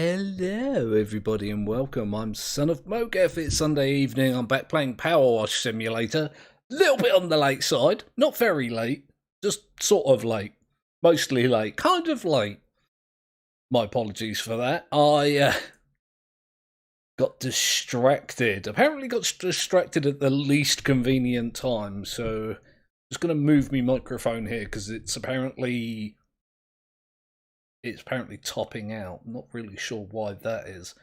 Hello, everybody, and welcome. I'm Son of Mogef. It's Sunday evening. I'm back playing Power Wash Simulator. Little bit on the late side. Not very late. Just sort of late. Mostly late. Kind of late. My apologies for that. I got distracted. Apparently got distracted at the least convenient time. So I'm just going to move my microphone here because it's apparently topping out. I'm not really sure why that is.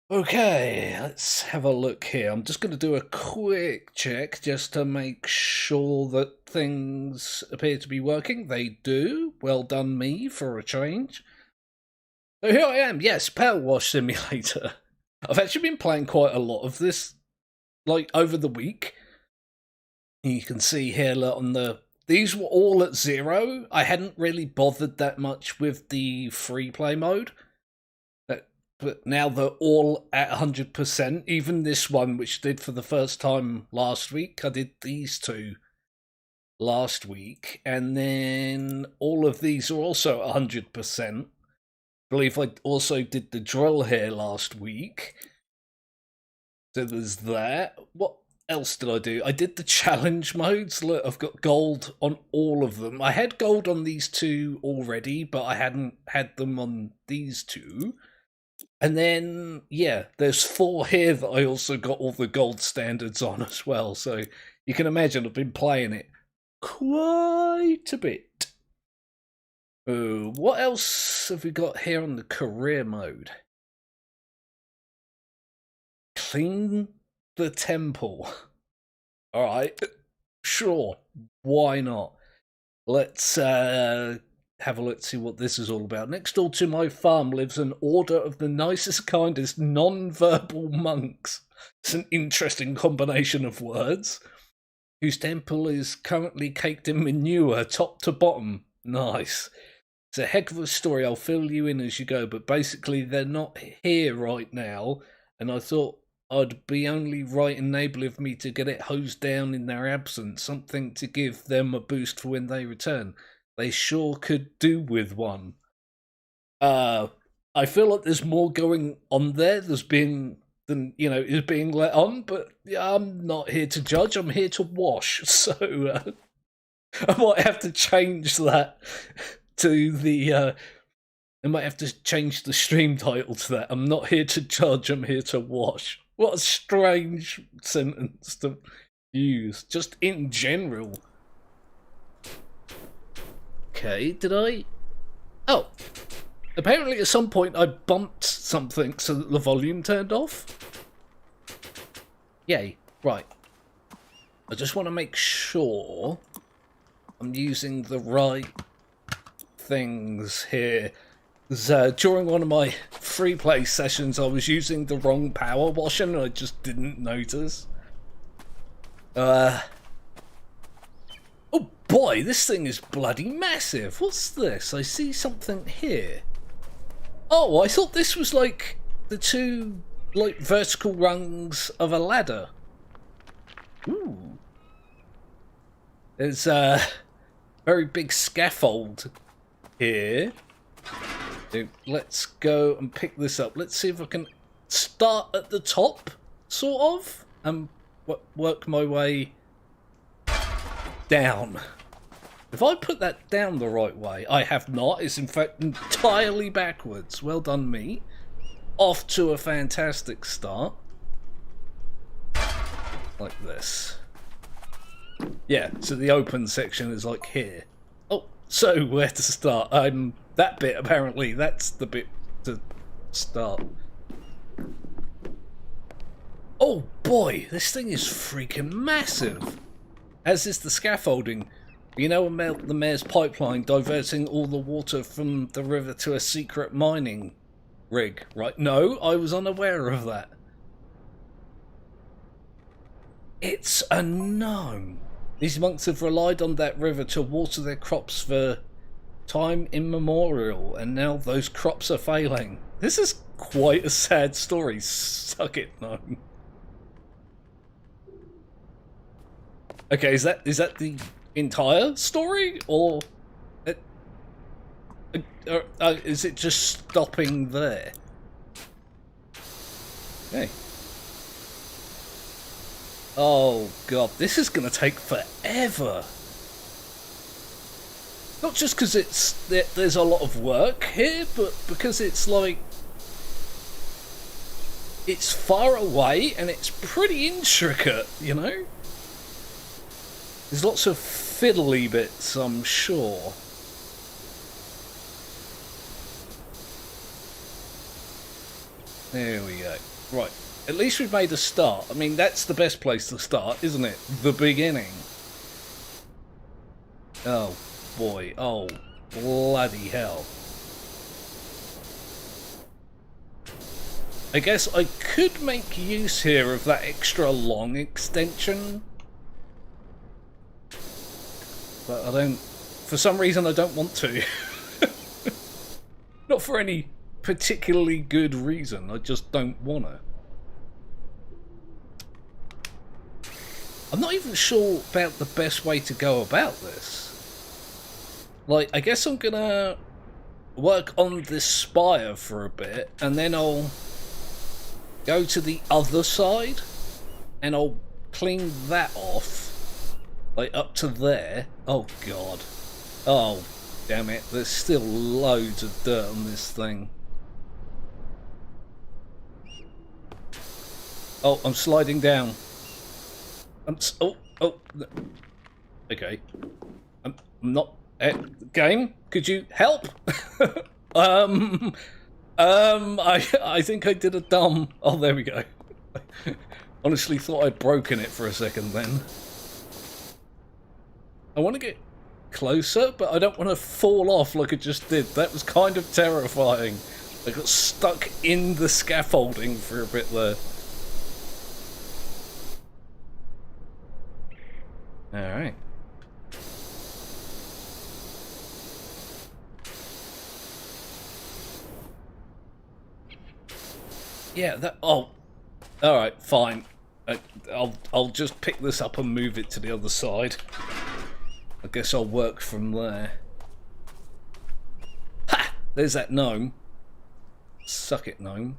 Okay, let's have a look here. I'm just going to do a quick check just to make sure that things appear to be working. They do. Well done me for a change. So here I am. Yes, Power Wash Simulator. I've actually been playing quite a lot of this, like, over the week. You can see here on the... These were all at 0. I hadn't really bothered that much with the free play mode. But now they're all at 100%. Even this one, which I did for the first time last week. I did these two last week. And then all of these are also 100%. I believe I also did the drill here last week. So there's that. What else did I do? I did the challenge modes. Look, I've got gold on all of them. I had gold on these two already, but I hadn't had them on these two. And then, yeah, there's 4 here that I also got all the gold standards on as well. So you can imagine I've been playing it quite a bit. Oh, what else have we got here on the career mode? Clean the temple. Alright, sure, why not? Let's have a look to see what this is all about. Next door to my farm lives an order of the nicest, kindest, non-verbal monks. It's an interesting combination of words. Whose temple is currently caked in manure, top to bottom. Nice. It's a heck of a story. I'll fill you in as you go, but basically they're not here right now, and I thought I'd be only right and able of me to get it hosed down in their absence, something to give them a boost for when they return. They sure could do with one. I feel like there's more going on there. There's been than is being let on, but yeah, I'm not here to judge. I'm here to wash. So I might have to change that to the. I might have to change the stream title to that. I'm not here to judge. I'm here to wash. What a strange sentence to use, just in general. Okay, did I? Oh, apparently at some point I bumped something so that the volume turned off. Yay, right. I just want to make sure I'm using the right things here. During one of my free play sessions, I was using the wrong power washing and I just didn't notice. Oh boy, this thing is bloody massive. What's this? I see something here. Oh, I thought this was like the 2 like vertical rungs of a ladder. Ooh. There's a very big scaffold here. So let's go and pick this up. Let's see if I can start at the top, sort of, and work my way down. If I put that down the right way, I have not. It's in fact entirely backwards. Well done me. Off to a fantastic start. Like this. Yeah, so the open section is like here. Oh, so where to start? That bit, apparently, that's the bit to start. Oh boy, this thing is freaking massive. As is the scaffolding. You know about the mayor's pipeline diverting all the water from the river to a secret mining rig, right? No, I was unaware of that. It's a gnome. These monks have relied on that river to water their crops for time immemorial, and now those crops are failing. This is quite a sad story. Suck it, gnome. Okay, is that the entire story, or Is it just stopping there? Hey. Oh god, this is gonna take forever. Not just because there's a lot of work here, but because it's like it's far away and it's pretty intricate, you know? There's lots of fiddly bits, I'm sure. There we go. Right. At least we've made a start. I mean, that's the best place to start, isn't it? The beginning. Oh, boy. Oh, bloody hell. I guess I could make use here of that extra long extension. But I don't... For some reason, I don't want to. Not for any particularly good reason. I just don't want to. I'm not even sure about the best way to go about this. Like, I guess I'm gonna work on this spire for a bit, and then I'll go to the other side, and I'll clean that off, like up to there. Oh god. Oh, damn it. There's still loads of dirt on this thing. Oh, I'm sliding down. Oh, okay. I'm not... game, could you help? I think I did a dumb... Oh, there we go. Honestly thought I'd broken it for a second then. I want to get closer, but I don't want to fall off like I just did. That was kind of terrifying. I got stuck in the scaffolding for a bit there. Alright. Yeah, that... Oh. Alright, fine. I'll just pick this up and move it to the other side. I guess I'll work from there. Ha! There's that gnome. Suck it, gnome.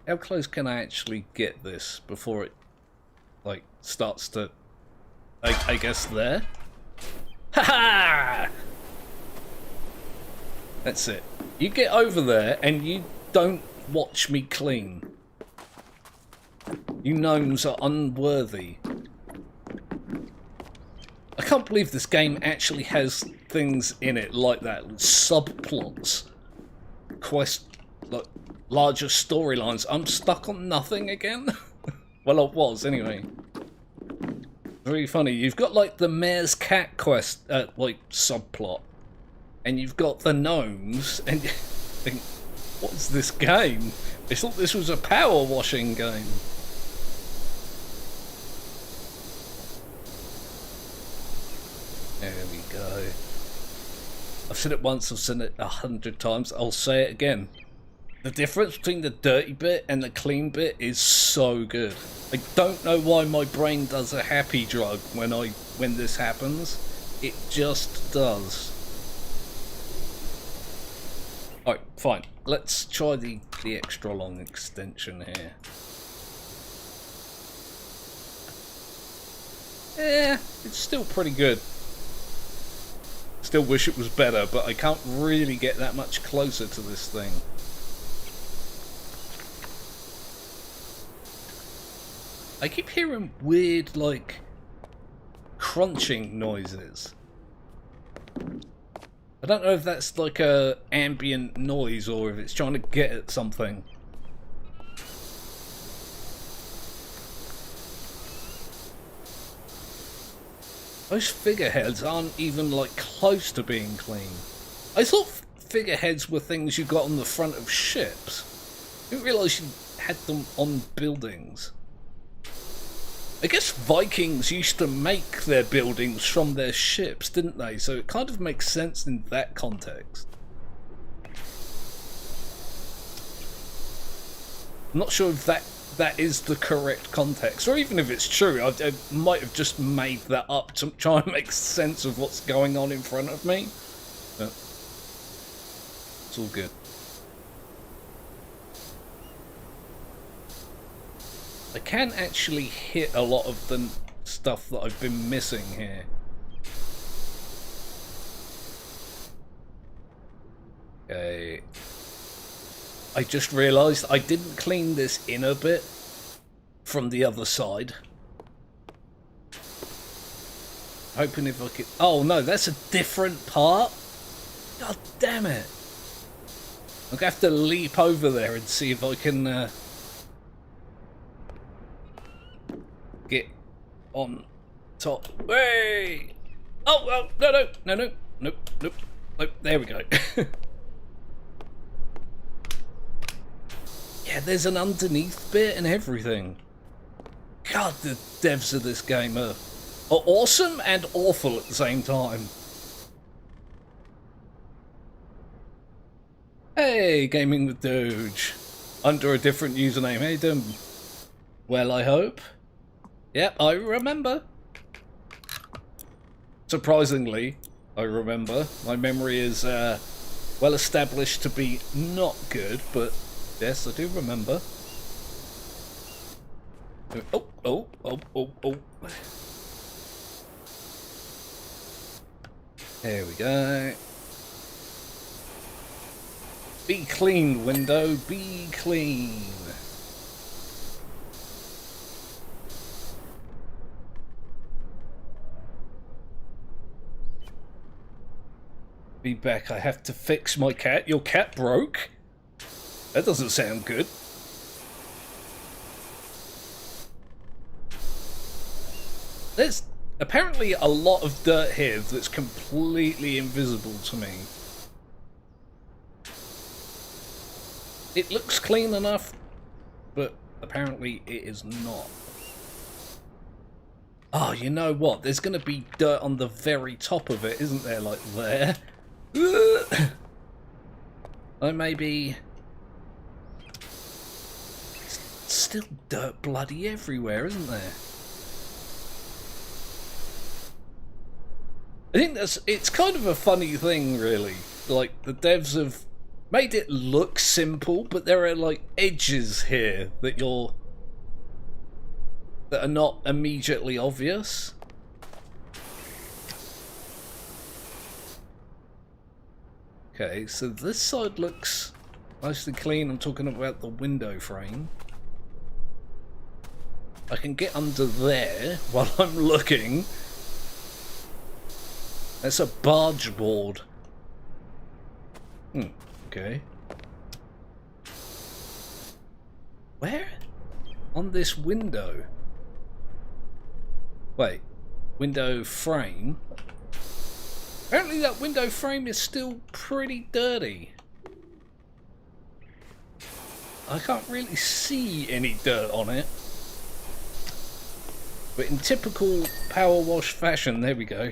How close can I actually get this before it, like, starts to... I guess there? Ha-ha! That's it. You get over there and you don't watch me clean. You gnomes are unworthy. I can't believe this game actually has things in it like that. Subplots. Like, larger storylines. I'm stuck on nothing again? Well, I was, anyway. Very funny. You've got, like, the mayor's cat quest, like, subplot. And you've got the gnomes, and you think, what's this game? I thought this was a power washing game. There we go. I've said it once, I've said it 100 times, I'll say it again. The difference between the dirty bit and the clean bit is so good. I don't know why my brain does a happy drug when this happens. It just does. Alright, fine. Let's try the extra long extension here. Yeah, it's still pretty good. Still wish it was better, but I can't really get that much closer to this thing. I keep hearing weird, like, crunching noises. I don't know if that's like a ambient noise or if it's trying to get at something. Those figureheads aren't even like close to being clean. I thought figureheads were things you got on the front of ships. I didn't realise you had them on buildings. I guess Vikings used to make their buildings from their ships, didn't they? So it kind of makes sense in that context. I'm not sure if that is the correct context, or even if it's true. I might have just made that up to try and make sense of what's going on in front of me. But it's all good. I can actually hit a lot of the stuff that I've been missing here. Okay. I just realised I didn't clean this inner bit from the other side. Hoping if I could... Oh no, that's a different part? God damn it. I'm going to have to leap over there and see if I can get on top. Hey! Oh, nope. There we go. Yeah, there's an underneath bit and everything. God, the devs of this game are awesome and awful at the same time. Hey, Gaming with Doge. Under a different username. Hey, Dum. Well, I hope. Yep, I remember. Surprisingly, I remember. My memory is well established to be not good, but yes, I do remember. Oh. There we go. Be clean, window. Be clean. Be back. I have to fix my cat. Your cat broke? That doesn't sound good. There's apparently a lot of dirt here that's completely invisible to me. It looks clean enough, but apparently it is not. Oh, you know what? There's going to be dirt on the very top of it, isn't there? Like there. I maybe... Still dirt bloody everywhere, isn't there? I think it's kind of a funny thing, really. Like, the devs have made it look simple, but there are, like, edges here that are not immediately obvious. Okay, so this side looks mostly clean. I'm talking about the window frame. I can get under there while I'm looking. That's a barge board. Okay. Where? On this window. Wait. Window frame? Apparently that window frame is still pretty dirty. I can't really see any dirt on it. But in typical power wash fashion, there we go.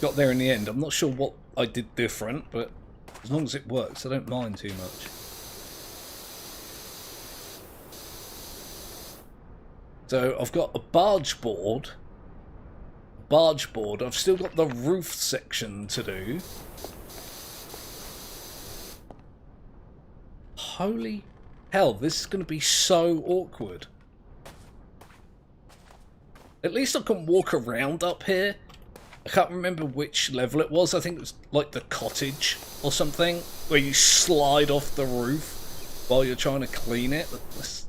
Got there in the end. I'm not sure what I did different, but as long as it works, I don't mind too much. So I've got a barge board. I've still got the roof section to do. Holy hell, this is going to be so awkward. At least I can walk around up here. I can't remember which level it was. I think it was like the cottage or something, where you slide off the roof while you're trying to clean it. It's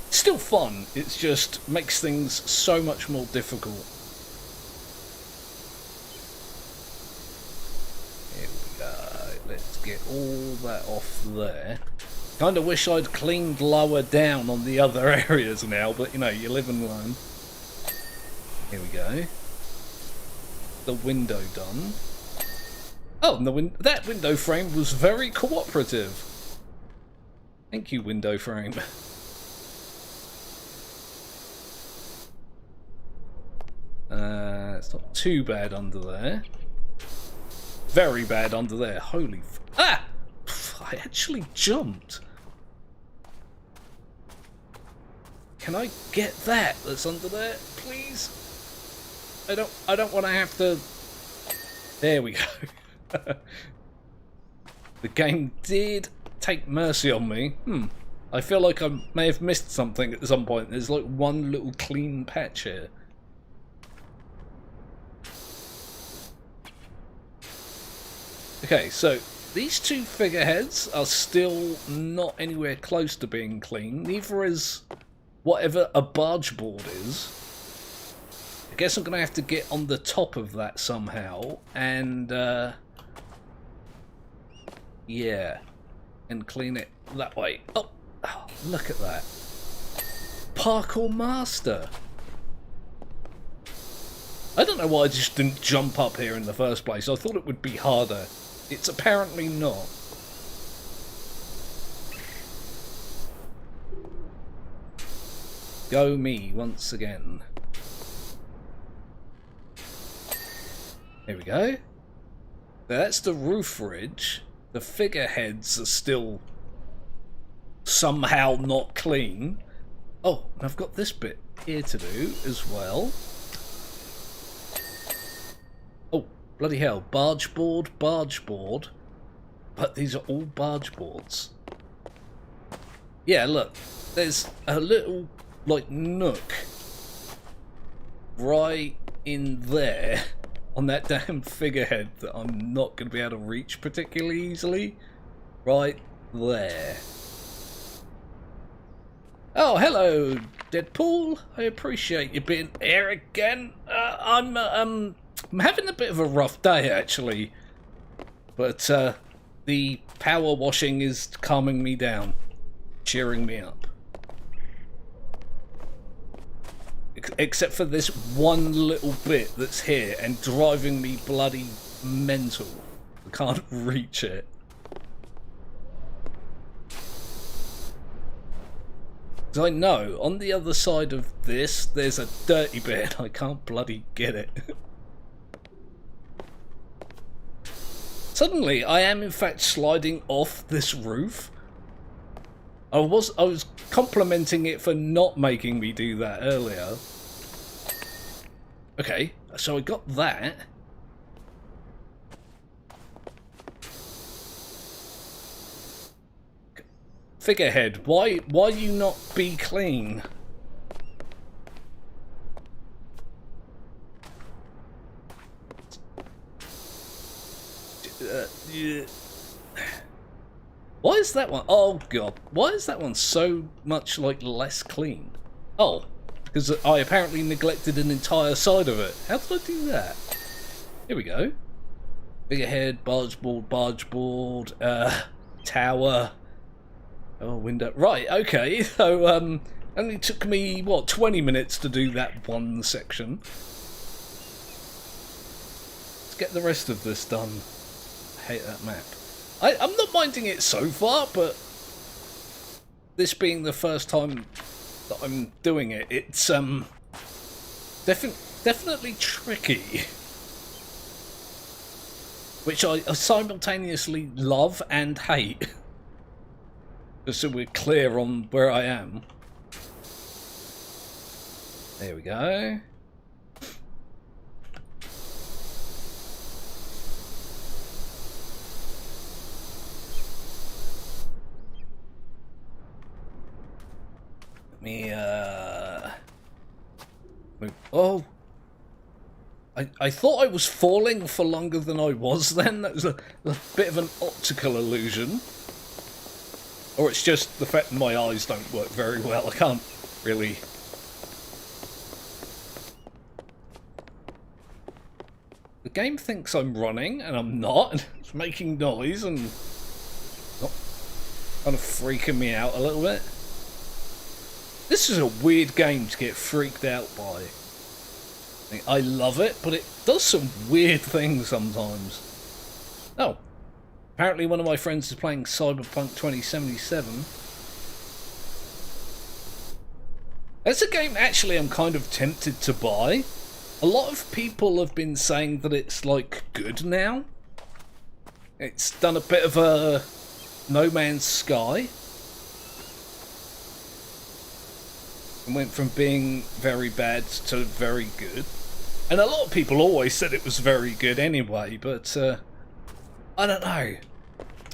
still fun. It just makes things so much more difficult. Here we go. Let's get all that off there. Kind of wish I'd cleaned lower down on the other areas now, but you know, you live and learn. Here we go. The window done. Oh, and that window frame was very cooperative. Thank you, window frame. It's not too bad under there. Very bad under there. Holy I actually jumped. Can I get that that's under there, please? I don't want to have to... There we go. The game did take mercy on me. I feel like I may have missed something at some point. There's like one little clean patch here. Okay, so these two figureheads are still not anywhere close to being clean. Neither is whatever a barge board is. I guess I'm going to have to get on the top of that somehow. And, yeah. And clean it that way. Oh, look at that. Parkour master. I don't know why I just didn't jump up here in the first place. I thought it would be harder. It's apparently not. Go me once again. Here we go. That's the roof ridge. The figureheads are still somehow not clean. Oh, and I've got this bit here to do as well. Oh, bloody hell. Barge board. But these are all barge boards. Yeah, look. There's a little, like, nook right in there on that damn figurehead that I'm not going to be able to reach particularly easily. Right there. Oh, hello, Deadpool. I appreciate you being here again. I'm having a bit of a rough day, actually. But the power washing is calming me down, cheering me up. Except for this one little bit that's here and driving me bloody mental. I can't reach it. Because I know on the other side of this there's a dirty bit and I can't bloody get it. Suddenly I am in fact sliding off this roof. I was complimenting it for not making me do that earlier. Okay, so I got that. Figurehead, why you not be clean? Yeah. Why is that one? Oh god, why is that one so much like less clean? Oh, because I apparently neglected an entire side of it. How did I do that? Here we go. Figurehead, barge board, tower. Oh, window. Right, okay. So, only took me, what, 20 minutes to do that one section. Let's get the rest of this done. I hate that map. I'm not minding it so far, but this being the first time that I'm doing it, it's definitely tricky. Which I simultaneously love and hate. Just so we're clear on where I am. There we go. Let me move. Oh, I thought I was falling for longer than I was then. That was a bit of an optical illusion. Or it's just the fact that my eyes don't work very well. I can't really... The game thinks I'm running, and I'm not. It's making noise and... kind of freaking me out a little bit. This is a weird game to get freaked out by. I love it, but it does some weird things sometimes. Oh. Apparently one of my friends is playing Cyberpunk 2077. That's a game actually I'm kind of tempted to buy. A lot of people have been saying that it's like good now. It's done a bit of a No Man's Sky. and went from being very bad to very good. And a lot of people always said it was very good anyway, but I don't know.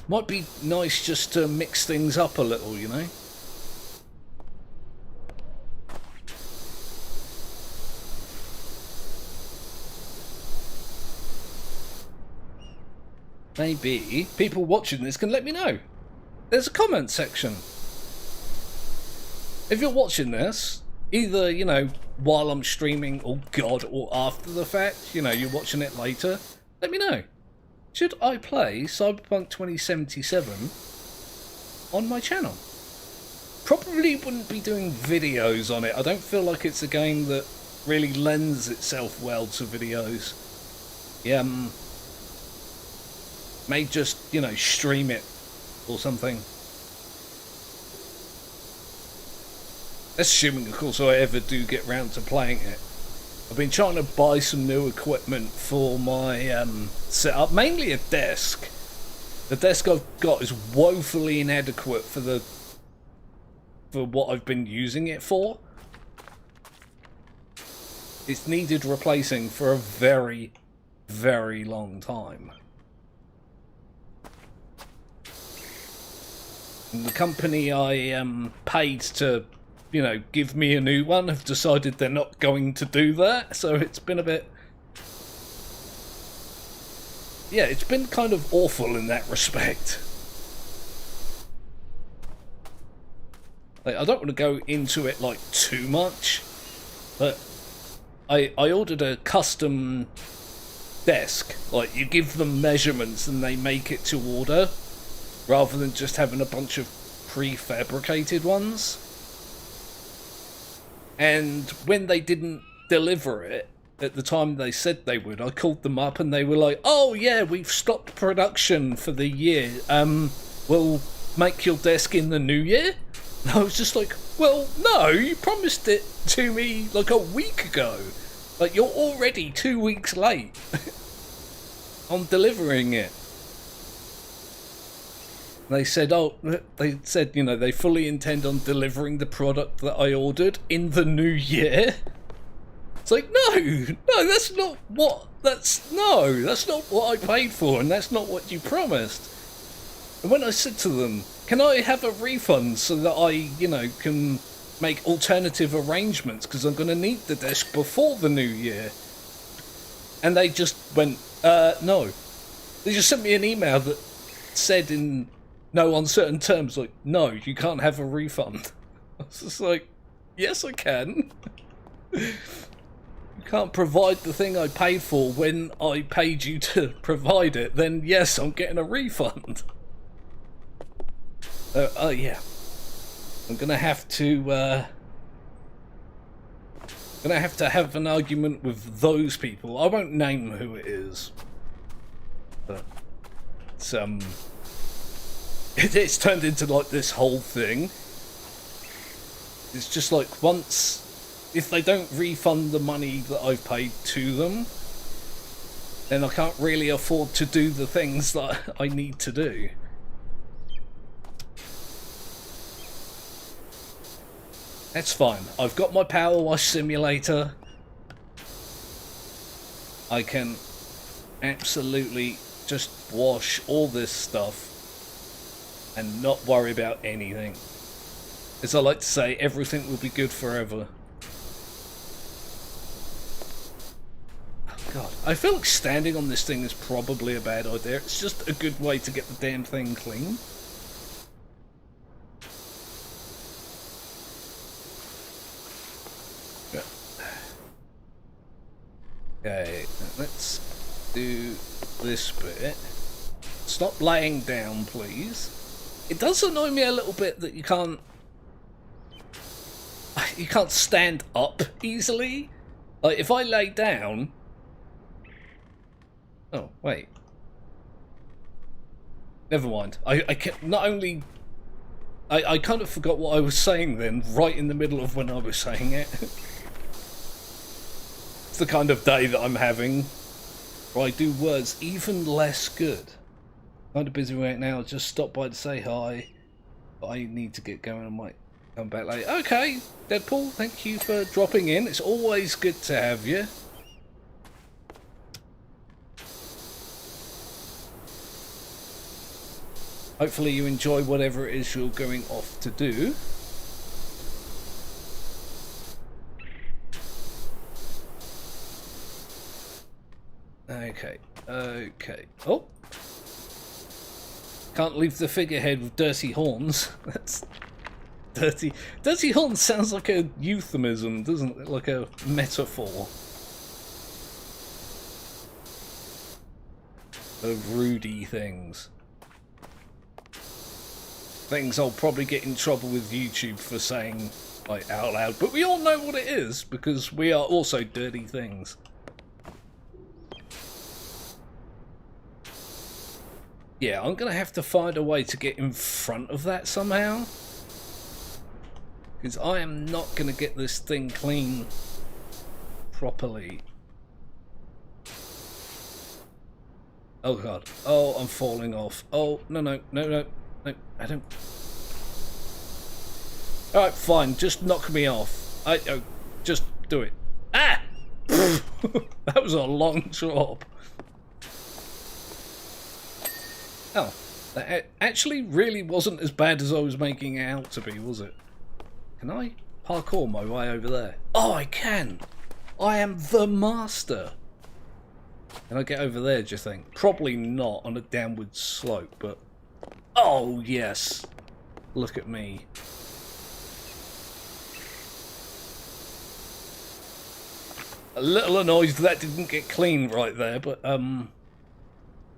Might be nice just to mix things up a little, you know? Maybe people watching this can let me know. There's a comment section. If you're watching this, either, you know, while I'm streaming, oh god, or after the fact, you know, you're watching it later, let me know. Should I play Cyberpunk 2077 on my channel? Probably wouldn't be doing videos on it. I don't feel like it's a game that really lends itself well to videos. Yeah, may just, you know, stream it or something. Assuming, of course, I ever do get round to playing it. I've been trying to buy some new equipment for my setup, mainly a desk. The desk I've got is woefully inadequate for what I've been using it for. It's needed replacing for a very, very long time. And the company I paid to, you know, give me a new one have decided they're not going to do that, so it's been a bit... yeah, it's been kind of awful in that respect. Like, I don't want to go into it, like, too much, but I ordered a custom desk. Like, you give them measurements and they make it to order, rather than just having a bunch of prefabricated ones. And when they didn't deliver it at the time they said they would, I called them up and they were like, oh yeah, we've stopped production for the year. We'll make your desk in the new year? And I was just like, well, no, you promised it to me like a week ago. Like, you're already 2 weeks late on delivering it. They said, you know, they fully intend on delivering the product that I ordered in the new year. It's like, no, that's not what I paid for, and that's not what you promised. And when I said to them, can I have a refund so that I, you know, can make alternative arrangements, because I'm going to need the desk before the new year. And they just went, no. They just sent me an email that said in no uncertain terms, like, no, you can't have a refund. I was just like, yes, I can. You can't provide the thing I paid for when I paid you to provide it, then yes, I'm getting a refund. Yeah. I'm gonna have to have an argument with those people. I won't name who it is, but it's turned into like this whole thing. It's just like, if they don't refund the money that I've paid to them, then I can't really afford to do the things that I need to do. That's fine. I've got my power wash simulator. I can absolutely just wash all this stuff and not worry about anything. As I like to say, everything will be good forever. Oh god, I feel like standing on this thing is probably a bad idea. It's just a good way to get the damn thing clean. Okay, let's do this bit. Stop laying down, please. It does annoy me a little bit that you can't stand up easily. Like, if I lay down... Oh, wait. Never mind. I can not only... I kind of forgot what I was saying then, right in the middle of when I was saying it. It's the kind of day that I'm having, where I do words even less good. Kind of busy right now, just stopped by to say hi, but I need to get going on my Come back later. Okay, Deadpool, thank you for dropping in. It's always good to have you. Hopefully you enjoy whatever it is you're going off to do. Okay, okay. Oh! Can't leave the figurehead with dirty horns. That's dirty. Dirty horns sounds like a euphemism, doesn't it? Like a metaphor of rudy things. Things I'll probably get in trouble with YouTube for saying like out loud, but we all know what it is because we are also dirty things. Yeah, I'm gonna have to find a way to get in front of that somehow, because I am not gonna get this thing clean properly. Oh god. Oh, I'm falling off. Oh, no, no, no, no. No, I don't. Alright, fine. Just knock me off. Just do it. Ah! That was a long drop. Oh, that actually really wasn't as bad as I was making it out to be, was it? Can I parkour my way over there? Oh, I can! I am the master! Can I get over there, do you think? Probably not on a downward slope, but... Oh, yes. Look at me. A little annoyed that didn't get clean right there, but,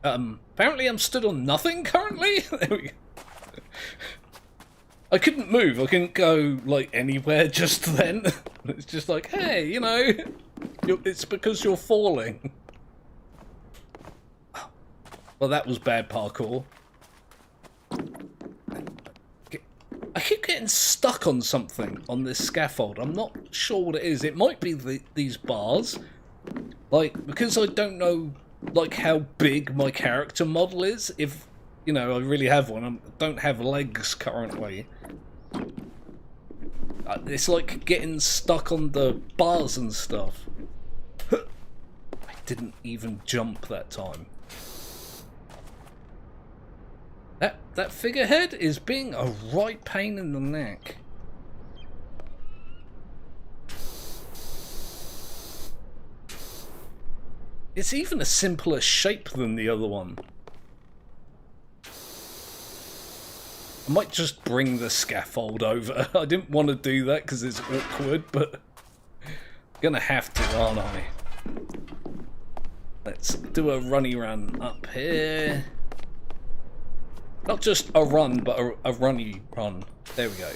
apparently I'm stood on nothing currently? There we go. I couldn't move. I couldn't go, like, anywhere just then. It's just like, hey, you know, it's because you're falling. Well, that was bad parkour. I keep getting stuck on something on this scaffold. I'm not sure what it is. It might be these bars. Like, because I don't know, like, how big my character model is. If, you know, I really have one. I don't have legs currently. It's like getting stuck on the bars and stuff. I didn't even jump that time. That figurehead is being a right pain in the neck. It's even a simpler shape than the other one. I might just bring the scaffold over. I didn't want to do that because it's awkward, but I'm gonna have to, aren't I? Let's do a runny run up here. Not just a run, but a runny run. There we go.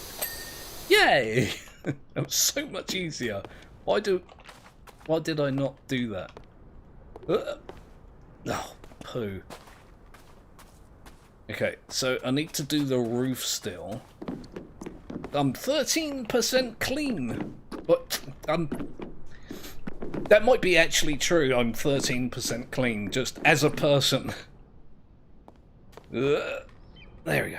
Yay! That was so much easier. Why did I not do that? Oh, poo. Okay, so I need to do the roof still. I'm 13% clean, but that might be actually true. I'm 13% clean, just as a person. There we go.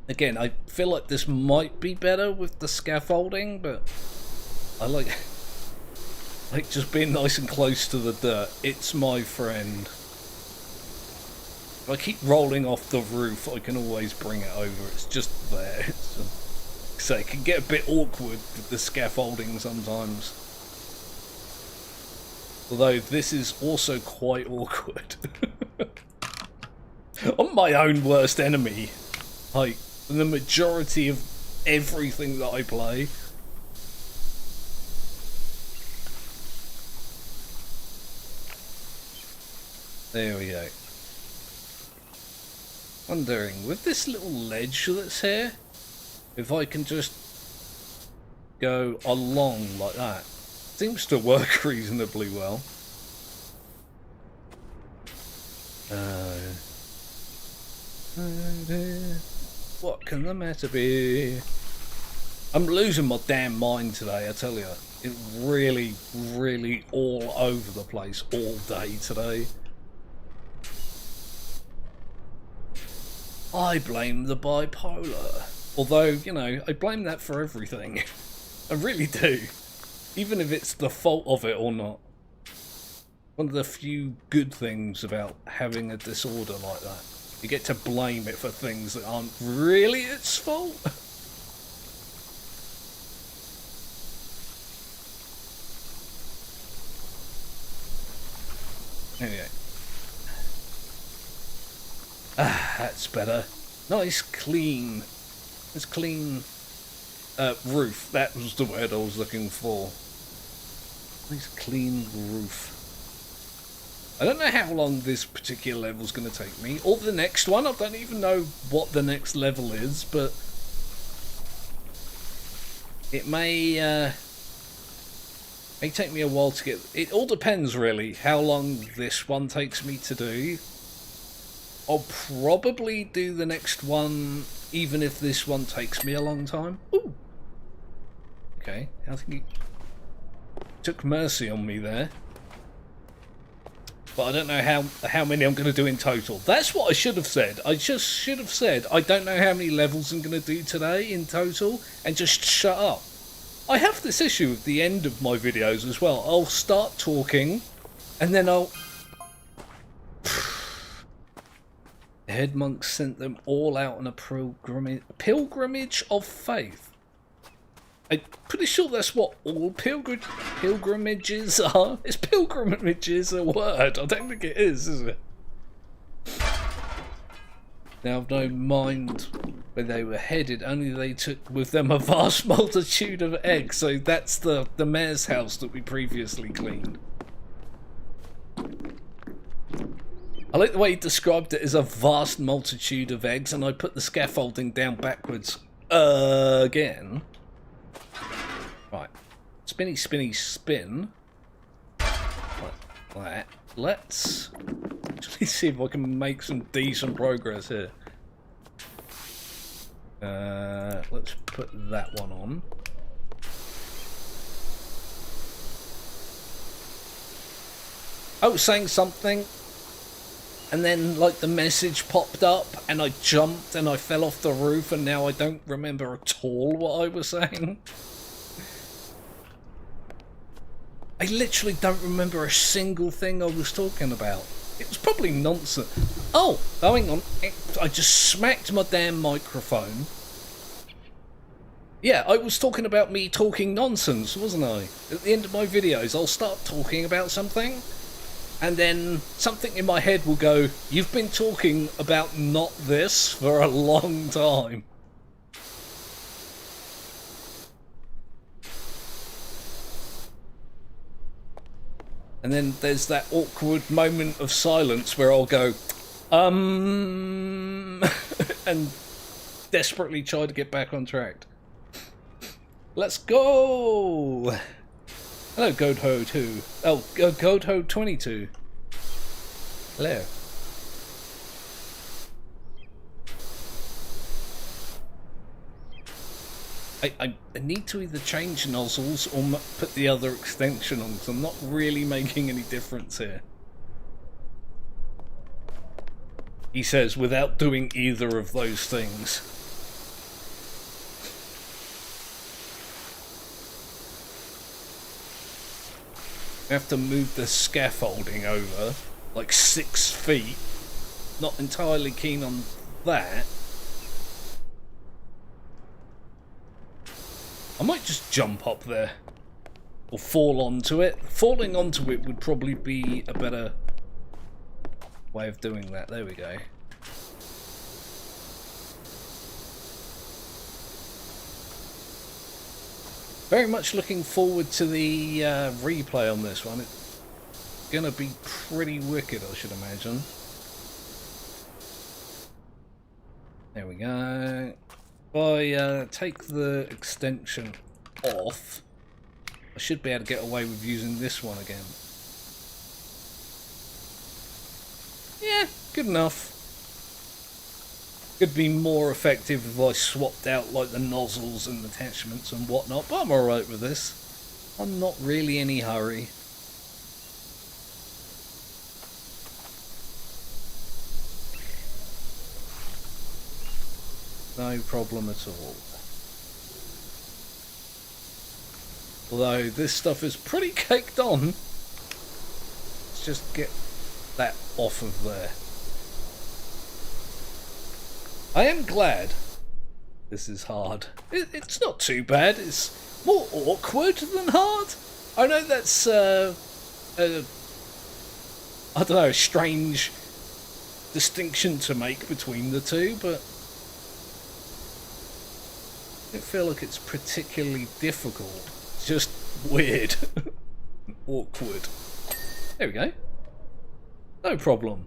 Again, I feel like this might be better with the scaffolding, but I like just being nice and close to the dirt. It's my friend. If I keep rolling off the roof, I can always bring it over. It's just there. So it can get a bit awkward with the scaffolding sometimes. Although this is also quite awkward. I'm my own worst enemy. Like, the majority of everything that I play. There we go. Wondering, with this little ledge that's here, if I can just go along like that. Seems to work reasonably well. What can the matter be? I'm losing my damn mind today, I tell you. It's really, really all over the place all day today. I blame the bipolar. Although, you know, I blame that for everything. I really do. Even if it's the fault of it or not. One of the few good things about having a disorder like that. You get to blame it for things that aren't really its fault. Anyway. Ah, that's better. Nice, clean. It's clean roof. That was the word I was looking for. Nice, clean roof. I don't know how long this particular level is going to take me, or the next one. I don't even know what the next level is, but it may take me a while to get. It all depends really how long this one takes me to do. I'll probably do the next one, even if this one takes me a long time. Ooh. Okay, I think he took mercy on me there. But I don't know how many I'm going to do in total. That's what I should have said. I just should have said, I don't know how many levels I'm going to do today in total, and just shut up. I have this issue at the end of my videos as well. I'll start talking, and then I'll... The head monk sent them all out on a pilgrimage of faith. I'm pretty sure that's what all pilgrimages are. Is pilgrimages a word? I don't think it is it? Now I've no mind where they were headed, only they took with them a vast multitude of eggs. So that's the mayor's house that we previously cleaned. I like the way he described it as a vast multitude of eggs, and I put the scaffolding down backwards again. Right, spinny, spinny, spin. Like that. Let's actually see if I can make some decent progress here. Let's put that one on. I was saying something, and then like the message popped up, and I jumped and I fell off the roof, and now I don't remember at all what I was saying. I literally don't remember a single thing I was talking about. It was probably nonsense. Oh, hang on. I just smacked my damn microphone. Yeah, I was talking about me talking nonsense, wasn't I? At the end of my videos, I'll start talking about something, and then something in my head will go, "You've been talking about not this for a long time." And then there's that awkward moment of silence where I'll go, and desperately try to get back on track. Let's go! Hello, Godho2. Oh, Godho22. Hello. I need to either change nozzles or put the other extension on, because I'm not really making any difference here. He says, without doing either of those things. I have to move the scaffolding over like 6 feet. Not entirely keen on that. I might just jump up there, or fall onto it. Falling onto it would probably be a better way of doing that. There we go. Very much looking forward to the replay on this one. It's gonna be pretty wicked, I should imagine. There we go. If I take the extension off, I should be able to get away with using this one again. Yeah, good enough. Could be more effective if I swapped out like the nozzles and attachments and whatnot, but I'm alright with this. I'm not really in any hurry. No problem at all. Although this stuff is pretty caked on. Let's just get that off of there. I am glad this is hard. It's not too bad. It's more awkward than hard. I know that's I don't know, a strange distinction to make between the two, but I don't feel like it's particularly difficult. It's just weird. Awkward. There we go. No problem.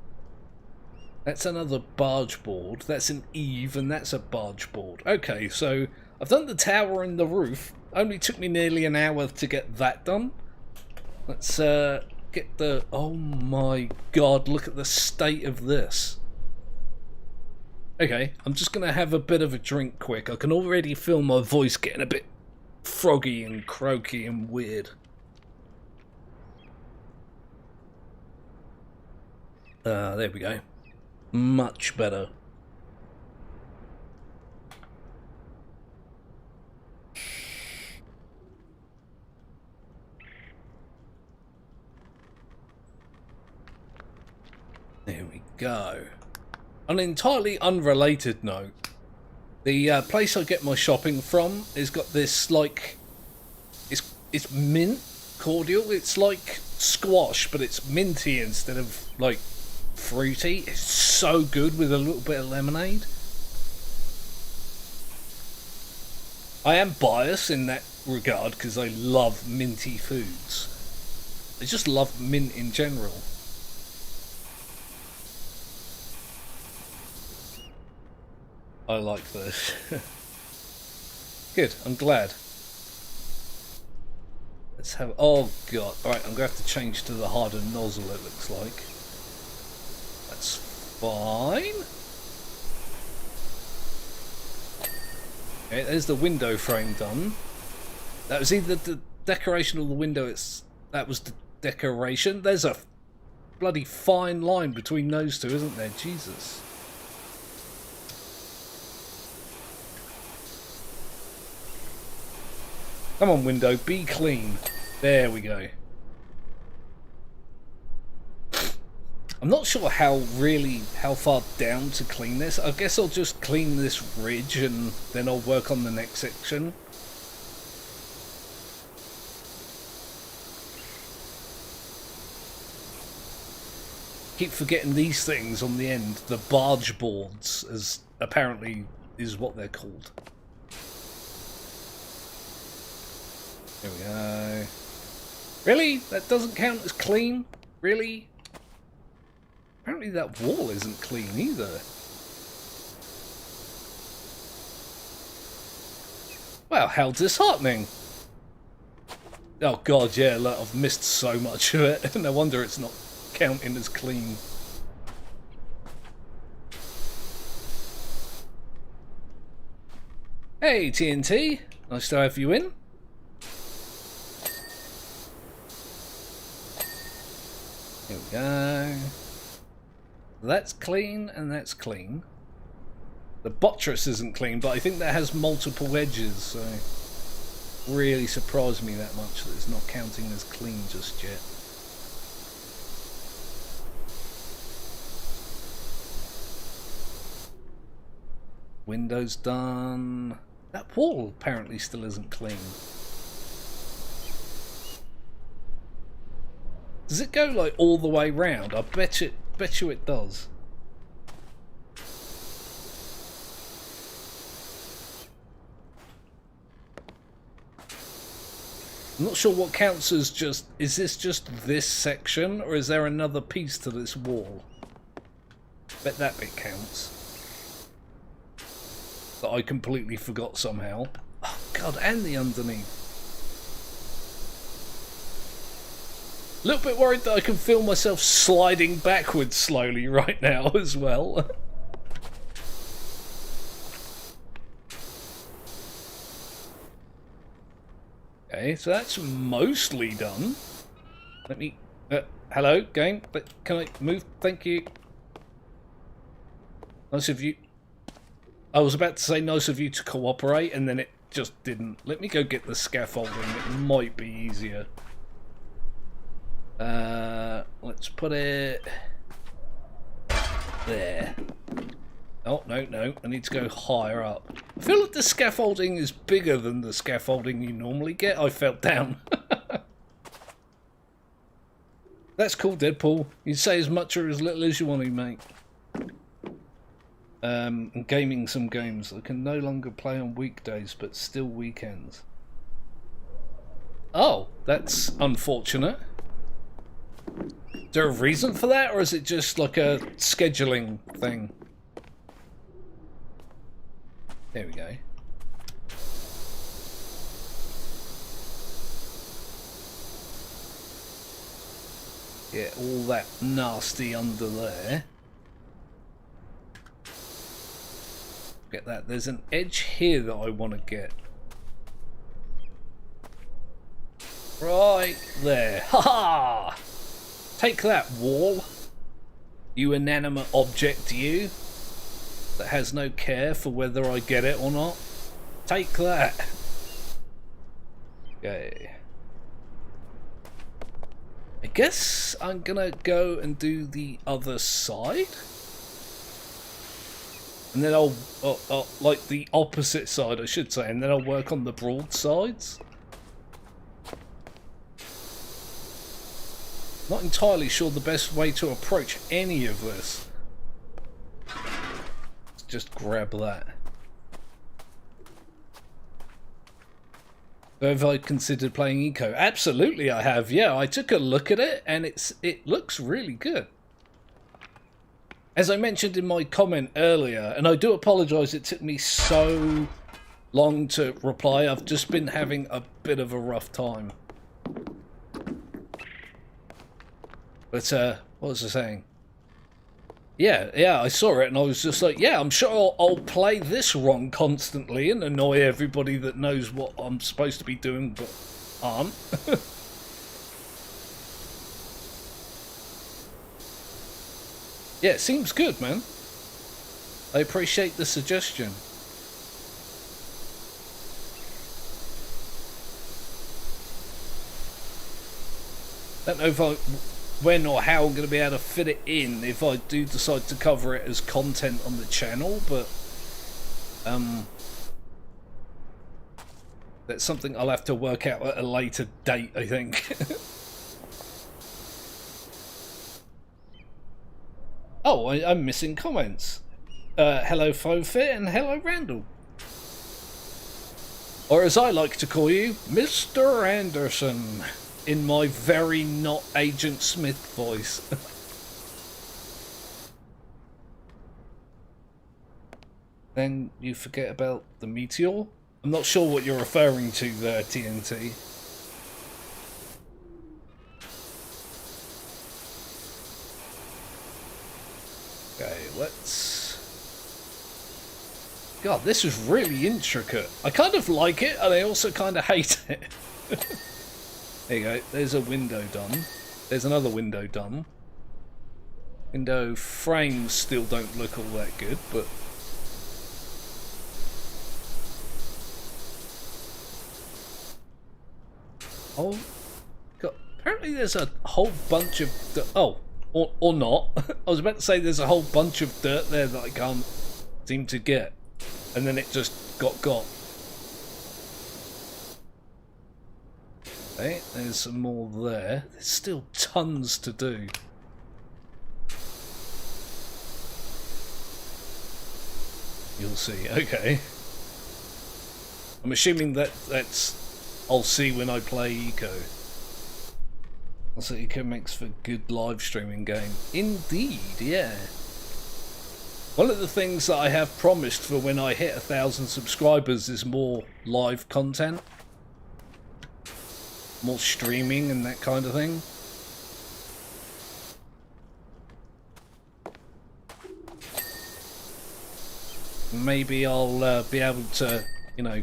That's another barge board. That's an eave, and that's a barge board. Okay, so I've done the tower and the roof. Only took me nearly an hour to get that done. Let's get the... Oh my god, look at the state of this. Okay, I'm just going to have a bit of a drink quick. I can already feel my voice getting a bit froggy and croaky and weird. There we go. Much better. There we go. On an entirely unrelated note, the place I get my shopping from has got this, like, it's mint cordial. It's like squash, but it's minty instead of, like, fruity. It's so good with a little bit of lemonade. I am biased in that regard because I love minty foods. I just love mint in general. I like this. Good, I'm glad. Let's have... Oh god. Alright, I'm going to have to change to the harder nozzle, it looks like. That's fine. Okay, there's the window frame done. That was either the decoration or the window. That was the decoration. There's a bloody fine line between those two, isn't there? Jesus. Come on, window, be clean. There we go. I'm not sure how far down to clean this. I guess I'll just clean this ridge and then I'll work on the next section. Keep forgetting these things on the end. The barge boards, as apparently is what they're called. There we go. Really? That doesn't count as clean? Really? Apparently that wall isn't clean either. Wow, how disheartening. Oh god, yeah, look, I've missed so much of it. No wonder it's not counting as clean. Hey, TNT. Nice to have you in. Here we go. That's clean and that's clean. The buttress isn't clean, but I think that has multiple edges, so really surprised me that much that it's not counting as clean just yet. Windows done. That wall apparently still isn't clean. Does it go like all the way round? I bet you it does. I'm not sure what counts as just... Is this just this section, or is there another piece to this wall? Bet that bit counts. That I completely forgot somehow. Oh god, and the underneath. A little bit worried that I can feel myself sliding backwards slowly right now as well. Okay, so that's mostly done. Let me... hello, game? But can I move? Thank you. Nice of you. I was about to say nice of you to cooperate, and then it just didn't. Let me go get the scaffolding. It might be easier. Let's put it there. Oh, no. I need to go higher up. I feel like the scaffolding is bigger than the scaffolding you normally get. I fell down. That's cool, Deadpool. You say as much or as little as you want to, mate. I'm gaming some games. I can no longer play on weekdays, but still weekends. Oh, that's unfortunate. Is there a reason for that, or is it just like a scheduling thing? There we go. Get all that nasty under there. Get that. There's an edge here that I want to get. Right there. Ha ha! Take that, wall. You inanimate object, you. That has no care for whether I get it or not. Take that. Okay. I guess I'm gonna go and do the other side. And then I'll like the opposite side, I should say, and then I'll work on the broad sides. Not entirely sure the best way to approach any of this. Let's just grab that. Have I considered playing Eco? Absolutely I have, yeah. I took a look at it and it looks really good. As I mentioned in my comment earlier, and I do apologise it took me so long to reply, I've just been having a bit of a rough time. But, what was I saying? Yeah, I saw it and I was just like, yeah, I'm sure I'll play this wrong constantly and annoy everybody that knows what I'm supposed to be doing but aren't. Yeah, it seems good, man. I appreciate the suggestion. Don't know if when or how I'm going to be able to fit it in if I do decide to cover it as content on the channel, but that's something I'll have to work out at a later date, I think. Oh, I'm missing comments. Hello Fofit and hello Randall. Or as I like to call you, Mr. Anderson. In my very not Agent Smith voice. Then you forget about the meteor? I'm not sure what you're referring to there, TNT. Okay, let's... God, this is really intricate. I kind of like it, and I also kind of hate it. There you go, there's a window done. There's another window done. Window frames still don't look all that good, but... Oh, God. Apparently there's a whole bunch of... Oh, or not. I was about to say there's a whole bunch of dirt there that I can't seem to get. And then it just got. Okay, there's some more there. There's still tons to do. You'll see. Okay. I'm assuming that's... I'll see when I play Eco. Also, Eco makes for good live streaming game. Indeed, yeah. One of the things that I have promised for when I hit 1,000 subscribers is more live content. More streaming and that kind of thing. Maybe I'll be able to, you know,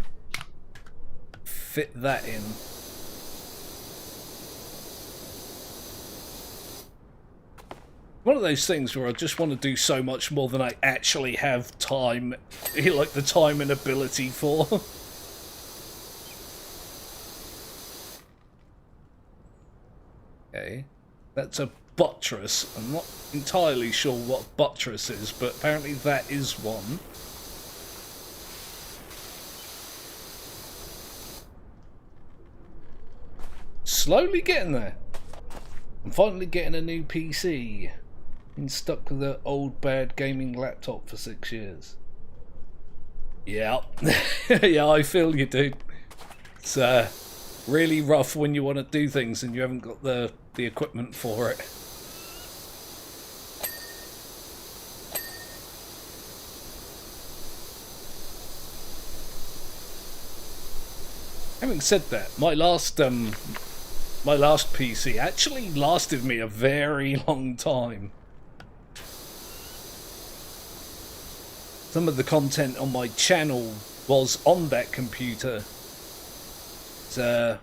fit that in. one of those things where I just want to do so much more than I actually have time, like the time and ability for. Okay, that's a buttress. I'm not entirely sure what buttress is, but apparently that is one. Slowly getting there. I'm finally getting a new PC. Been stuck with an old bad gaming laptop for 6 years. Yeah. Yeah, I feel you, dude. It's really rough when you want to do things and you haven't got the equipment for it. Having said that, my last PC actually lasted me a very long time. Some of the content on my channel was on that computer. Can't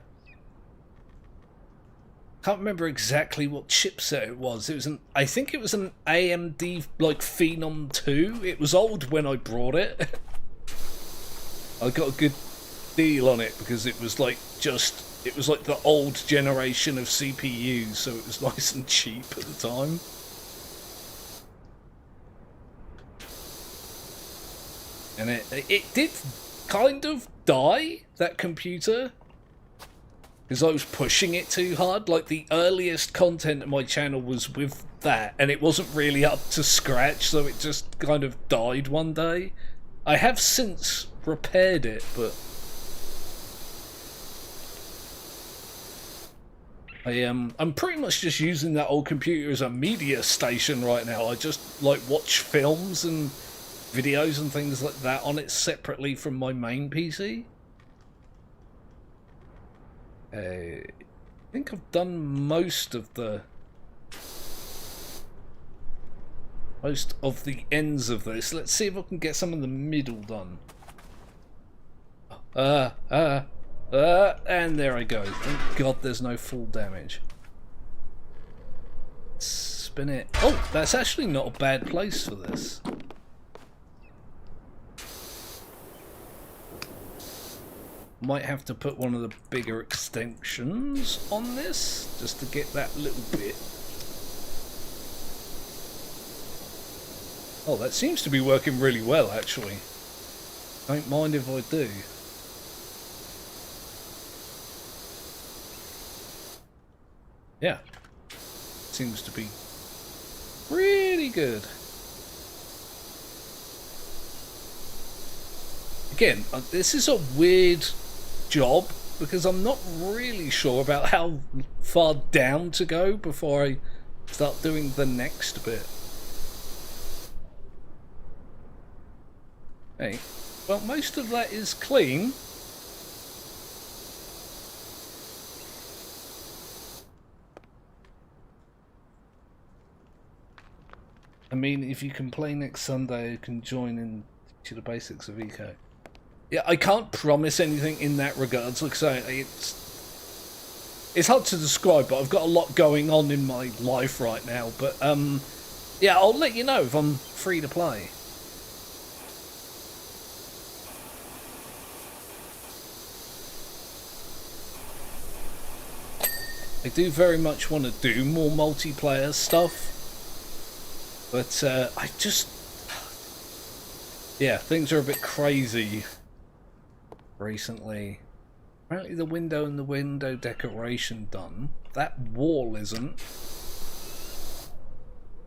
remember exactly what chipset it was. It was I think it was an AMD like Phenom 2. It was old when I brought it. I got a good deal on it because it was like the old generation of CPUs, so it was nice and cheap at the time. And it did kind of die, that computer, because I was pushing it too hard. Like, the earliest content of my channel was with that, and it wasn't really up to scratch, so it just kind of died one day. I have since repaired it, but I'm pretty much just using that old computer as a media station right now. I just like watch films and videos and things like that on it separately from my main PC. I think I've done most of the ends of this. Let's see if I can get some in the middle done. And there I go. Thank God there's no full damage. Spin it. Oh, that's actually not a bad place for this. Might have to put one of the bigger extensions on this just to get that little bit. Oh, that seems to be working really well, actually. Don't mind if I do. Yeah, seems to be pretty good. Again, this is a weird job because I'm not really sure about how far down to go before I start doing the next bit. Hey, well, most of that is clean. I mean, if you can play next Sunday, you can join in to the basics of eco. Yeah, I can't promise anything in that regards. Like I say, it's hard to describe, but I've got a lot going on in my life right now. But yeah, I'll let you know if I'm free to play. I do very much want to do more multiplayer stuff. But I just... yeah, things are a bit crazy recently. Apparently the window and the window decoration done. That wall isn't.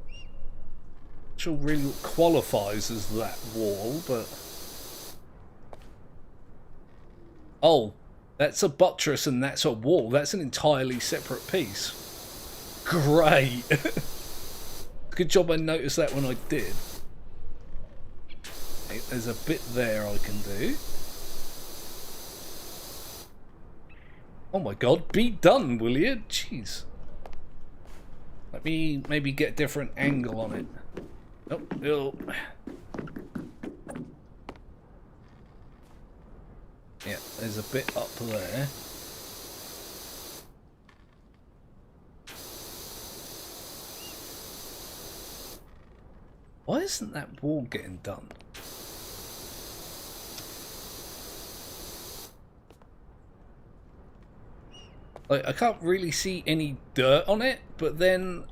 Not sure really what qualifies as that wall, but... oh, that's a buttress and that's a wall. That's an entirely separate piece. Great! Good job I noticed that when I did. Okay, there's a bit there I can do. Oh my god, be done, will you? Jeez. Let me maybe get a different angle on it. Oh. Yeah, there's a bit up there. Why isn't that wall getting done? Like, I can't really see any dirt on it, but then...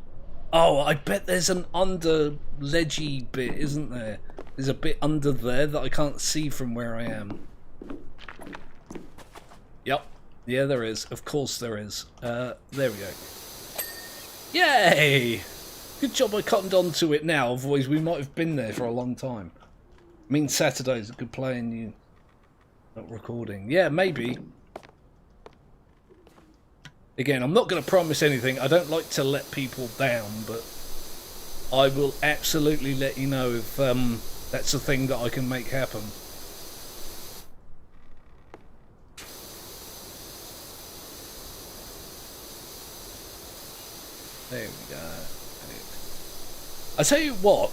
Oh, I bet there's an under ledgy bit, isn't there? There's a bit under there that I can't see from where I am. Yep. Yeah, there is. Of course there is. There we go. Yay! Good job I cottoned onto it now, otherwise we might have been there for a long time. I mean, Saturday's a good play and you... not recording. Yeah, maybe. Again, I'm not going to promise anything. I don't like to let people down, but I will absolutely let you know if that's a thing that I can make happen. There we go. I tell you what,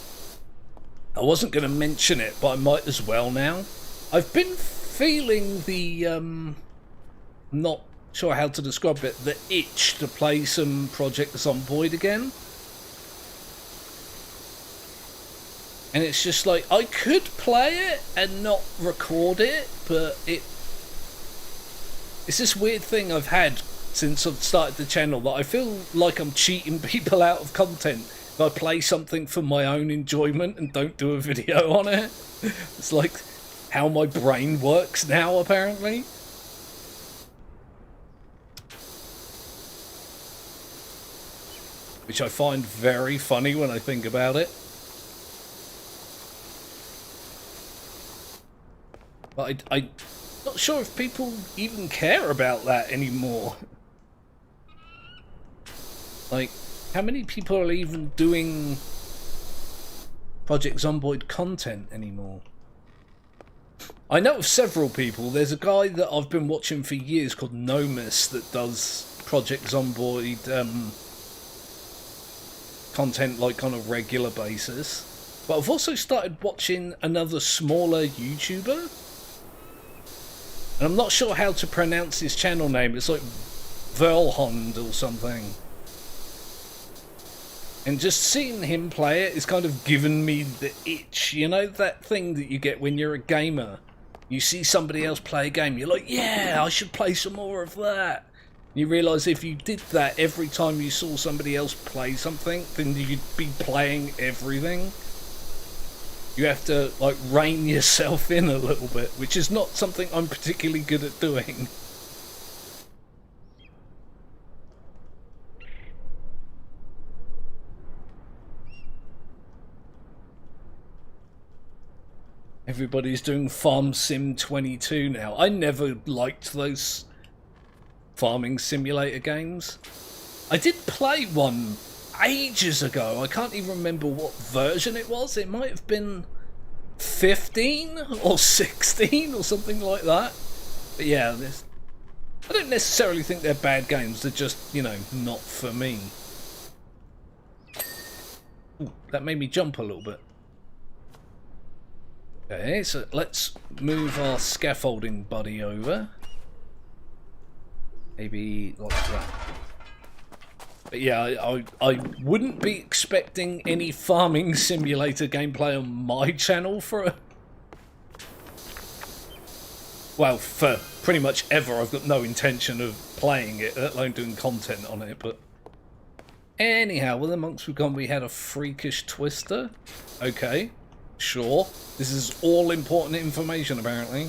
I wasn't going to mention it, but I might as well now. I've been feeling the, not sure how to describe it, the itch to play some Project Zomboid again. And it's just like, I could play it and not record it, but it's this weird thing I've had since I've started the channel that I feel like I'm cheating people out of content if I play something for my own enjoyment and don't do a video on it. It's like how my brain works now, apparently. Which I find very funny when I think about it. But I'm not sure if people even care about that anymore. Like, how many people are even doing Project Zomboid content anymore? I know of several people. There's a guy that I've been watching for years called Nomus that does Project Zomboid content like on a regular basis. But I've also started watching another smaller YouTuber. And I'm not sure how to pronounce his channel name. It's like Verlhond or something. And just seeing him play it is kind of given me the itch. You know that thing that you get when you're a gamer? You see somebody else play a game, you're like, yeah, I should play some more of that. You realise if you did that every time you saw somebody else play something, then you'd be playing everything. You have to, like, rein yourself in a little bit, which is not something I'm particularly good at doing. Everybody's doing Farm Sim 22 now. I never liked those farming simulator games. I did play one ages ago. I can't even remember what version it was. It might have been 15 or 16 or something like that. But yeah, I don't necessarily think they're bad games. They're just, you know, not for me. Ooh, that made me jump a little bit. Okay, so let's move our scaffolding buddy over. Maybe like that. But yeah, I wouldn't be expecting any farming simulator gameplay on my channel for well, for pretty much ever. I've got no intention of playing it, let alone doing content on it, but anyhow, with the monks we've gone, we had a freakish twister. Okay, sure. This is all important information, apparently.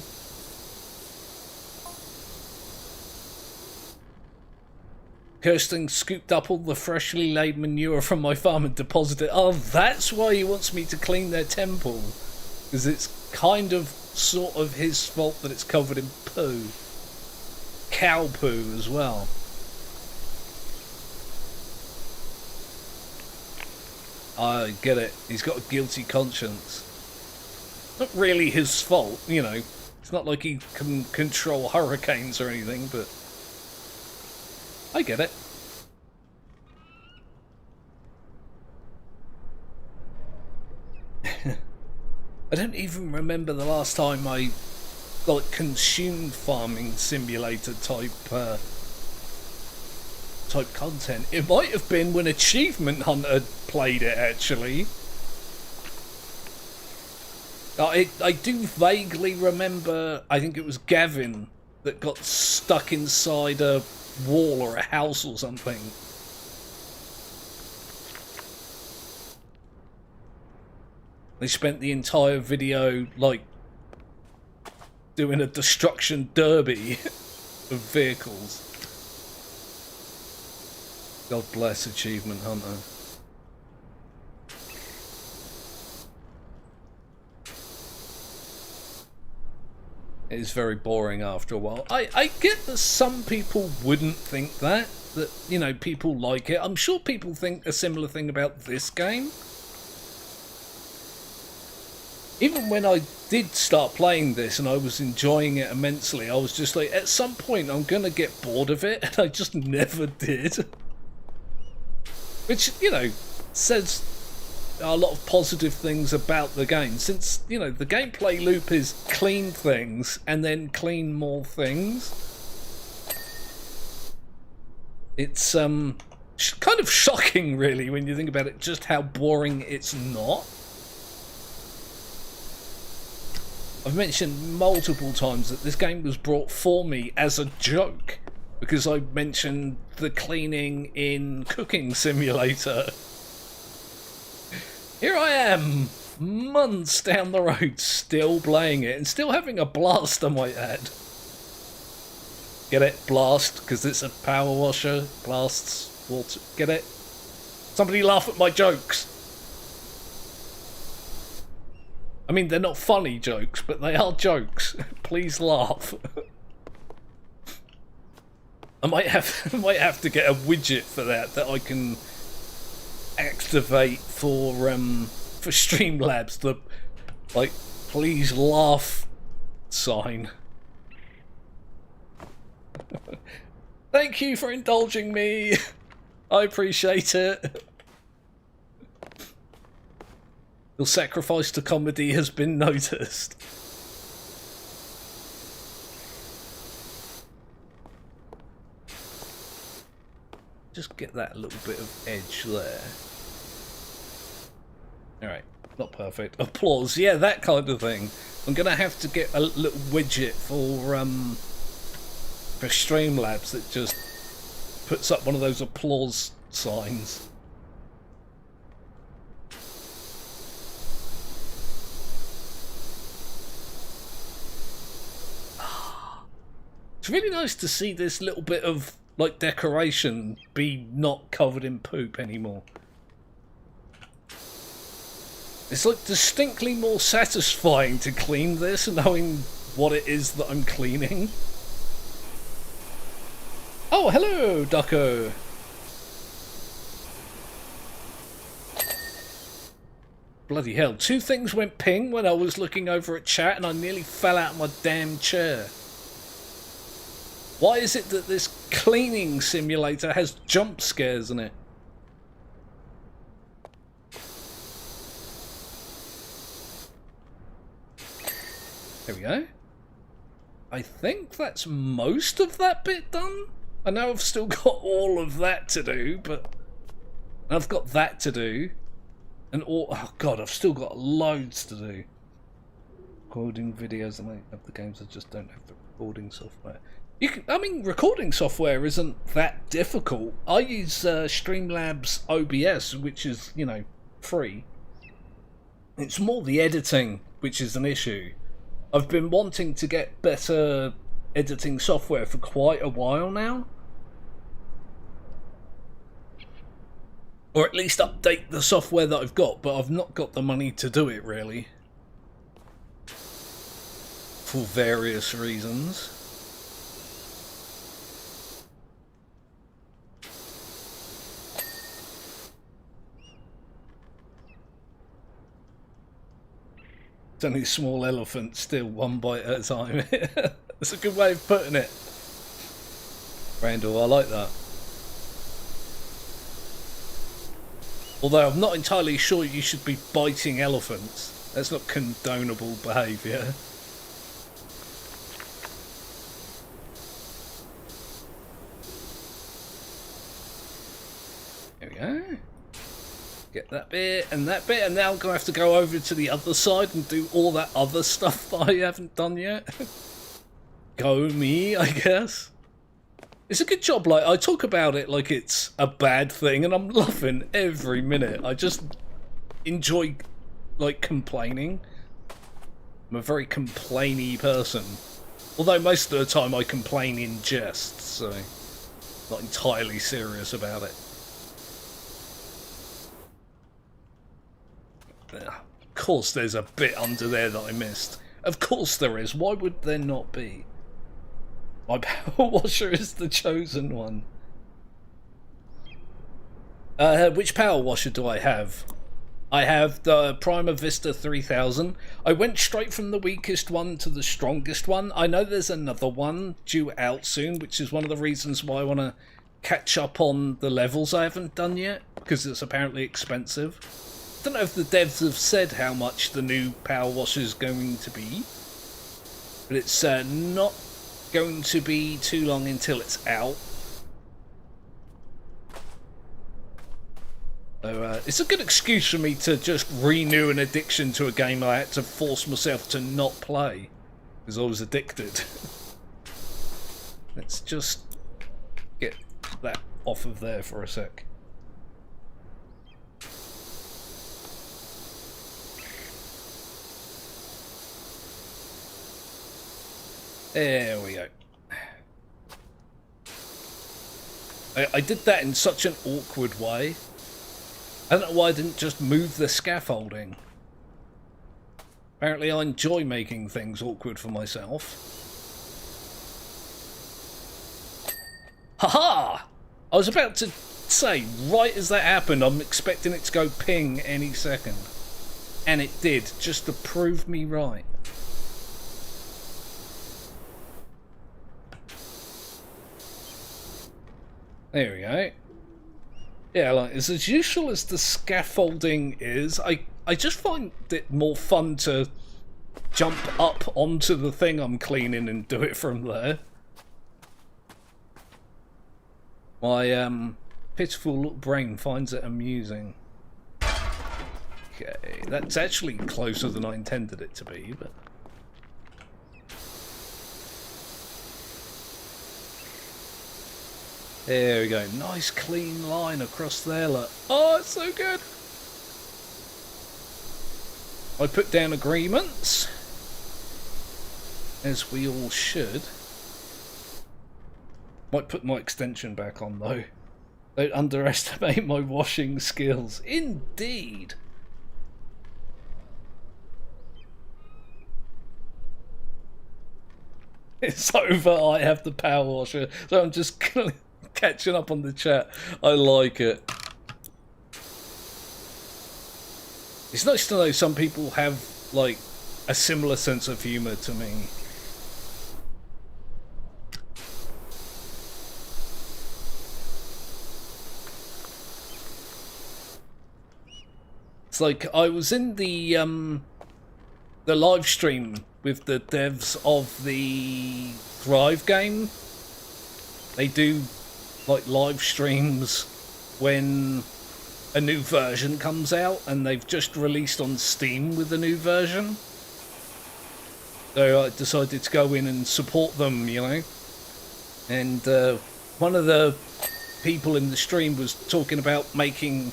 Kirsten scooped up all the freshly laid manure from my farm and deposited it. Oh, that's why he wants me to clean their temple. Because it's kind of, sort of his fault that it's covered in poo. Cow poo as well. I get it. He's got a guilty conscience. Not really his fault, you know. It's not like he can control hurricanes or anything, but I get it. I don't even remember the last time I like consumed farming simulator type content. It might have been when Achievement Hunter played it, actually. I do vaguely remember, I think it was Gavin that got stuck inside a wall or a house or something. They spent the entire video, like, doing a destruction derby of vehicles. God bless Achievement Hunter. It is very boring after a while. I get that some people wouldn't think that, you know, people like it. I'm sure people think a similar thing about this game. Even when I did start playing this and I was enjoying it immensely, I was just like, at some point I'm gonna get bored of it, and I just never did. Which, you know, says a lot of positive things about the game, since, you know, the gameplay loop is clean things and then clean more things. It's kind of shocking, really, when you think about it, just how boring it's not. I've mentioned multiple times that this game was brought for me as a joke, because I mentioned the cleaning in Cooking Simulator. Here I am, months down the road, still playing it, and still having a blast, I might add. Get it? Blast, because it's a power washer, blasts water. Get it? Somebody laugh at my jokes. I mean, they're not funny jokes, but they are jokes. Please laugh. I might have to get a widget for that I can activate for Streamlabs, the like please laugh sign. Thank you for indulging me. I appreciate it. Your sacrifice to comedy has been noticed. Just get that little bit of edge there. Alright, not perfect. Applause, yeah, that kind of thing. I'm gonna have to get a little widget for Streamlabs that just puts up one of those applause signs. It's really nice to see this little bit of, like, decoration be not covered in poop anymore. It's, like, distinctly more satisfying to clean this, knowing what it is that I'm cleaning. Oh, hello, Ducko! Bloody hell, 2 things went ping when I was looking over at chat and I nearly fell out of my damn chair. Why is it that this cleaning simulator has jump scares in it? There we go. I think that's most of that bit done. I know I've still got all of that to do, but I've got that to do. And all, oh god, I've still got loads to do. Recording videos, I might have the games, I just don't have the recording software. You can, I mean, recording software isn't that difficult. I use Streamlabs OBS, which is, you know, free. It's more the editing which is an issue. I've been wanting to get better editing software for quite a while now. Or at least update the software that I've got, but I've not got the money to do it, really. For various reasons. It's only a small elephant, still one bite at a time. That's a good way of putting it. Randall, I like that. Although I'm not entirely sure you should be biting elephants. That's not condonable behaviour. There we go. Get that bit, and now I'm going to have to go over to the other side and do all that other stuff that I haven't done yet. Go me, I guess. It's a good job, like, I talk about it like it's a bad thing, and I'm loving every minute. I just enjoy, like, complaining. I'm a very complainy person. Although most of the time I complain in jest, so not entirely serious about it. Of course there's a bit under there that I missed. Of course there is. Why would there not be? My power washer is the chosen one. Which power washer do I have? I have the Prima Vista 3000. I went straight from the weakest one to the strongest one. I know there's another one due out soon, which is one of the reasons why I want to catch up on the levels I haven't done yet, because it's apparently expensive. I don't know if the devs have said how much the new power washer is going to be, but it's not going to be too long until it's out. So it's a good excuse for me to just renew an addiction to a game I had to force myself to not play because I was addicted. Let's just get that off of there for a sec. There we go. I did that in such an awkward way. I don't know why I didn't just move the scaffolding. Apparently I enjoy making things awkward for myself. Haha! I was about to say, right as that happened, I'm expecting it to go ping any second. And it did, just to prove me right. There we go. Yeah, like, as useful as the scaffolding is, I just find it more fun to jump up onto the thing I'm cleaning and do it from there. My pitiful little brain finds it amusing. Okay, that's actually closer than I intended it to be, but... There we go. Nice clean line across there. Look. Oh, it's so good. I put down agreements, as we all should. Might put my extension back on though. Don't underestimate my washing skills. Indeed. It's over. I have the power washer, so I'm just catching up on the chat. I like it. It's nice to know some people have like a similar sense of humour to me. It's like I was in the live stream with the devs of the Thrive game. They do like live streams when a new version comes out, and they've just released on Steam with the new version. So I decided to go in and support them, you know. And one of the people in the stream was talking about making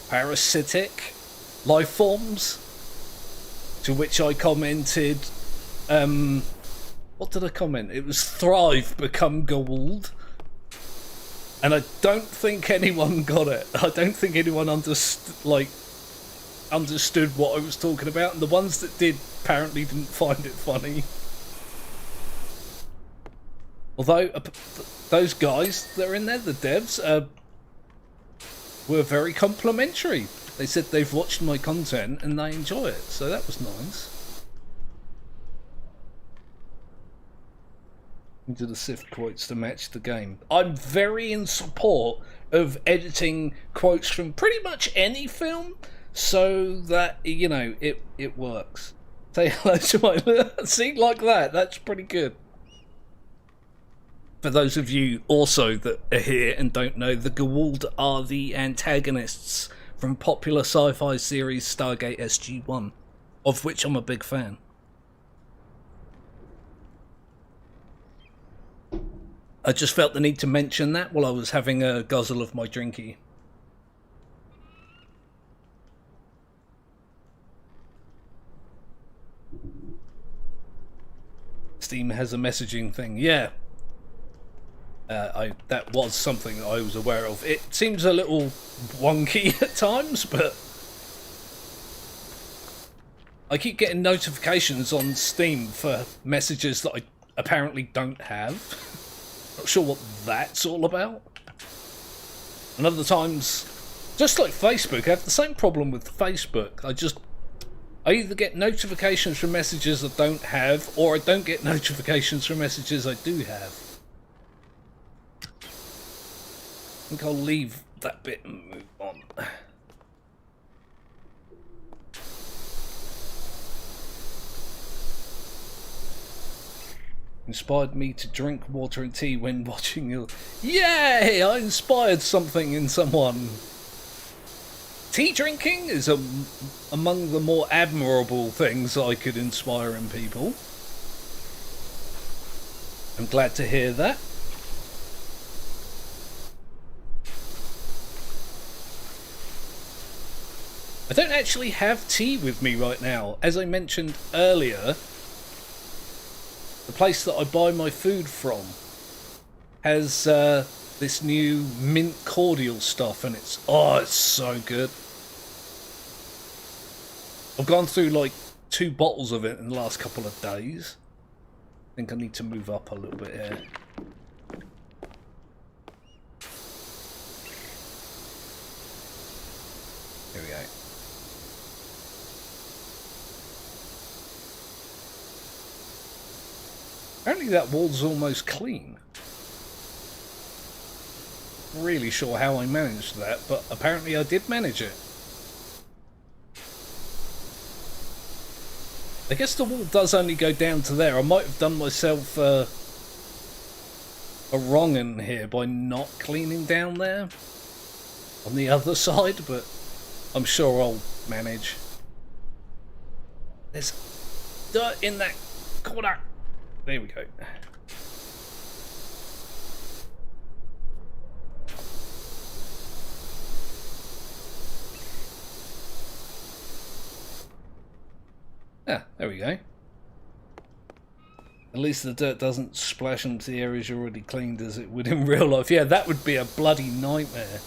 parasitic life forms, to which I commented, what did I comment? It was Thrive become Gould. And I don't think anyone got it. I don't think anyone understood what I was talking about. And the ones that did apparently didn't find it funny. Although those guys that are in there, the devs, were very complimentary. They said they've watched my content and they enjoy it. So that was nice. Into the Sith quotes to match the game. I'm very in support of editing quotes from pretty much any film so that, you know, it works. Say hello to my... See, like that. That's pretty good. For those of you also that are here and don't know, the Goa'uld are the antagonists from popular sci-fi series Stargate SG-1, of which I'm a big fan. I just felt the need to mention that while I was having a guzzle of my drinky. Steam has a messaging thing, yeah. That was something that I was aware of. It seems a little wonky at times, but I keep getting notifications on Steam for messages that I apparently don't have. Not sure what that's all about. And other times, just like Facebook, I have the same problem with Facebook. I either get notifications from messages I don't have, or I don't get notifications from messages I do have. I think I'll leave that bit and move on. Inspired me to drink water and tea when watching you. Yay! I inspired something in someone. Tea drinking is among the more admirable things I could inspire in people. I'm glad to hear that. I don't actually have tea with me right now. As I mentioned earlier, the place that I buy my food from has this new mint cordial stuff, and it's so good. I've gone through like 2 bottles of it in the last couple of days. I think I need to move up a little bit here. Here we go. Apparently that wall's almost clean. Not really sure how I managed that, but apparently I did manage it. I guess the wall does only go down to there. I might have done myself a wrong in here by not cleaning down there on the other side, but I'm sure I'll manage. There's dirt in that corner. There we go. Ah, there we go. At least the dirt doesn't splash into the areas you already cleaned as it would in real life. Yeah, that would be a bloody nightmare.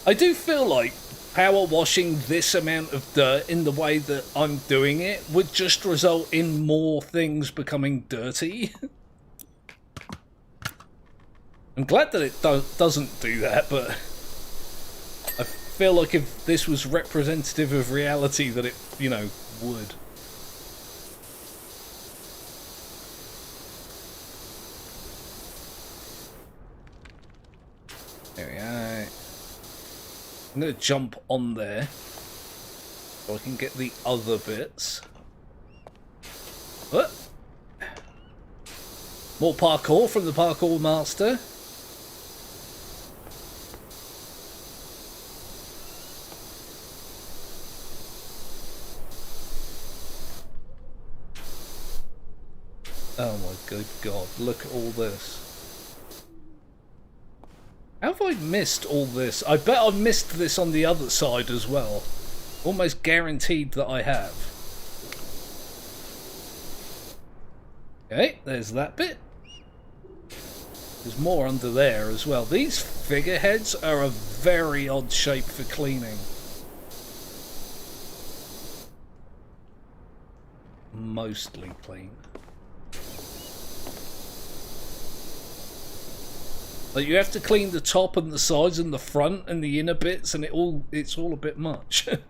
I do feel like power washing this amount of dirt in the way that I'm doing it would just result in more things becoming dirty. I'm glad that it doesn't do that, but I feel like if this was representative of reality that it, you know, would. There we go. I'm going to jump on there so I can get the other bits. What? More parkour from the parkour master. Oh my good god, look at all this. How have I missed all this? I bet I've missed this on the other side as well. Almost guaranteed that I have. Okay, there's that bit. There's more under there as well. These figureheads are a very odd shape for cleaning. Mostly clean. Like you have to clean the top and the sides and the front and the inner bits, and it's all a bit much. Let's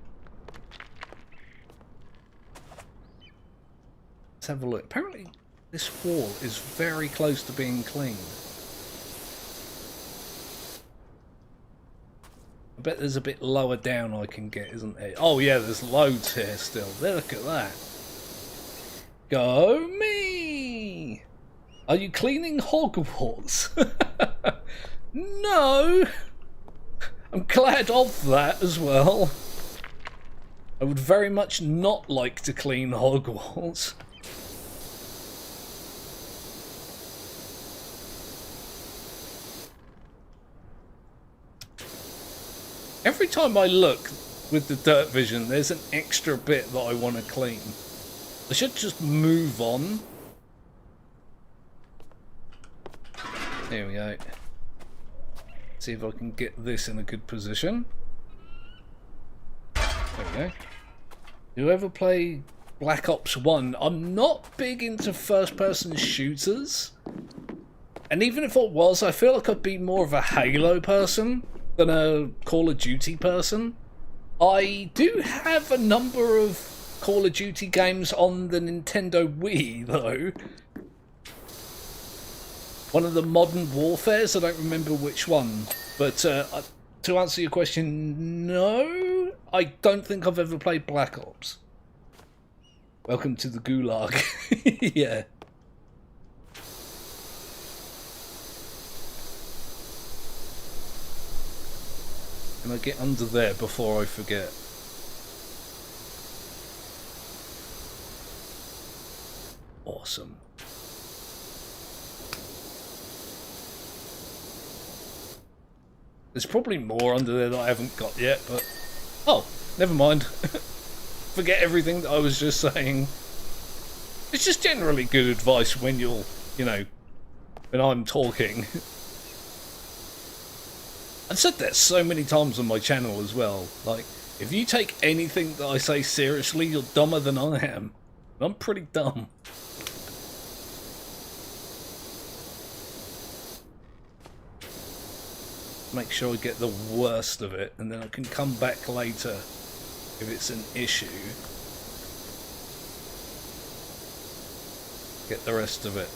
have a look. Apparently this wall is very close to being cleaned. I bet there's a bit lower down I can get, isn't there? Oh yeah, there's loads here still. Look at that. Go me! Are you cleaning Hogwarts? No! I'm glad of that as well. I would very much not like to clean Hogwarts. Every time I look with the dirt vision, there's an extra bit that I want to clean. I should just move on. There we go. See if I can get this in a good position. There we go. Do you ever play Black Ops 1? I'm not big into first-person shooters. And even if I was, I feel like I'd be more of a Halo person than a Call of Duty person. I do have a number of Call of Duty games on the Nintendo Wii, though. One of the Modern Warfares, I don't remember which one. But to answer your question, no, I don't think I've ever played Black Ops. Welcome to the Gulag. Yeah. Can I get under there before I forget? Awesome. There's probably more under there that I haven't got yet, but... Oh, never mind. Forget everything that I was just saying. It's just generally good advice when you're, you know, when I'm talking. I've said that so many times on my channel as well. Like, if you take anything that I say seriously, you're dumber than I am. I'm pretty dumb. Make sure I get the worst of it, and then I can come back later if it's an issue. Get the rest of it.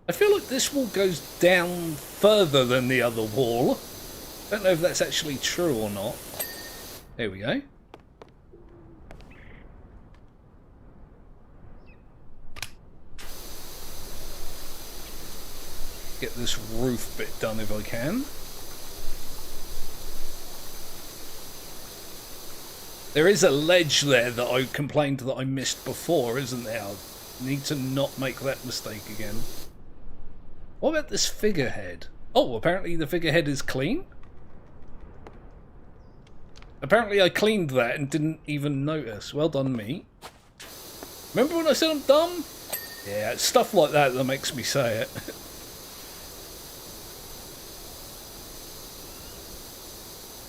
I feel like this wall goes down further than the other wall. Don't know if that's actually true or not. There we go. Get this roof bit done if I can. There is a ledge there that I complained that I missed before, isn't there? I need to not make that mistake again. What about this figurehead? Oh, apparently the figurehead is clean? Apparently I cleaned that and didn't even notice. Well done, me. Remember when I said I'm dumb? Yeah, it's stuff like that that makes me say it.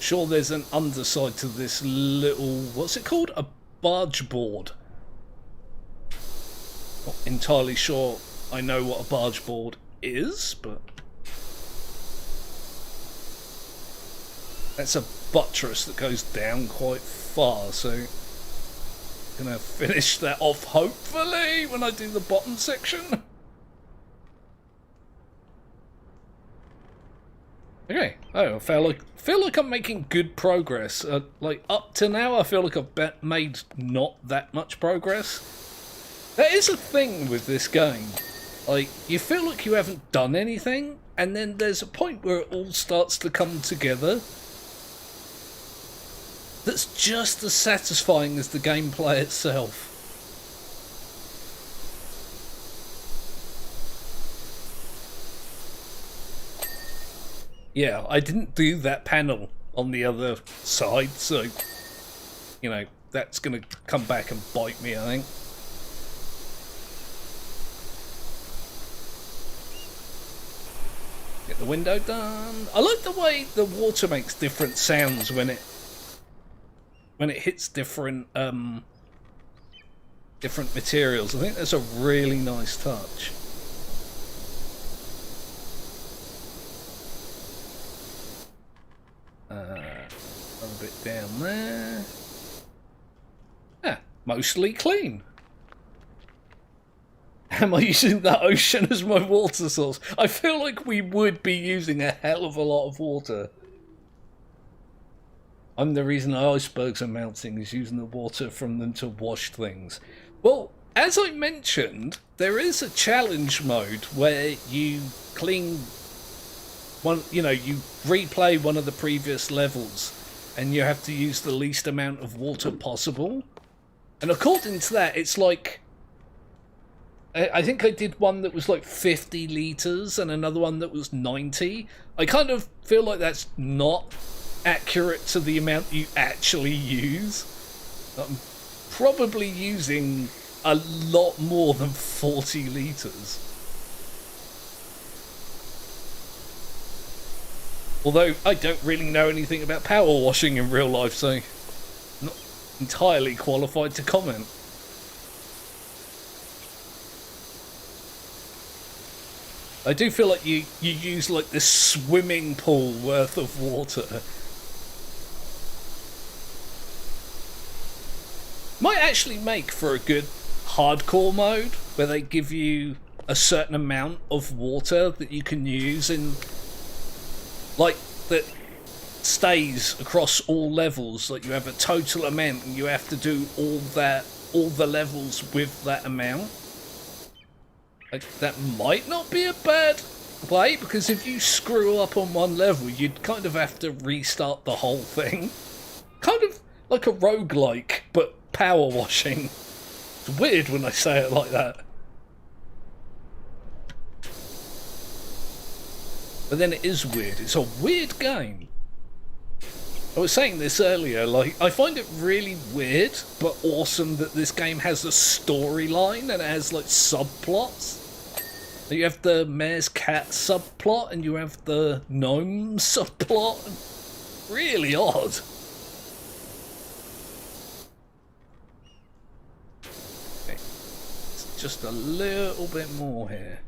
Sure, there's an underside to this little... What's it called? A barge board. Not entirely sure I know what a barge board is, but... That's a buttress that goes down quite far, so... I'm gonna finish that off, hopefully, when I do the bottom section. Okay. Oh, I feel like I'm making good progress. Like, up to now, I feel like I've made not that much progress. That is a thing with this game. Like, you feel like you haven't done anything, and then there's a point where it all starts to come together. That's just as satisfying as the gameplay itself. Yeah, I didn't do that panel on the other side, so, you know, that's going to come back and bite me, I think. Get the window done. I like the way the water makes different sounds when it hits different different materials. I think that's a really nice touch. A bit down there. Yeah, mostly clean. Am I using the ocean as my water source? I feel like we would be using a hell of a lot of water. I'm the reason icebergs are melting, is using the water from them to wash things. Well, as I mentioned, there is a challenge mode where you clean one, you replay one of the previous levels and you have to use the least amount of water possible. And according to that, it's like, I think I did one that was like 50 litres and another one that was 90. I kind of feel like that's not accurate to the amount you actually use. I'm probably using a lot more than 40 litres. Although I don't really know anything about power washing in real life, so I'm not entirely qualified to comment. I do feel like you use like this swimming pool worth of water. Might actually make for a good hardcore mode where they give you a certain amount of water that you can use in, like, that stays across all levels. Like, you have a total amount and you have to do all the levels with that amount. Like, that might not be a bad way, because if you screw up on one level, you'd kind of have to restart the whole thing. Kind of like a roguelike, but power washing. It's weird when I say it like that. But then it is weird. It's a weird game. I was saying this earlier, like, I find it really weird, but awesome that this game has a storyline and it has, like, subplots. You have the mayor's cat subplot and you have the gnome subplot. Really odd. Okay. It's just a little bit more here.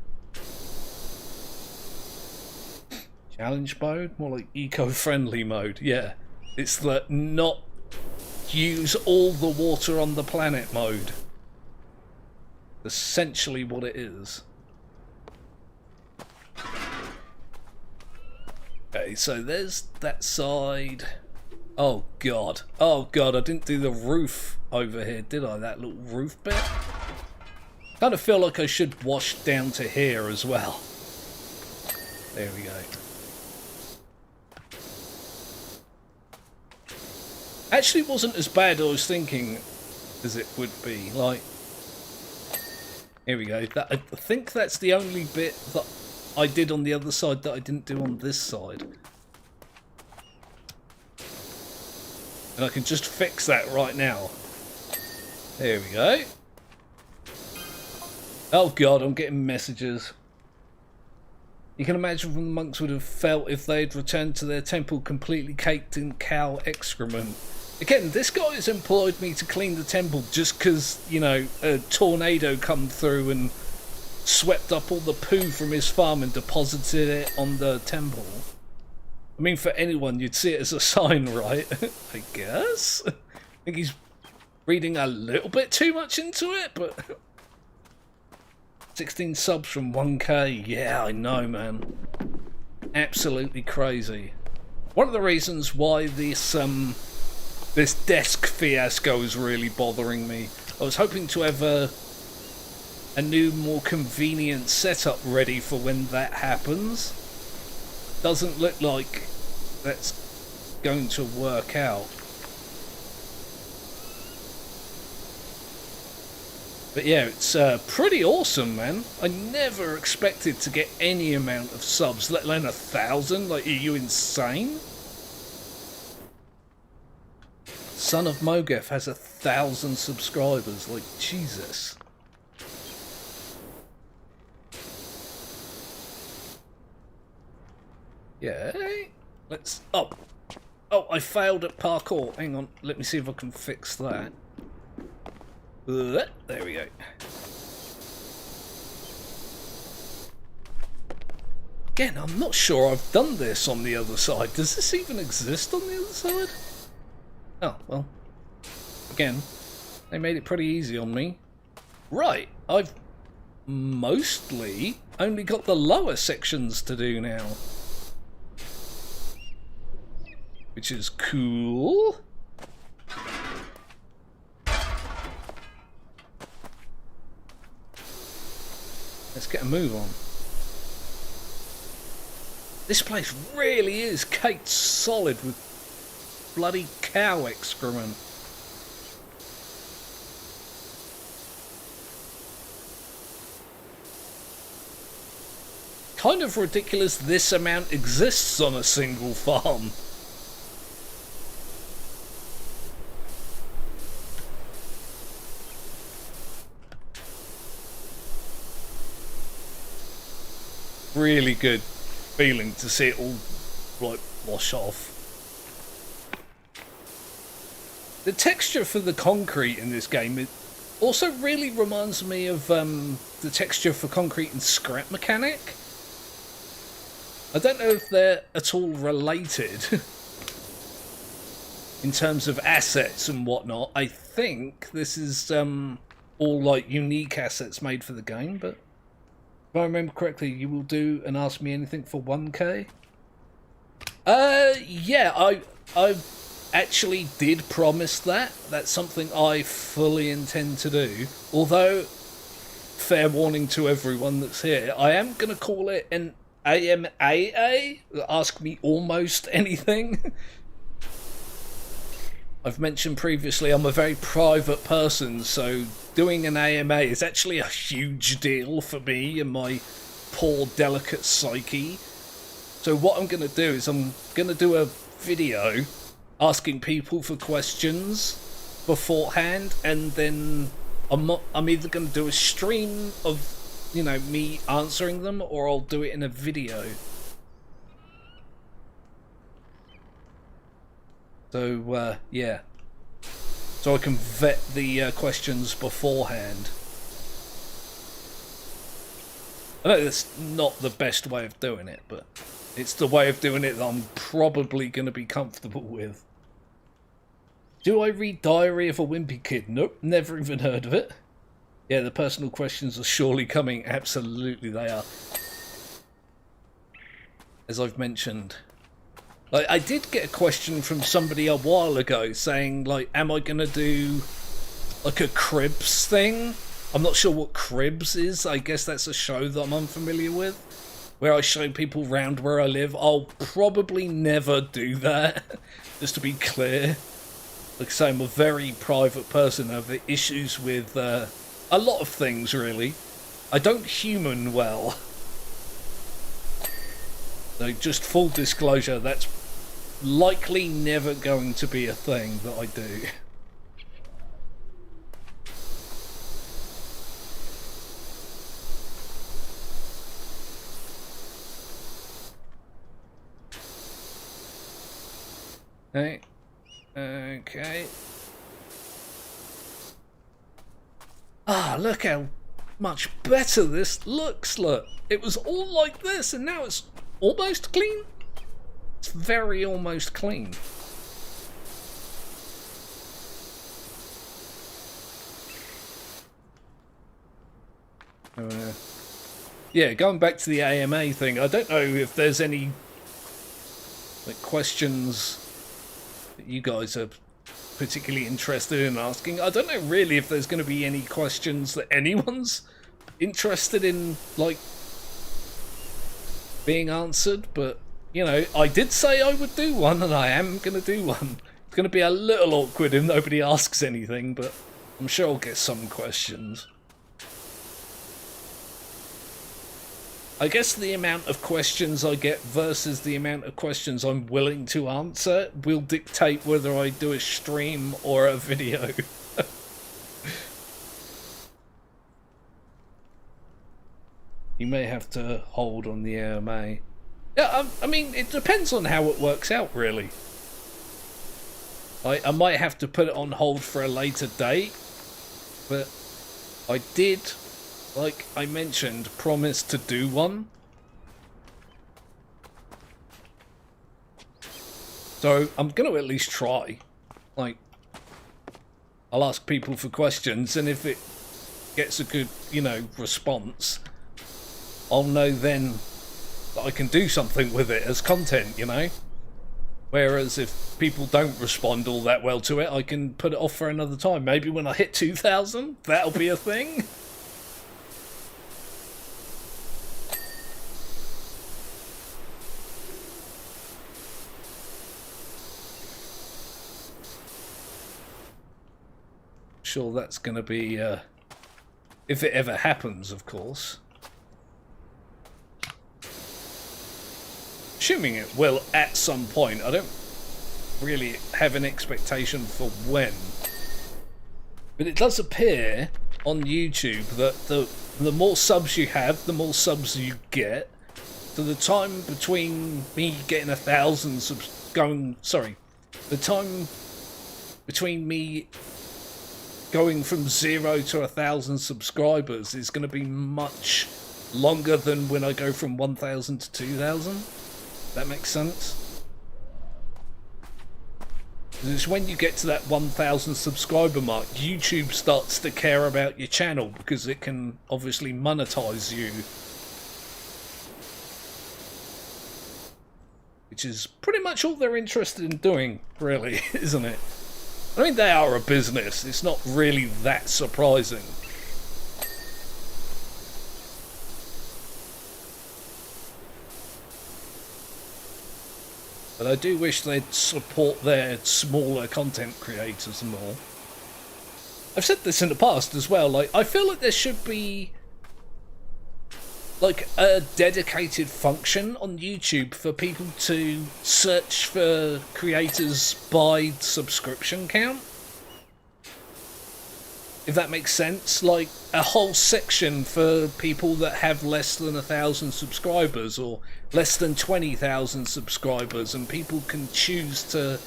Challenge mode? More like eco-friendly mode, yeah. It's the not use all the water on the planet mode. Essentially what it is. Okay, so there's that side. Oh god. Oh god, I didn't do the roof over here, did I? That little roof bit? Kind of feel like I should wash down to here as well. There we go. Actually wasn't as bad as I was thinking as it would be. Like, here we go. That, I think that's the only bit that I did on the other side that I didn't do on this side. And I can just fix that right now. There we go. Oh god, I'm getting messages. You can imagine what the monks would have felt if they'd returned to their temple completely caked in cow excrement. Again, this guy has employed me to clean the temple just because, you know, a tornado come through and swept up all the poo from his farm and deposited it on the temple. I mean, for anyone, you'd see it as a sign, right? I guess? I think he's reading a little bit too much into it, but 16 subs from 1k. Yeah, I know, man. Absolutely crazy. One of the reasons why this desk fiasco is really bothering me. I was hoping to have a new, more convenient setup ready for when that happens. Doesn't look like that's going to work out. But yeah, it's pretty awesome, man. I never expected to get any amount of subs, let alone 1,000. Like, are you insane? Son of Mogeth has 1,000 subscribers. Like, Jesus. Yeah. Let's... Oh, I failed at parkour. Hang on. Let me see if I can fix that. There we go. Again, I'm not sure I've done this on the other side. Does this even exist on the other side? Oh, well. Again, they made it pretty easy on me. Right, I've mostly only got the lower sections to do now. Which is cool. Let's get a move on. This place really is caked solid with bloody cow excrement. Kind of ridiculous this amount exists on a single farm. Really good feeling to see it all like wash off. The texture for the concrete in this game, it also really reminds me of the texture for concrete in Scrap Mechanic. I don't know if they're at all related in terms of assets and whatnot. I think this is all like unique assets made for the game, but if I remember correctly, you will do and ask me anything for 1k. Yeah, I actually did promise that. That's something I fully intend to do. Although, fair warning to everyone that's here, I am going to call it an AMAA. Ask me almost anything. I've mentioned previously I'm a very private person, so doing an AMA is actually a huge deal for me and my poor, delicate psyche. So what I'm going to do is I'm going to do a video asking people for questions beforehand, and then I'm either going to do a stream of, you know, me answering them, or I'll do it in a video. So, yeah. So I can vet the questions beforehand. I know that's not the best way of doing it, but it's the way of doing it that I'm probably going to be comfortable with. Do I read Diary of a Wimpy Kid? Nope, never even heard of it. Yeah, the personal questions are surely coming. Absolutely they are. As I've mentioned. Like, I did get a question from somebody a while ago saying, like, am I going to do, like, a Cribs thing? I'm not sure what Cribs is. I guess that's a show that I'm unfamiliar with, where I show people round where I live. I'll probably never do that, just to be clear. Like I say, I'm a very private person. I have issues with a lot of things, really. I don't human well. So just full disclosure, that's likely never going to be a thing that I do. Okay. Okay. Ah, look how much better this looks, look. It was all like this and now it's almost clean. It's very almost clean. Yeah, going back to the AMA thing, I don't know if there's any like questions that you guys are particularly interested in asking. I don't know really if there's going to be any questions that anyone's interested in, like, being answered, but, you know, I did say I would do one, and I am going to do one. It's going to be a little awkward if nobody asks anything, but I'm sure I'll get some questions. I guess the amount of questions I get versus the amount of questions I'm willing to answer will dictate whether I do a stream or a video. You may have to hold on the AMA. Yeah, I mean, it depends on how it works out, really. I might have to put it on hold for a later date, but I did, like I mentioned, promise to do one. So I'm going to at least try. Like, I'll ask people for questions, and if it gets a good, you know, response, I'll know then that I can do something with it as content, you know? Whereas if people don't respond all that well to it, I can put it off for another time. Maybe when I hit 2,000, that'll be a thing. sure that's going to be, if it ever happens, of course. Assuming it will at some point. I don't really have an expectation for when. But it does appear on YouTube that the more subs you have, the more subs you get. So the time between me getting 1,000 subs the time between me going from 0 to 1,000 subscribers is going to be much longer than when I go from 1,000 to 2,000. That makes sense? It's when you get to that 1,000 subscriber mark, YouTube starts to care about your channel because it can obviously monetize you. Which is pretty much all they're interested in doing, really, isn't it? I mean, they are a business. It's not really that surprising. But I do wish they'd support their smaller content creators more. I've said this in the past as well, like, I feel like there should be like a dedicated function on YouTube for people to search for creators by subscription count. If that makes sense, like a whole section for people that have less than 1,000 subscribers or less than 20,000 subscribers, and people can choose to,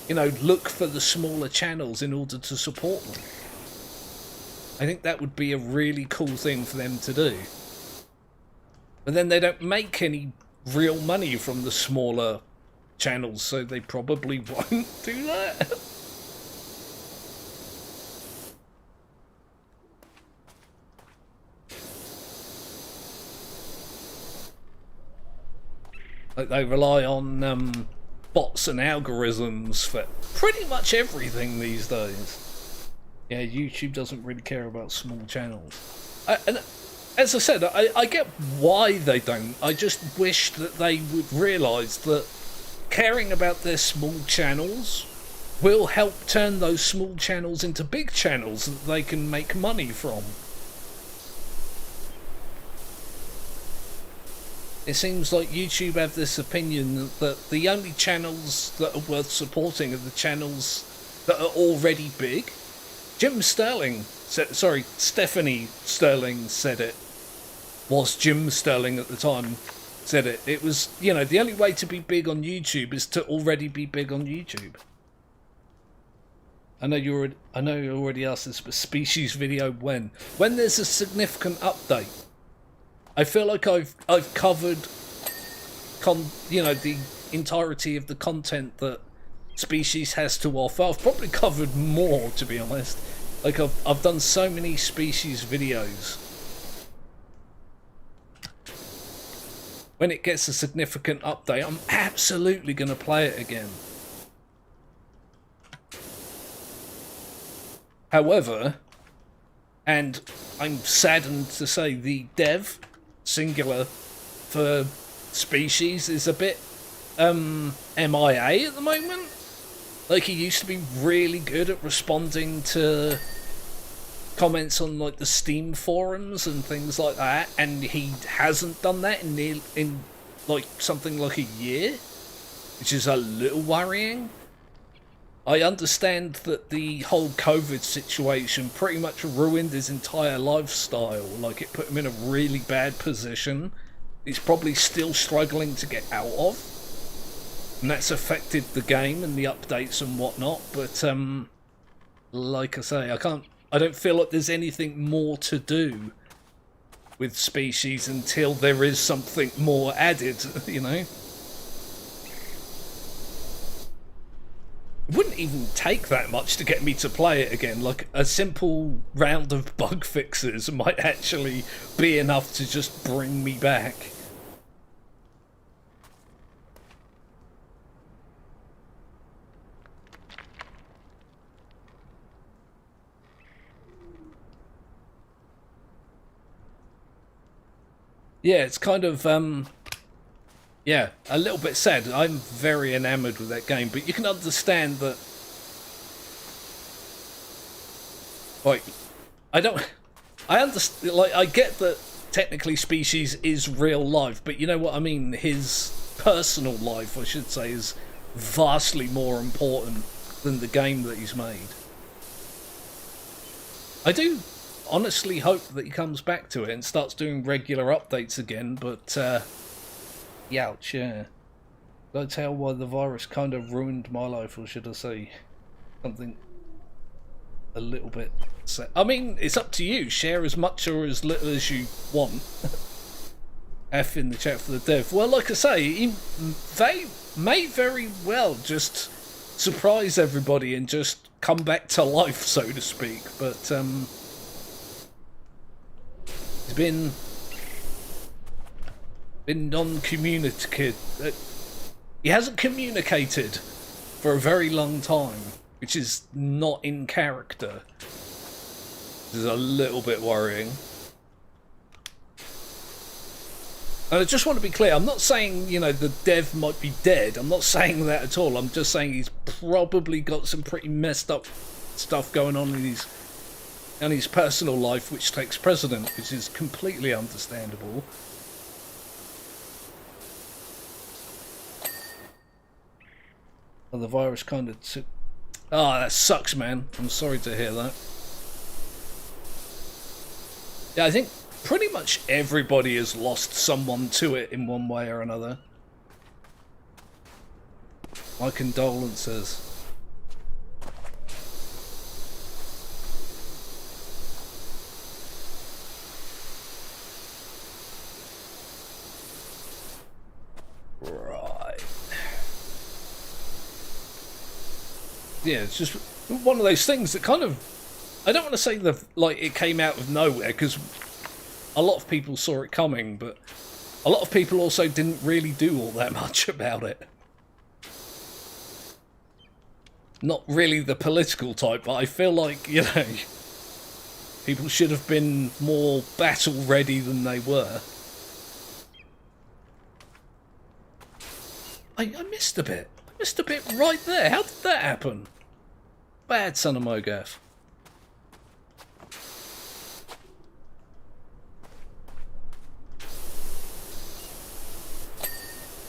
you know, look for the smaller channels in order to support them. I think that would be a really cool thing for them to do. But then they don't make any real money from the smaller channels, so they probably won't do that. Like they rely on bots and algorithms for pretty much everything these days. Yeah, YouTube doesn't really care about small channels. And as I said, I get why they don't. I just wish that they would realise that caring about their small channels will help turn those small channels into big channels that they can make money from. It seems like YouTube have this opinion that the only channels that are worth supporting are the channels that are already big. Stephanie Sterling said it. Was Jim Sterling at the time said it. It was, you know, the only way to be big on YouTube is to already be big on YouTube. I know you already asked this, but Species video when there's a significant update. I feel like I've covered the entirety of the content that Species has to offer. I've probably covered more, to be honest. Like I've done so many Species videos. When it gets a significant update, I'm absolutely going to play it again. However, and I'm saddened to say the dev, singular, for Species is a bit MIA at the moment. Like, he used to be really good at responding to comments on like the Steam forums and things like that, and he hasn't done that in like something like a year, which is a little worrying. I understand that the whole COVID situation pretty much ruined his entire lifestyle. Like, it put him in a really bad position. He's probably still struggling to get out of, and that's affected the game and the updates and whatnot. But like I say, I don't feel like there's anything more to do with Species until there is something more added, you know? It wouldn't even take that much to get me to play it again. Like, a simple round of bug fixes might actually be enough to just bring me back. Yeah, it's kind of, yeah, a little bit sad. I'm very enamoured with that game, but you can understand that Like, I understand, like, I get that technically species is real life, but you know what I mean? His personal life, I should say, is vastly more important than the game that he's made. I do honestly hope that he comes back to it and starts doing regular updates again, but, youch, yeah. Did I tell why the virus kind of ruined my life, or should I say something a little bit... I mean, it's up to you. Share as much or as little as you want. F in the chat for the dev. Well, like I say, they may very well just surprise everybody and just come back to life, so to speak. But he's been non-communicative. He hasn't communicated for a very long time, which is not in character. This is a little bit worrying. And I just want to be clear, I'm not saying, you know, the dev might be dead. I'm not saying that at all. I'm just saying he's probably got some pretty messed up stuff going on in his personal life, which takes precedent, which is completely understandable. Well, the virus kind of took... Ah, that sucks, man. I'm sorry to hear that. Yeah, I think pretty much everybody has lost someone to it in one way or another. My condolences. Right. Yeah, it's just one of those things that kind of... I don't want to say like it came out of nowhere, because a lot of people saw it coming, but a lot of people also didn't really do all that much about it. Not really the political type, but I feel like, you know, people should have been more battle ready than they were. I missed a bit. I missed a bit right there. How did that happen? Bad son of Mogath.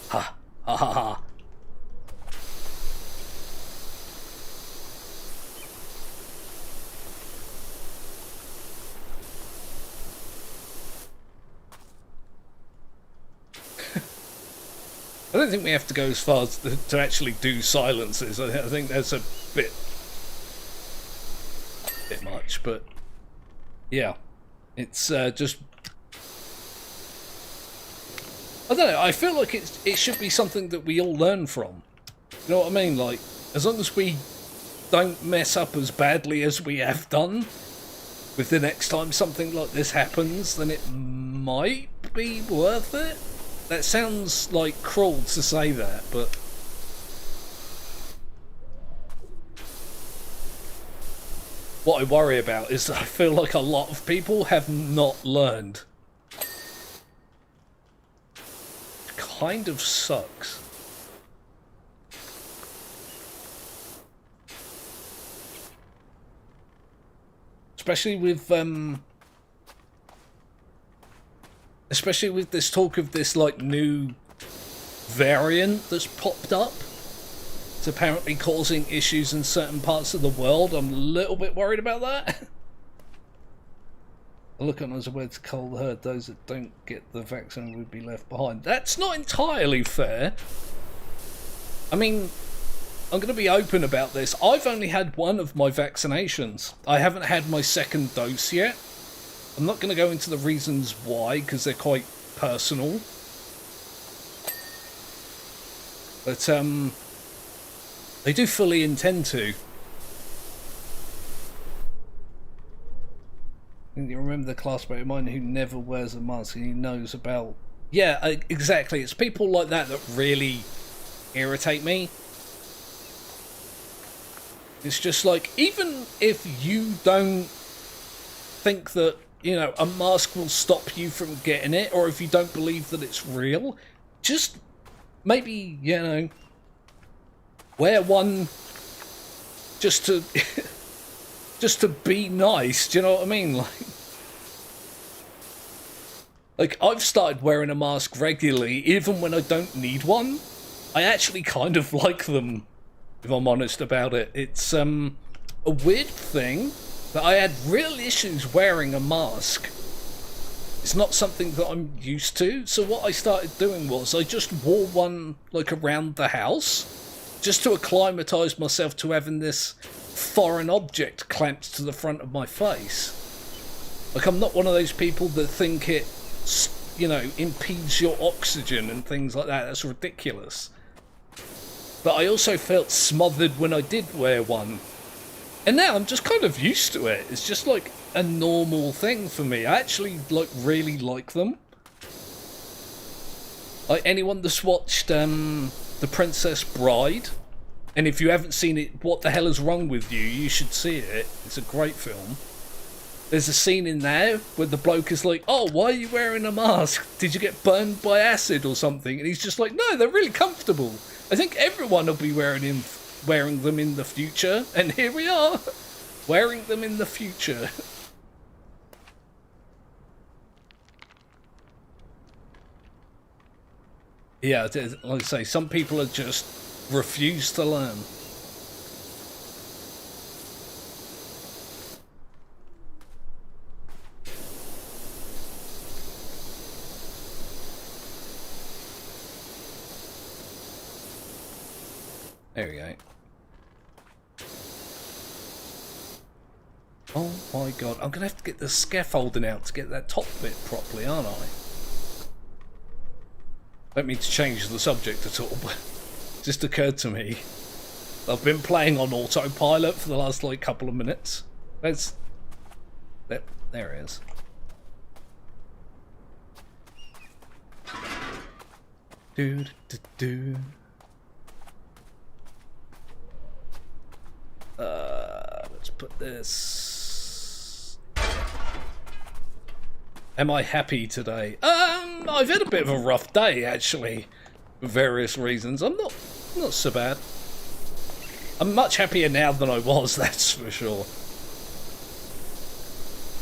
Ha ha ha ha. I don't think we have to go as far as to actually do silences. I think that's a bit much, but yeah, it's just... I don't know, I feel like it should be something that we all learn from. You know what I mean? Like, as long as we don't mess up as badly as we have done, with the next time something like this happens, then it might be worth it. That sounds like cruel to say that, but... what I worry about is that I feel like a lot of people have not learned. It kind of sucks. Especially with this talk of this like new variant that's popped up. It's apparently causing issues in certain parts of the world. I'm a little bit worried about that. I look on as a way to cull the herd. Those that don't get the vaccine would be left behind. That's not entirely fair. I mean, I'm going to be open about this. I've only had one of my vaccinations. I haven't had my second dose yet. I'm not going to go into the reasons why, because they're quite personal. But, they do fully intend to. You remember the classmate of mine who never wears a mask and he knows about... Yeah, exactly. It's people like that that really irritate me. It's just like, even if you don't think that, you know, a mask will stop you from getting it, or if you don't believe that it's real, just maybe, you know, wear one just just to be nice. Do you know what I mean? Like I've started wearing a mask regularly, even when I don't need one. I actually kind of like them, if I'm honest about it. It's a weird thing that I had real issues wearing a mask. It's not something that I'm used to, so what I started doing was I just wore one like around the house, just to acclimatise myself to having this foreign object clamped to the front of my face. Like I'm not one of those people that think it, you know, impedes your oxygen and things like that. That's ridiculous. But I also felt smothered when I did wear one. And now I'm just kind of used to it. It's just like a normal thing for me. I actually like really like them. Like anyone that's watched The Princess Bride, and if you haven't seen it, what the hell is wrong with you? You should see it. It's a great film. There's a scene in there where the bloke is like, "Oh, why are you wearing a mask? Did you get burned by acid or something?" And he's just like, "No, they're really comfortable. I think everyone will be wearing them in the future." And here we are, wearing them in the future. Yeah, like I say, some people are just refuse to learn. There we go. Oh my god, I'm gonna have to get the scaffolding out to get that top bit properly, aren't I? Don't mean to change the subject at all, but it just occurred to me. I've been playing on autopilot for the last like couple of minutes. There it is. Do do do. Let's put this. Am I happy today? I've had a bit of a rough day actually, for various reasons. I'm not so bad. I'm much happier now than I was, that's for sure.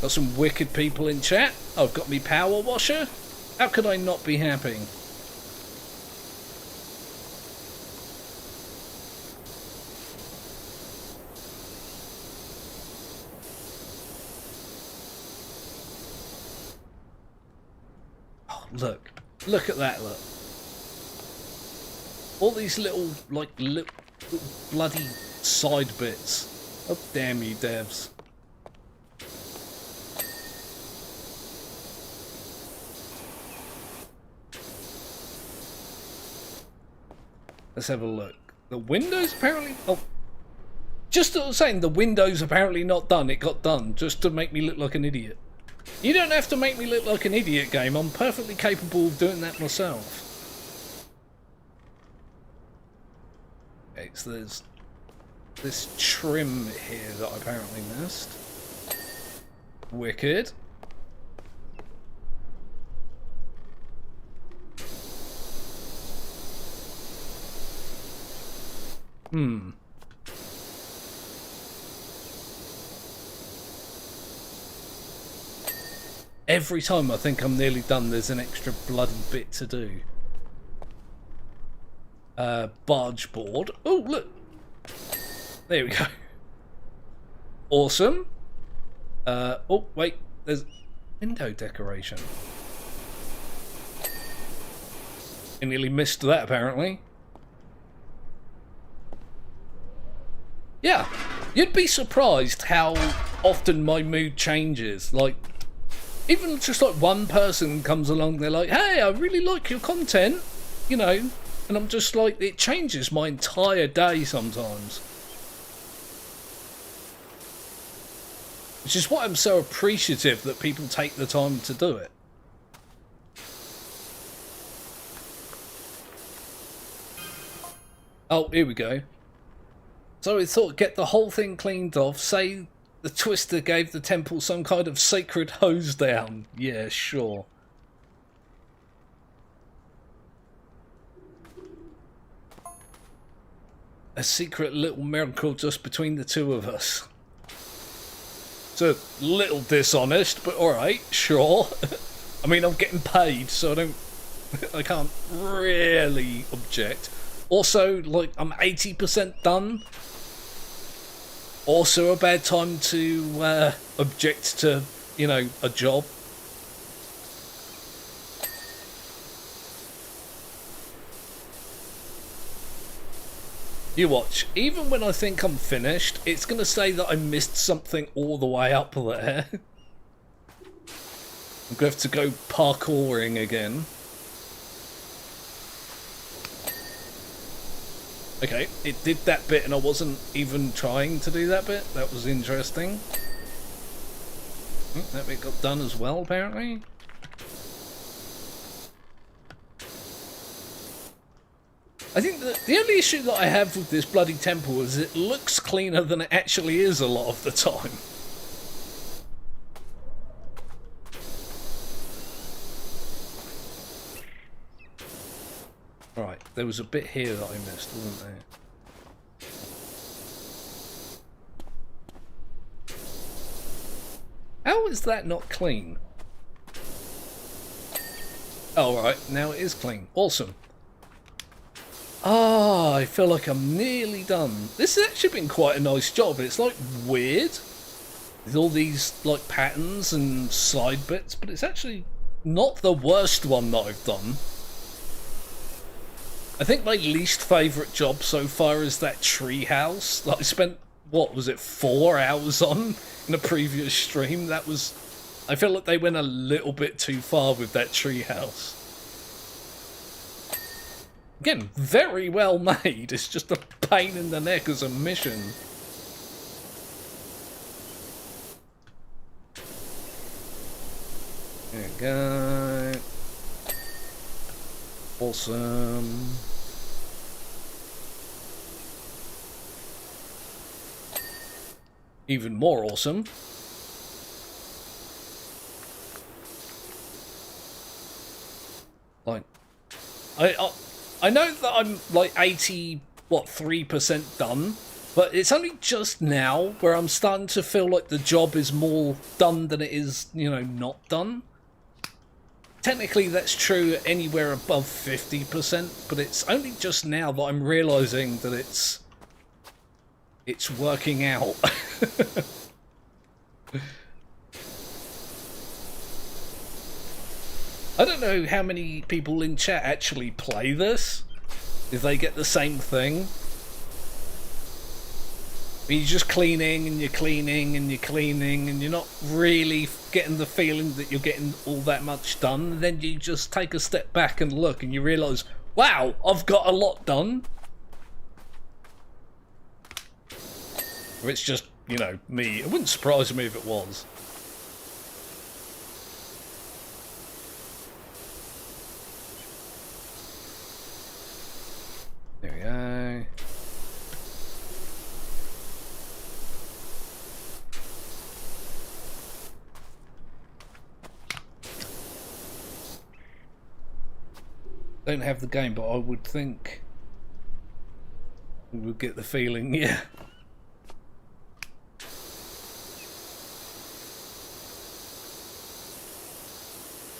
Got some wicked people in chat. I've got me power washer. How could I not be happy? Look at that, look. All these little, like, little bloody side bits. Oh, damn you, devs. Let's have a look. The window's apparently... Oh. Just saying, the window's apparently not done. It got done just to make me look like an idiot. You don't have to make me look like an idiot, game. I'm perfectly capable of doing that myself. Okay, so there's this trim here that I apparently missed. Wicked. Every time I think I'm nearly done, there's an extra bloody bit to do. Barge board. Oh, look. There we go. Awesome. Oh, wait. There's window decoration. I nearly missed that, apparently. Yeah. You'd be surprised how often my mood changes. Like, even just like one person comes along, they're like, "Hey, I really like your content," you know, and I'm just like, it changes my entire day sometimes. Which is why I'm so appreciative that people take the time to do it. Oh, here we go. So we thought, get the whole thing cleaned off, say the Twister gave the temple some kind of sacred hose down. Yeah, sure. A secret little miracle just between the two of us. It's a little dishonest, but alright, sure. I mean, I'm getting paid, so I can't really object. Also, like, I'm 80% done. Also a bad time to object to, you know, a job. You watch, even when I think I'm finished, it's going to say that I missed something all the way up there. I'm going to have to go parkouring again. Okay, it did that bit and I wasn't even trying to do that bit. That was interesting. That bit got done as well, apparently. I think that the only issue that I have with this bloody temple is it looks cleaner than it actually is a lot of the time. Right, there was a bit here that I missed, wasn't there? How is that not clean? Oh, right, now it is clean. Awesome. Ah, I feel like I'm nearly done. This has actually been quite a nice job. It's like weird with all these like patterns and slide bits, but it's actually not the worst one that I've done. I think my least favourite job so far is that tree house that I spent, what was it, 4 hours on in a previous stream. That was, I feel like they went a little bit too far with that tree house. Again, very well made. It's just a pain in the neck as a mission. There we go. Awesome. Even more awesome. Like, I know that I'm like 3% done, but it's only just now where I'm starting to feel like the job is more done than it is, you know, not done. Technically that's true anywhere above 50%, but it's only just now that I'm realising that it's working out. I don't know how many people in chat actually play this, if they get the same thing. You're just cleaning and you're cleaning and you're cleaning and you're not really getting the feeling that you're getting all that much done. And then you just take a step back and look and you realise, wow, I've got a lot done. Or it's just, you know, me. It wouldn't surprise me if it was. There we go. Don't have the game, but I would think we would get the feeling, yeah.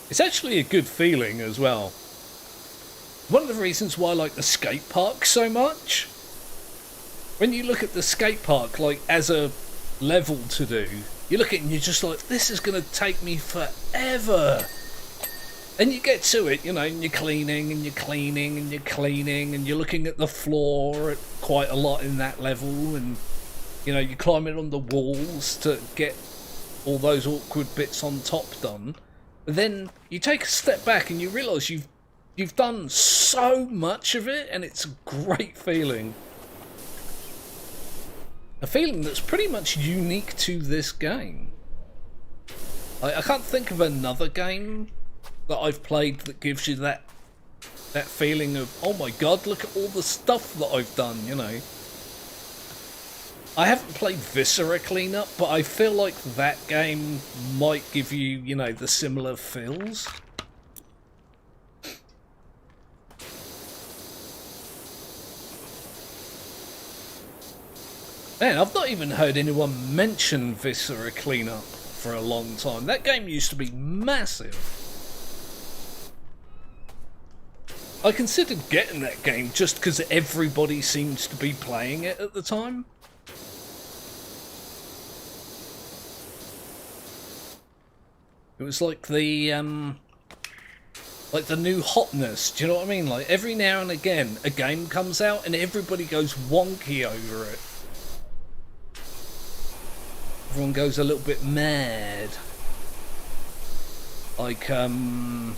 It's actually a good feeling as well. One of the reasons why I like the skate park so much, when you look at the skate park like as a level to do, you look at it and you're just like, this is going to take me forever. And you get to it, you know, and you're cleaning and you're cleaning and you're cleaning and you're looking at the floor quite a lot in that level, and you know, you're climbing on the walls to get all those awkward bits on top done. But then you take a step back and you realise you've done so much of it, and it's a great feeling. A feeling that's pretty much unique to this game. I can't think of another game that I've played that gives you that feeling of, oh my god, look at all the stuff that I've done, you know. I haven't played Viscera Cleanup, but I feel like that game might give you, you know, the similar feels. Man, I've not even heard anyone mention Viscera Cleanup for a long time. That game used to be massive. I considered getting that game just because everybody seems to be playing it at the time. It was like the new hotness, do you know what I mean? Like every now and again a game comes out and everybody goes wonky over it. Everyone goes a little bit mad. Like, trying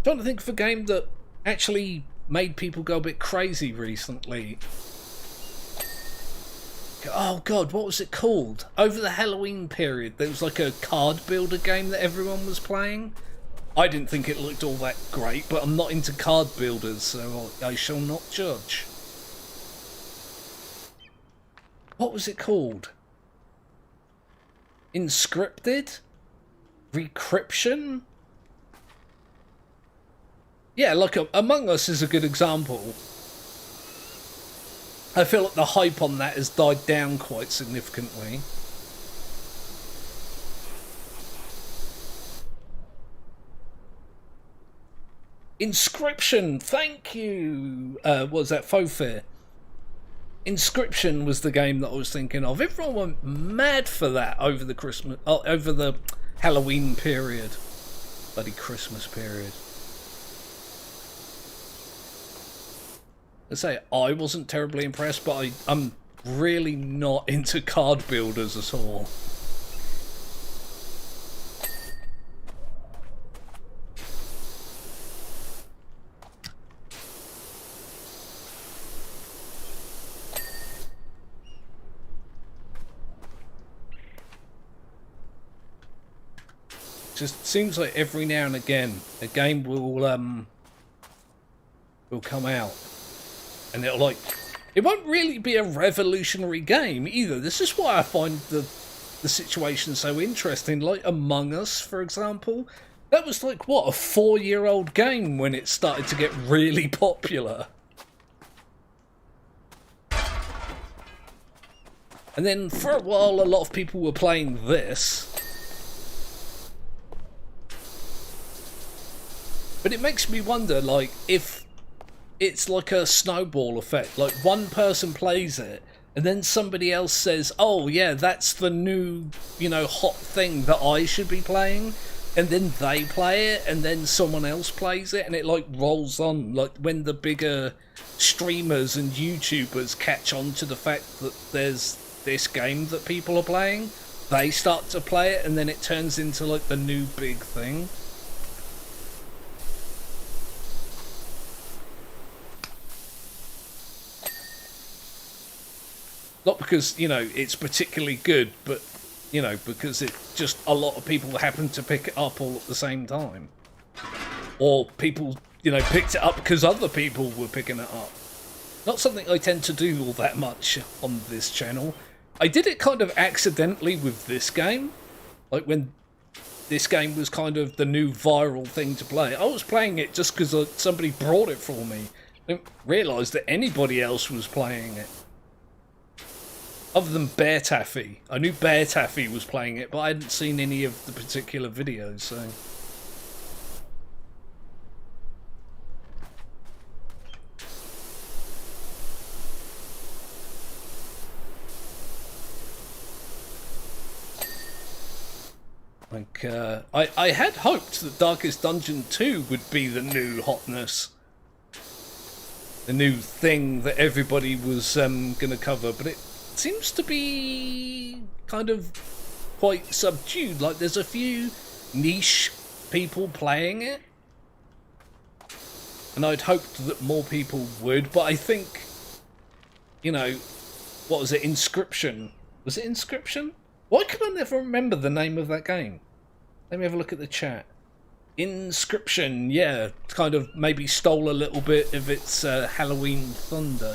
to think of a game that actually made people go a bit crazy recently. Oh god, what was it called? Over the Halloween period, there was like a card builder game that everyone was playing. I didn't think it looked all that great, but I'm not into card builders, so I shall not judge. What was it called? Inscripted? Recryption? Yeah, like Among Us is a good example. I feel like the hype on that has died down quite significantly. Inscription, thank you! What was that? Fofir. Inscription was the game that I was thinking of. Everyone went mad for that over the Halloween period. Bloody Christmas period. I say I wasn't terribly impressed, but I'm really not into card builders at all. Just seems like every now and again a game will come out and it won't really be a revolutionary game either. This is why I find the situation so interesting. Like Among Us, for example, that was like what, a 4-year-old game when it started to get really popular. And then for a while a lot of people were playing this. But it makes me wonder, like, if it's like a snowball effect. Like, one person plays it, and then somebody else says, oh, yeah, that's the new, hot thing that I should be playing. And then they play it, and then someone else plays it, and it, like, rolls on. Like, when the bigger streamers and YouTubers catch on to the fact that there's this game that people are playing, they start to play it, and then it turns into, like, the new big thing. Not because, it's particularly good, but, because it just a lot of people happen to pick it up all at the same time. Or people, picked it up because other people were picking it up. Not something I tend to do all that much on this channel. I did it kind of accidentally with this game. Like when this game was kind of the new viral thing to play. I was playing it just because somebody brought it for me. I didn't realise that anybody else was playing it. Other than Bear Taffy. I knew Bear Taffy was playing it, but I hadn't seen any of the particular videos, so... Like, I had hoped that Darkest Dungeon 2 would be the new hotness. The new thing that everybody was going to cover, but it seems to be kind of quite subdued. Like, there's a few niche people playing it, and I'd hoped that more people would, but I think, what was it, Inscription? Was it Inscription? Why can I never remember the name of that game? Let me have a look at the chat. Inscription, yeah, kind of maybe stole a little bit of its Halloween thunder,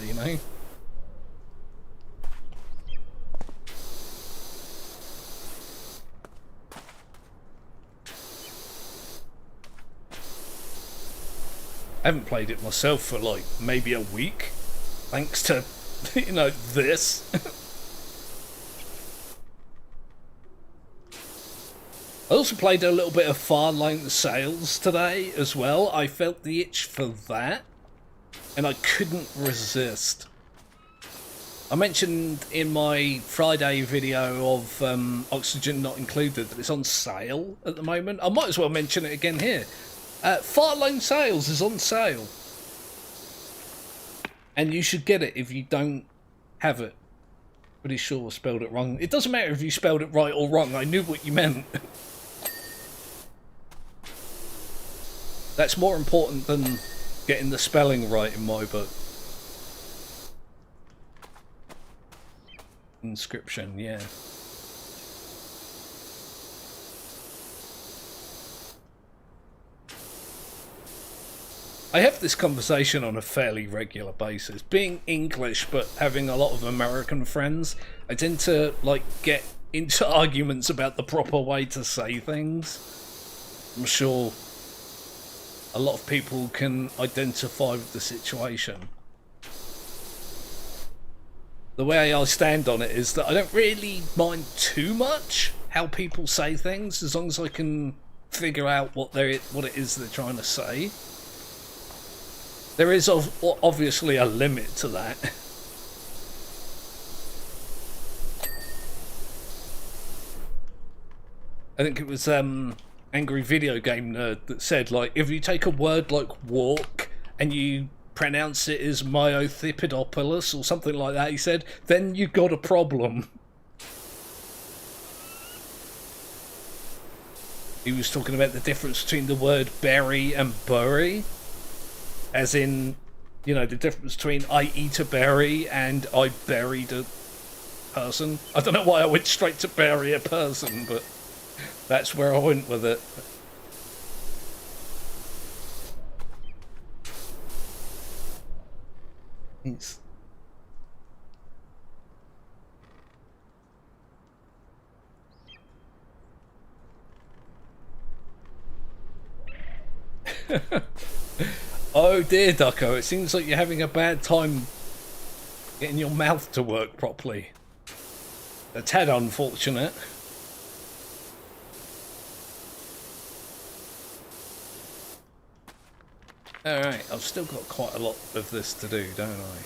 I haven't played it myself for like maybe a week, thanks to, this. I also played a little bit of Far Lane Sales today as well. I felt the itch for that, and I couldn't resist. I mentioned in my Friday video of Oxygen Not Included that it's on sale at the moment. I might as well mention it again here. Far Lane Sales is on sale. And you should get it if you don't have it. Pretty sure I spelled it wrong. It doesn't matter if you spelled it right or wrong. I knew what you meant. That's more important than getting the spelling right in my book. Inscription, yeah. I have this conversation on a fairly regular basis. Being English but having a lot of American friends, I tend to like get into arguments about the proper way to say things. I'm sure a lot of people can identify with the situation. The way I stand on it is that I don't really mind too much how people say things, as long as I can figure out what it is they're trying to say. There is obviously a limit to that. I think it was Angry Video Game Nerd that said, like, if you take a word like walk and you pronounce it as Myothipidopoulos or something like that, he said, then you got a problem. He was talking about the difference between the word berry and bury, as in, you know, the difference between I eat a berry and I buried a person. I don't know why I went straight to bury a person, but that's where I went with it. It's... Oh dear, Ducko, it seems like you're having a bad time getting your mouth to work properly. A tad unfortunate. Alright, I've still got quite a lot of this to do, don't I?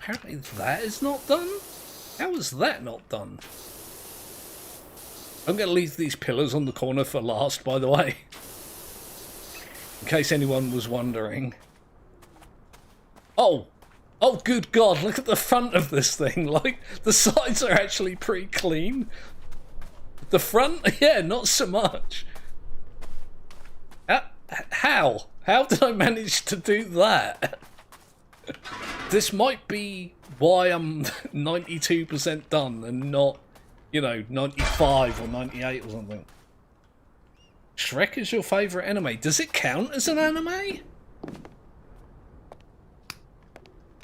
Apparently that is not done? How is that not done? I'm going to leave these pillars on the corner for last, by the way. In case anyone was wondering. Oh! Oh, good God, look at the front of this thing. Like, the sides are actually pretty clean. The front? Yeah, not so much. How? How did I manage to do that? This might be why I'm 92% done and not, you know, 95 or 98 or something. Shrek is your favourite anime. Does it count as an anime?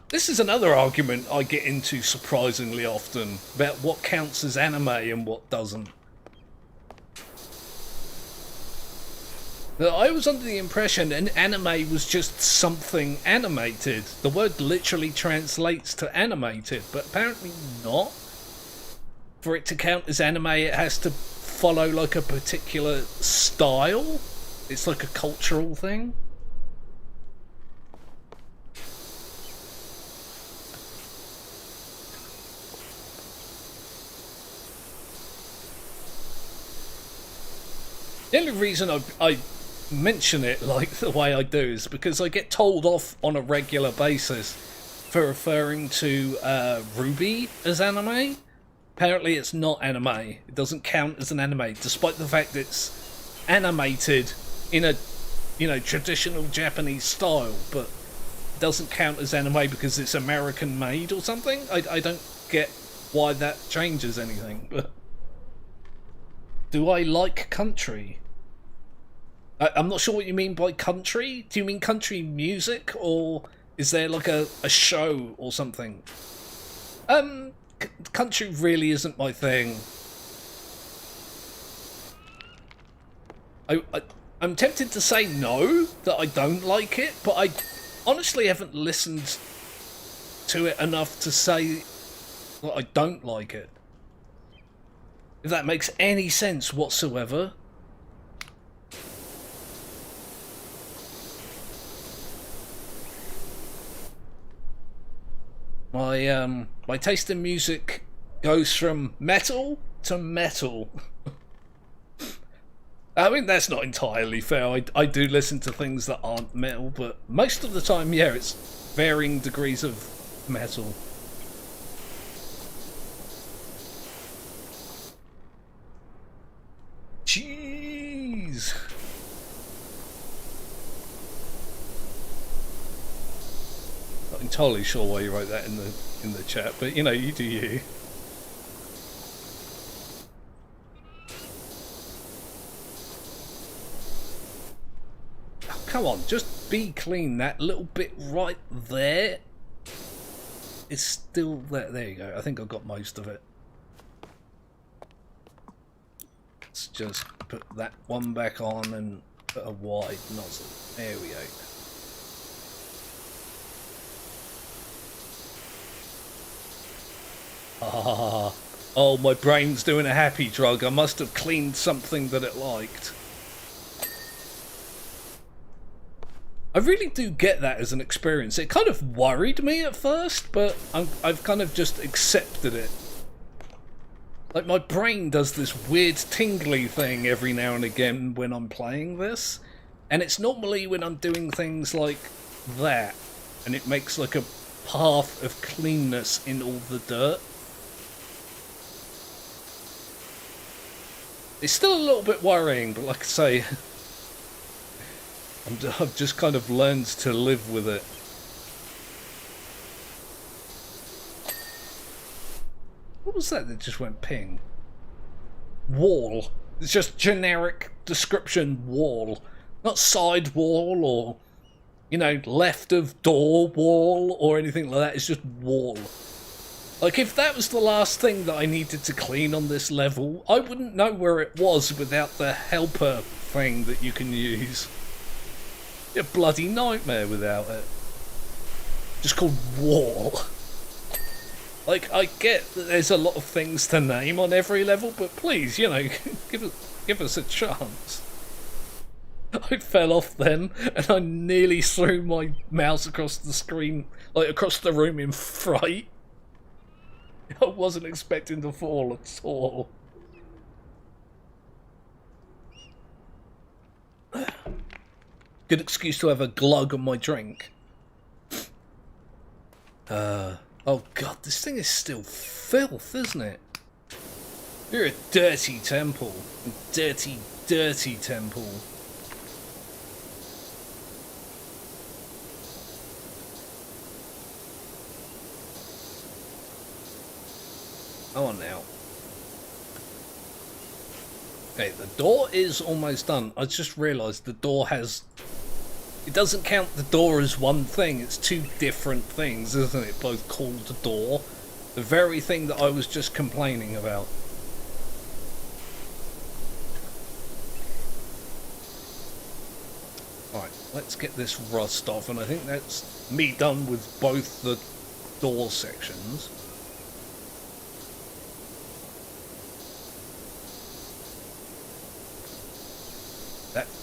This is another argument I get into surprisingly often about what counts as anime and what doesn't. I was under the impression an anime was just something animated. The word literally translates to animated, but apparently not. For it to count as anime, it has to follow like a particular style. It's like a cultural thing. The only reason I mention it like the way I do is because I get told off on a regular basis for referring to Ruby as anime. Apparently it's not anime. It doesn't count as an anime, despite the fact it's animated in a, you know, traditional Japanese style, but it doesn't count as anime because it's American made or something. I don't get why that changes anything, but do I like country? I'm not sure what you mean by country. Do you mean country music, or is there like a show or something? Country really isn't my thing. I'm tempted to say no, that I don't like it, but I honestly haven't listened to it enough to say that I don't like it. If that makes any sense whatsoever. My taste in music goes from metal to metal. I mean, that's not entirely fair. I do listen to things that aren't metal, but most of the time, yeah, it's varying degrees of metal. Jeez. Not entirely sure why you wrote that in the chat, but you know, you do you. Come on, just be clean. That little bit right there is still there. There you go. I think I've got most of it. Let's just put that one back on and put a wide nozzle. There we go. Ah, oh, my brain's doing a happy drug. I must have cleaned something that it liked. I really do get that as an experience. It kind of worried me at first, but I've kind of just accepted it. Like, my brain does this weird tingly thing every now and again when I'm playing this, and it's normally when I'm doing things like that, and it makes like a path of cleanness in all the dirt. It's still a little bit worrying, but like I say, I've just kind of learned to live with it. What was that just went ping? Wall. It's just generic description wall. Not side wall or, you know, left of door wall or anything like that. It's just wall. Like, if that was the last thing that I needed to clean on this level, I wouldn't know where it was without the helper thing that you can use. A bloody nightmare without it. Just called wall. Like, I get that there's a lot of things to name on every level, but please, you know, give us a chance. I fell off then, and I nearly threw my mouse across the screen, like across the room in fright. I wasn't expecting to fall at all. Good excuse to have a glug on my drink. Oh god, this thing is still filth, isn't it? You're a dirty temple. A dirty, dirty temple. Come on now. Okay, the door is almost done. I just realised the door has... It doesn't count the door as one thing. It's two different things, isn't it? Both called the door. The very thing that I was just complaining about. Right, let's get this rust off. And I think that's me done with both the door sections.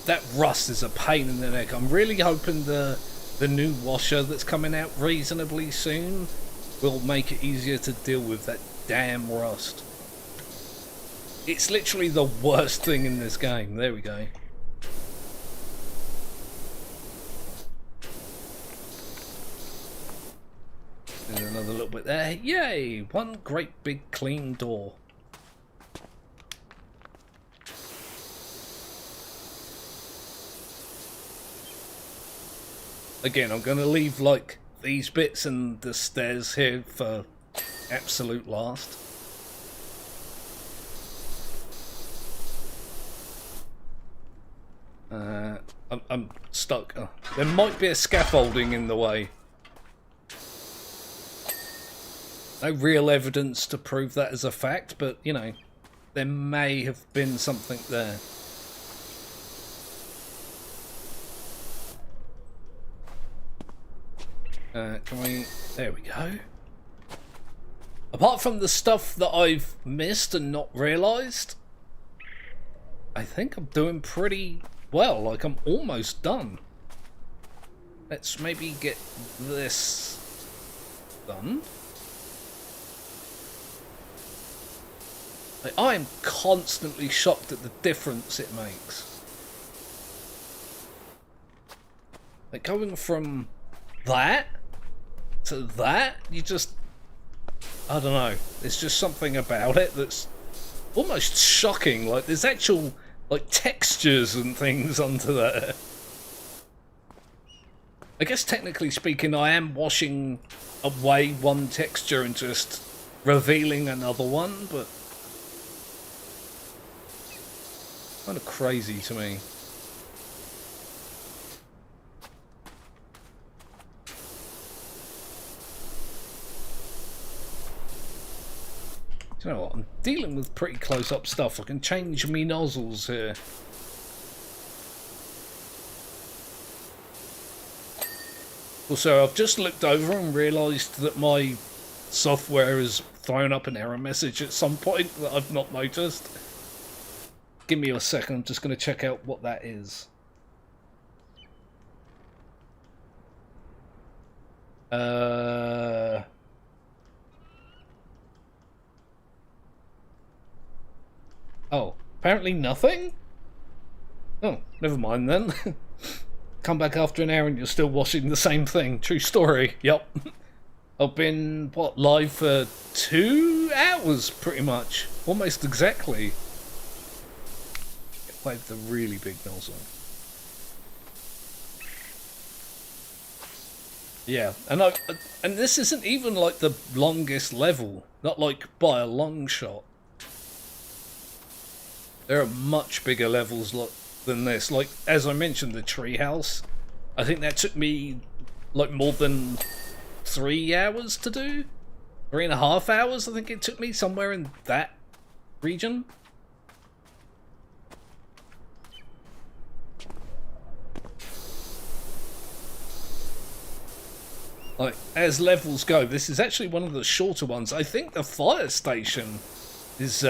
That rust is a pain in the neck. I'm really hoping the new washer that's coming out reasonably soon will make it easier to deal with that damn rust. It's literally the worst thing in this game. There we go. There's another little bit there. Yay! One great big clean door. Again, I'm going to leave, like, these bits and the stairs here for absolute last. I'm stuck. There might be a scaffolding in the way. No real evidence to prove that as a fact, but, you know, there may have been something there. Can we... There we go. Apart from the stuff that I've missed and not realised, I think I'm doing pretty well. Like, I'm almost done. Let's maybe get this done. Like, I am constantly shocked at the difference it makes. Like, going from that to that, you just... I don't know. There's just something about it that's almost shocking. Like, there's actual, like, textures and things under there. I guess technically speaking, I am washing away one texture and just revealing another one, but kind of crazy to me. Do you know what? I'm dealing with pretty close-up stuff. I can change me nozzles here. Also, I've just looked over and realised that my software has thrown up an error message at some point that I've not noticed. Give me a second, I'm just going to check out what that is. Oh, apparently nothing? Oh, never mind then. Come back after an hour and you're still washing the same thing. True story. Yep. I've been, what, live for 2 hours, pretty much. Almost exactly. Get away with the really big nozzle. Yeah, and this isn't even like the longest level. Not like by a long shot. There are much bigger levels than this. Like, as I mentioned, the treehouse. I think that took me, like, more than 3 hours to do? 3.5 hours, I think it took me, somewhere in that region. Like, as levels go, this is actually one of the shorter ones. I think the fire station is,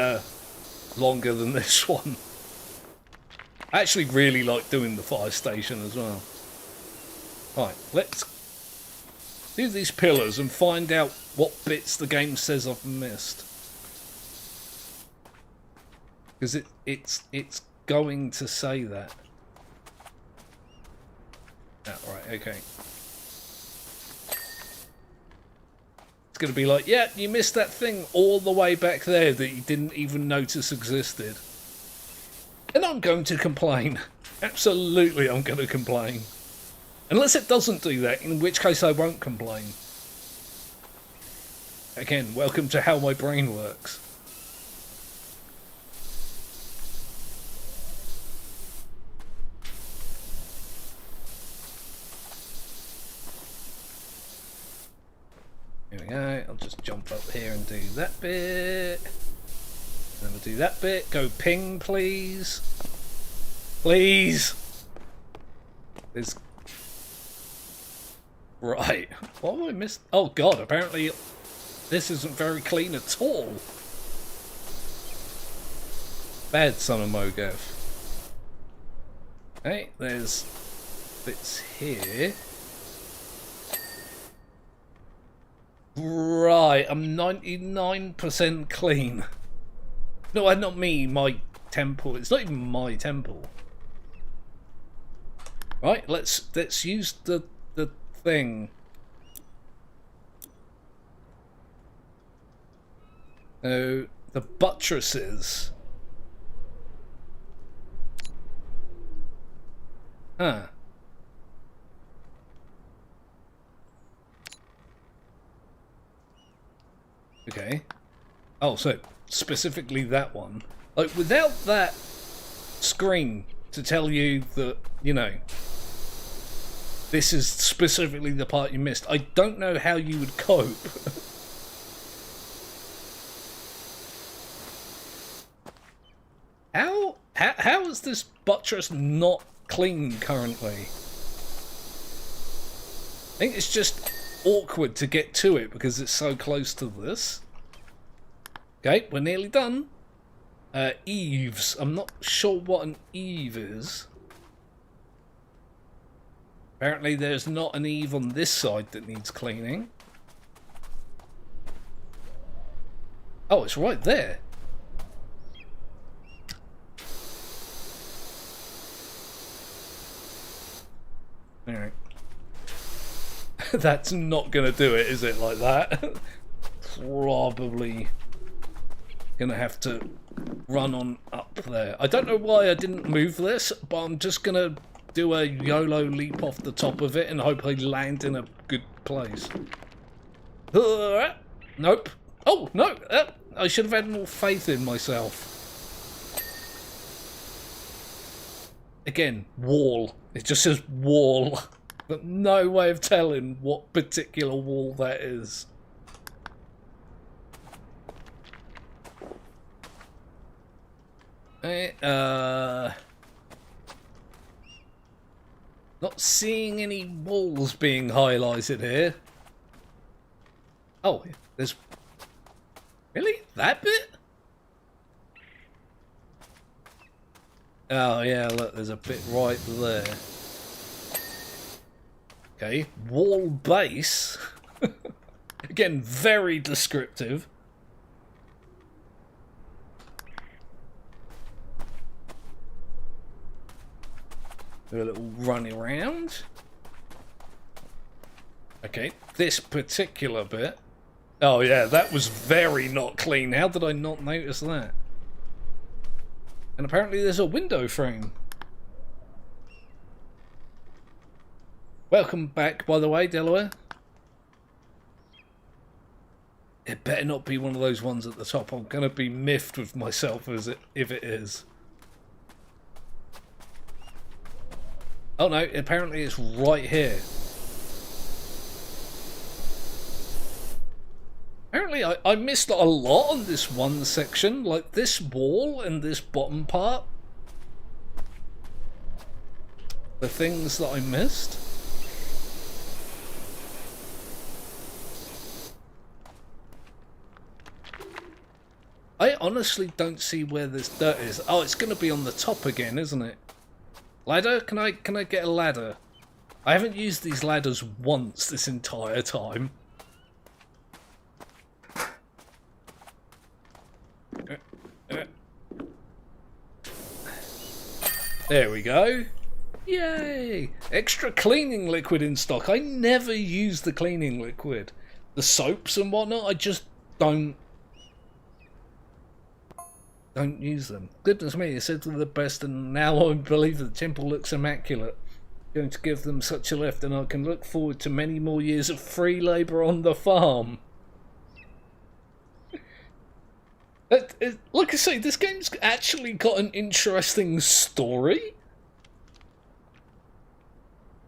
longer than this one. I actually really like doing the fire station as well. Right, let's do these pillars and find out what bits the game says I've missed. Because it's going to say that. Ah, right, okay. It's going to be like, yeah, you missed that thing all the way back there that you didn't even notice existed. And I'm going to complain. Absolutely, I'm going to complain. Unless it doesn't do that, in which case I won't complain. Again, welcome to how my brain works. Here we go, I'll just jump up here and do that bit. Then we'll do that bit. Go ping, please. Please. There's... Right. What have I missed? Oh god, apparently this isn't very clean at all. Bad son of Mogav. Okay, there's bits here. Right, I'm 99% clean. No, not me, my temple. It's not even my temple. Right, let's use the thing. Oh, the buttresses. Huh. Okay. Oh, so specifically that one. Like, without that screen to tell you that, you know, this is specifically the part you missed, I don't know how you would cope. How is this buttress not clean currently? I think it's just awkward to get to it because it's so close to this. Okay, we're nearly done. Eaves. I'm not sure what an eave is. Apparently there's not an eave on this side that needs cleaning. Oh, it's right there. Alright. That's not going to do it, is it, like that? Probably going to have to run on up there. I don't know why I didn't move this, but I'm just going to do a YOLO leap off the top of it and hopefully land in a good place. Nope. Oh, no! I should have had more faith in myself. Again, wall. It just says wall. But no way of telling what particular wall that is. Not seeing any walls being highlighted here. Oh, there's... Really? That bit? Oh yeah, look, there's a bit right there. Okay, wall base. Again, very descriptive. Do a little run around. Okay, this particular bit. Oh yeah, that was very not clean. How did I not notice that? And apparently there's a window frame. Welcome back, by the way, Delaware. It better not be one of those ones at the top. I'm going to be miffed with myself if it is. Oh no, apparently it's right here. Apparently I missed a lot on this one section, like this wall and this bottom part. The things that I missed. I honestly don't see where this dirt is. Oh, it's going to be on the top again, isn't it? Ladder? Can I get a ladder? I haven't used these ladders once this entire time. There we go. Yay! Extra cleaning liquid in stock. I never use the cleaning liquid. The soaps and whatnot, I just don't use them. Goodness me, it said they're the best, and now I believe the temple looks immaculate. I'm going to give them such a lift, and I can look forward to many more years of free labour on the farm. Like I say, this game's actually got an interesting story.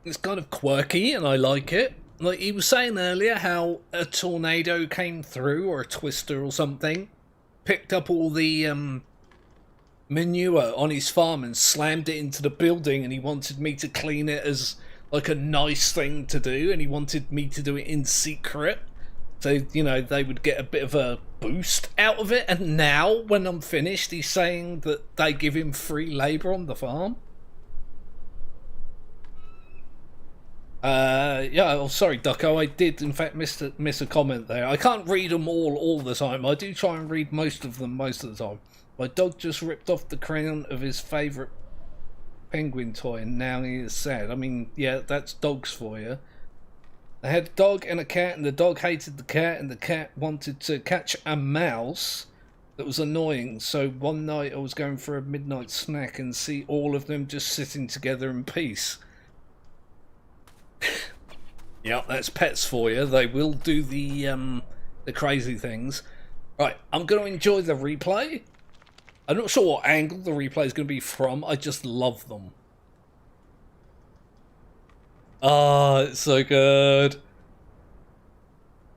It's kind of quirky, and I like it. Like he was saying earlier, how a tornado came through, or a twister or something, picked up all the manure on his farm and slammed it into the building, and he wanted me to clean it as like a nice thing to do, and he wanted me to do it in secret. So, you know, they would get a bit of a boost out of it. And now, when I'm finished, he's saying that they give him free labour on the farm. Yeah, oh, sorry, Ducko. I did, in fact, miss a comment there. I can't read them all the time. I do try and read most of them most of the time. My dog just ripped off the crown of his favourite penguin toy, and now he is sad. I mean, yeah, that's dogs for you. They had a dog and a cat, and the dog hated the cat, and the cat wanted to catch a mouse that was annoying. So one night I was going for a midnight snack and see all of them just sitting together in peace. Yeah, that's pets for you. They will do the crazy things. Right, I'm going to enjoy the replay. I'm not sure what angle the replay is going to be from. I just love them. Oh, it's so good.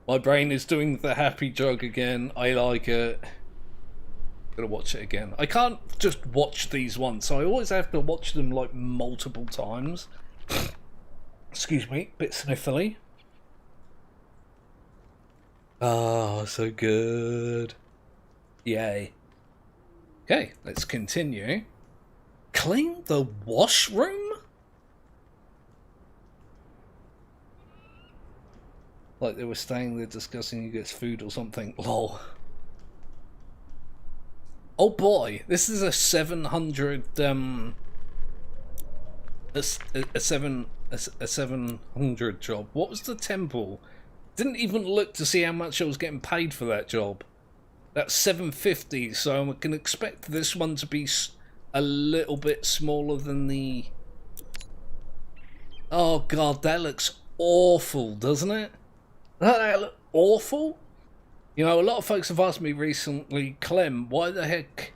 My brain is doing the happy drug again. I like it. I'm gonna watch it again. I can't just watch these once, so I always have to watch them like multiple times. Excuse me, bit sniffly. Oh, so good. Yay. Okay, let's continue. Clean the washroom? Like they were staying there discussing who gets food or something. Lol. Oh boy, this is a 700 a 700 job. What was the temple? Didn't even look to see how much I was getting paid for that job. That's 750, so I can expect this one to be a little bit smaller than the... Oh god, that looks awful, doesn't it? Doesn't that look awful? You know, a lot of folks have asked me recently, Clem, why the heck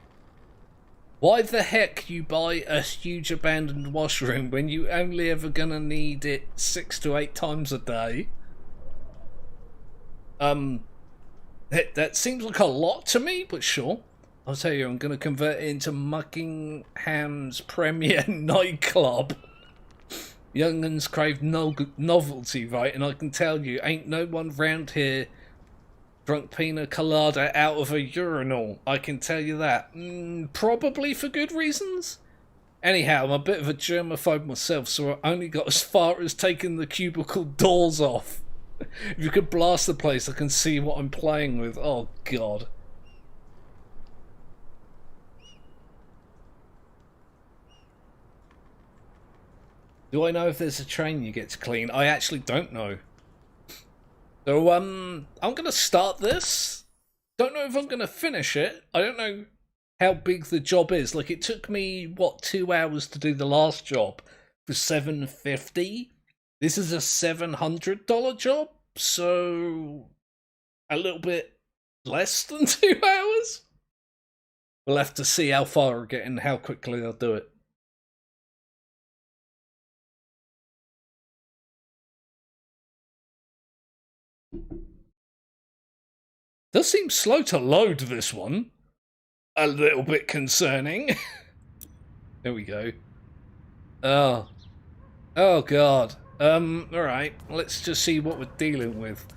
you buy a huge abandoned washroom when you only ever gonna need it 6 to 8 times a day? That seems like a lot to me, but sure. I'll tell you, I'm gonna convert it into Muckingham's premier nightclub. Young'uns crave novelty, right? And I can tell you, ain't no one round here drunk pina colada out of a urinal. I can tell you that. Probably for good reasons. Anyhow, I'm a bit of a germaphobe myself, so I only got as far as taking the cubicle doors off. If you could blast the place, I can see what I'm playing with. Oh, God. Do I know if there's a train you get to clean? I actually don't know. So, I'm gonna start this. Don't know if I'm gonna finish it. I don't know how big the job is. Like, it took me, what, 2 hours to do the last job for $750. This is a $700 job, so a little bit less than 2 hours. We'll have to see how far I get and how quickly I'll do it. Does seem slow to load, this one. A little bit concerning. There we go. Oh god. Alright, let's just see what we're dealing with.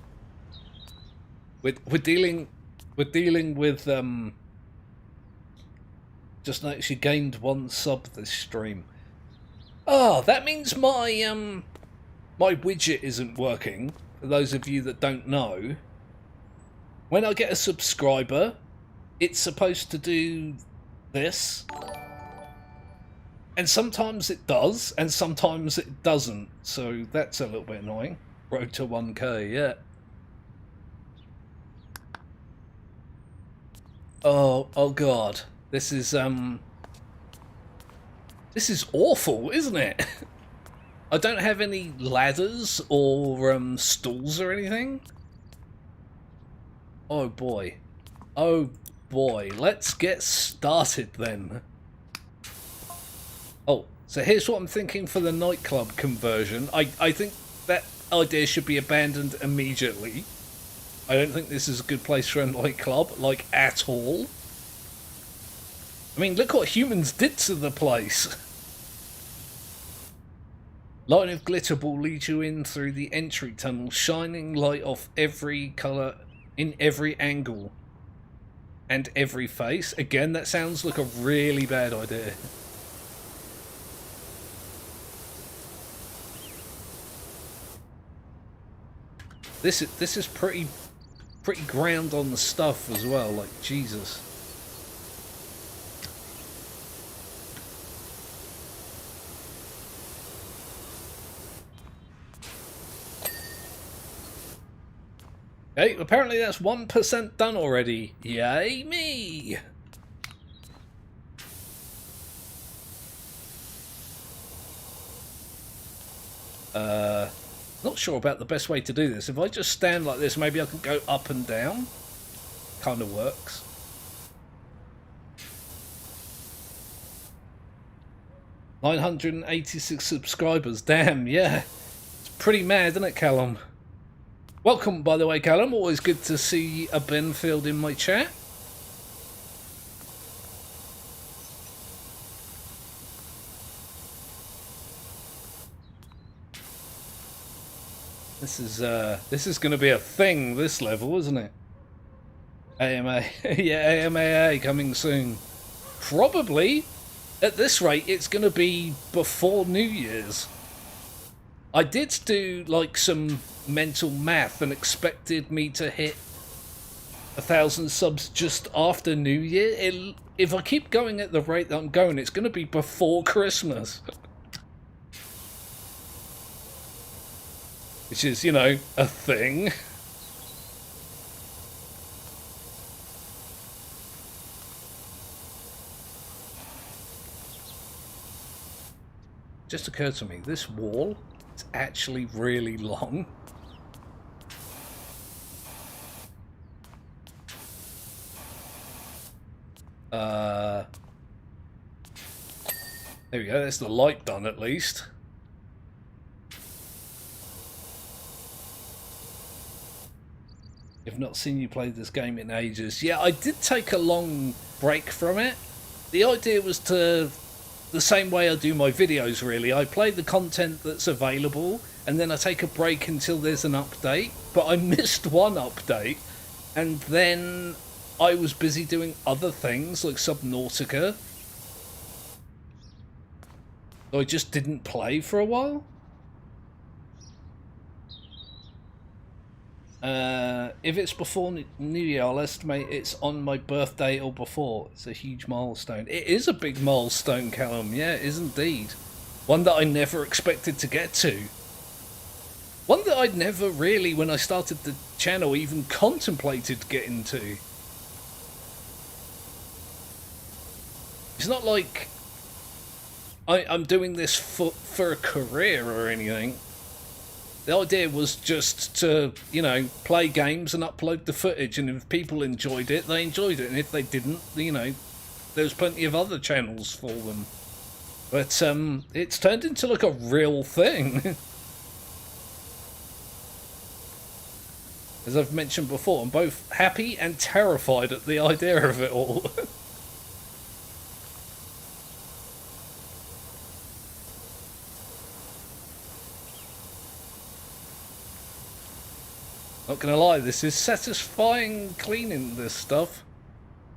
We're dealing with just notice you gained 1 sub this stream. Oh, that means my my widget isn't working. For those of you that don't know, when I get a subscriber, it's supposed to do this. And sometimes it does, and sometimes it doesn't. So that's a little bit annoying. Road to 1K, yeah. Oh god. This is awful, isn't it? I don't have any ladders or stools or anything. Oh boy. Oh boy. Let's get started then. Oh, so here's what I'm thinking for the nightclub conversion. I think that idea should be abandoned immediately. I don't think this is a good place for a nightclub, like, at all. I mean, look what humans did to the place. Line of glitter will lead you in through the entry tunnel, shining light off every colour in every angle and every face. Again, that sounds like a really bad idea. This is pretty ground on the stuff as well, like Jesus. Okay, apparently that's 1% done already. Yay me! Not sure about the best way to do this. If I just stand like this, maybe I can go up and down. Kind of works. $986 subscribers. Damn, yeah. It's pretty mad, isn't it, Callum? Welcome, by the way, Callum. Always good to see a Benfield in my chat. This is going to be a thing, this level, isn't it? AMA. Yeah, AMAA coming soon. Probably, at this rate, it's going to be before New Year's. I did do, like, some mental math and expected me to hit 1,000 subs just after New Year. If I keep going at the rate that I'm going, it's going to be before Christmas. Which is, you know, a thing. Just occurred to me, this wall is actually really long. There we go, there's the light done at least. I've not seen you play this game in ages. Yeah, I did take a long break from it. The idea was to, the same way I do my videos really, I play the content that's available and then I take a break until there's an update. But I missed one update and then I was busy doing other things like Subnautica. So I just didn't play for a while. If it's before New Year, I'll estimate it's on my birthday or before. It's a huge milestone. It is a big milestone, Callum. Yeah, it is indeed. One that I never expected to get to. One that I'd never really, when I started the channel, even contemplated getting to. It's not like I'm doing this for a career or anything. The idea was just to, you know, play games and upload the footage, and if people enjoyed it, they enjoyed it, and if they didn't, you know, there's plenty of other channels for them. But it's turned into like a real thing. As I've mentioned before, I'm both happy and terrified at the idea of it all. Not gonna lie, this is satisfying cleaning this stuff.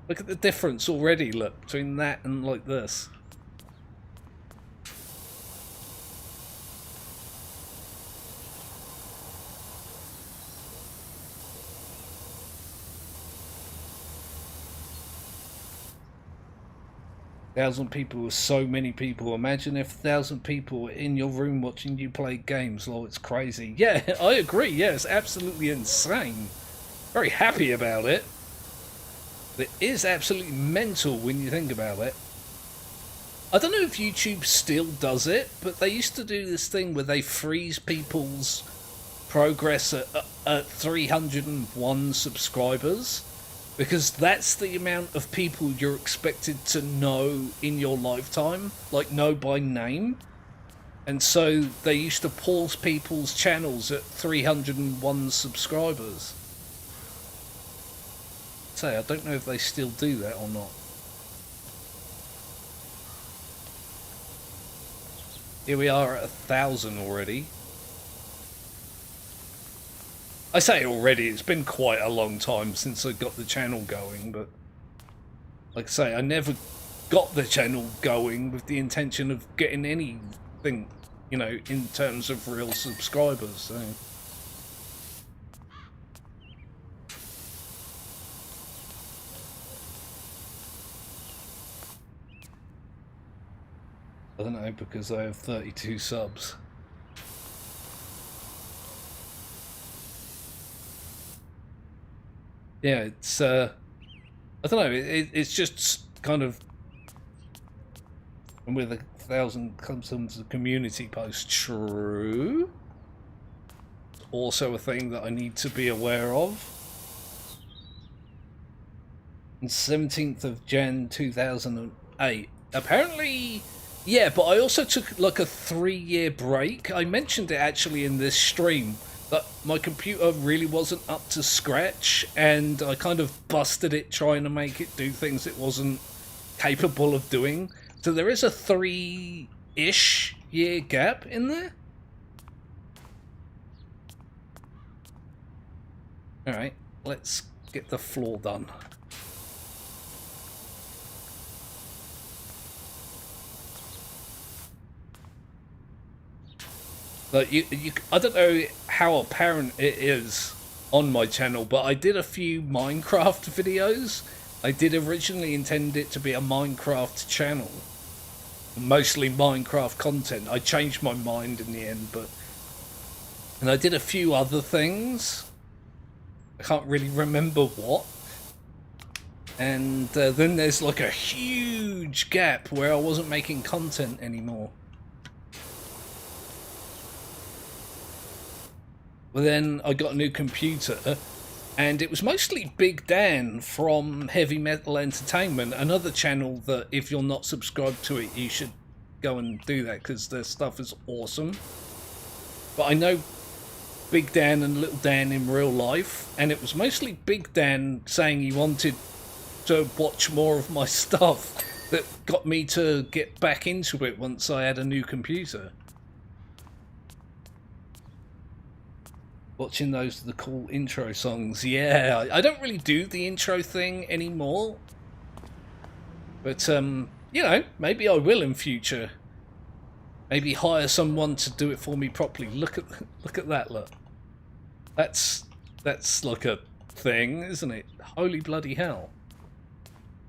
Look at the difference already, look, between that and like this. Thousand people with so many people. Imagine if 1,000 people were in your room watching you play games. Lol, it's crazy. Yeah, I agree. Yeah, it's absolutely insane. Very happy about it. It is absolutely mental when you think about it. I don't know if YouTube still does it, but they used to do this thing where they freeze people's progress at 301 subscribers. Because that's the amount of people you're expected to know in your lifetime, like know by name. And so they used to pause people's channels at 301 subscribers. Say, I don't know if they still do that or not. Here we are at 1,000 already. I say already, it's been quite a long time since I got the channel going, but like I say, I never got the channel going with the intention of getting anything, you know, in terms of real subscribers, so. I don't know, because I have 32 subs. Yeah, it's, I don't know, it's just kind of, and with 1,000 comes a community post, true. It's also a thing that I need to be aware of. And 17th of Jan 2008. Apparently, yeah, but I also took like a 3-year break. I mentioned it actually in this stream. But my computer really wasn't up to scratch, and I kind of busted it trying to make it do things it wasn't capable of doing. So there is a 3-ish year gap in there. Alright, let's get the floor done. Like I don't know how apparent it is on my channel, but I did a few Minecraft videos. I did originally intend it to be a Minecraft channel, mostly Minecraft content. I changed my mind in the end, and I did a few other things. I can't really remember what. And then there's like a huge gap where I wasn't making content anymore. Well, then I got a new computer, and it was mostly Big Dan from Heavy Metal Entertainment, another channel that if you're not subscribed to it, you should go and do that because their stuff is awesome. But I know Big Dan and Little Dan in real life, and it was mostly Big Dan saying he wanted to watch more of my stuff that got me to get back into it once I had a new computer. Watching those are the cool intro songs. Yeah, I don't really do the intro thing anymore. But, you know, maybe I will in future. Maybe hire someone to do it for me properly. Look at that, look. That's like a thing, isn't it? Holy bloody hell.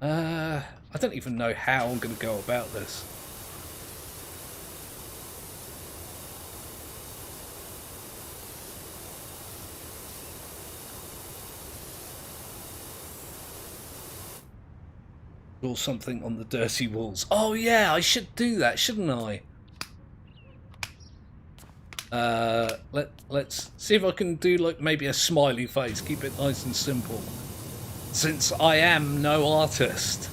I don't even know how I'm going to go about this. Draw something on the dirty walls. Oh yeah, I should do that, shouldn't I? Let's see if I can do like maybe a smiley face. Keep it nice and simple. Since I am no artist.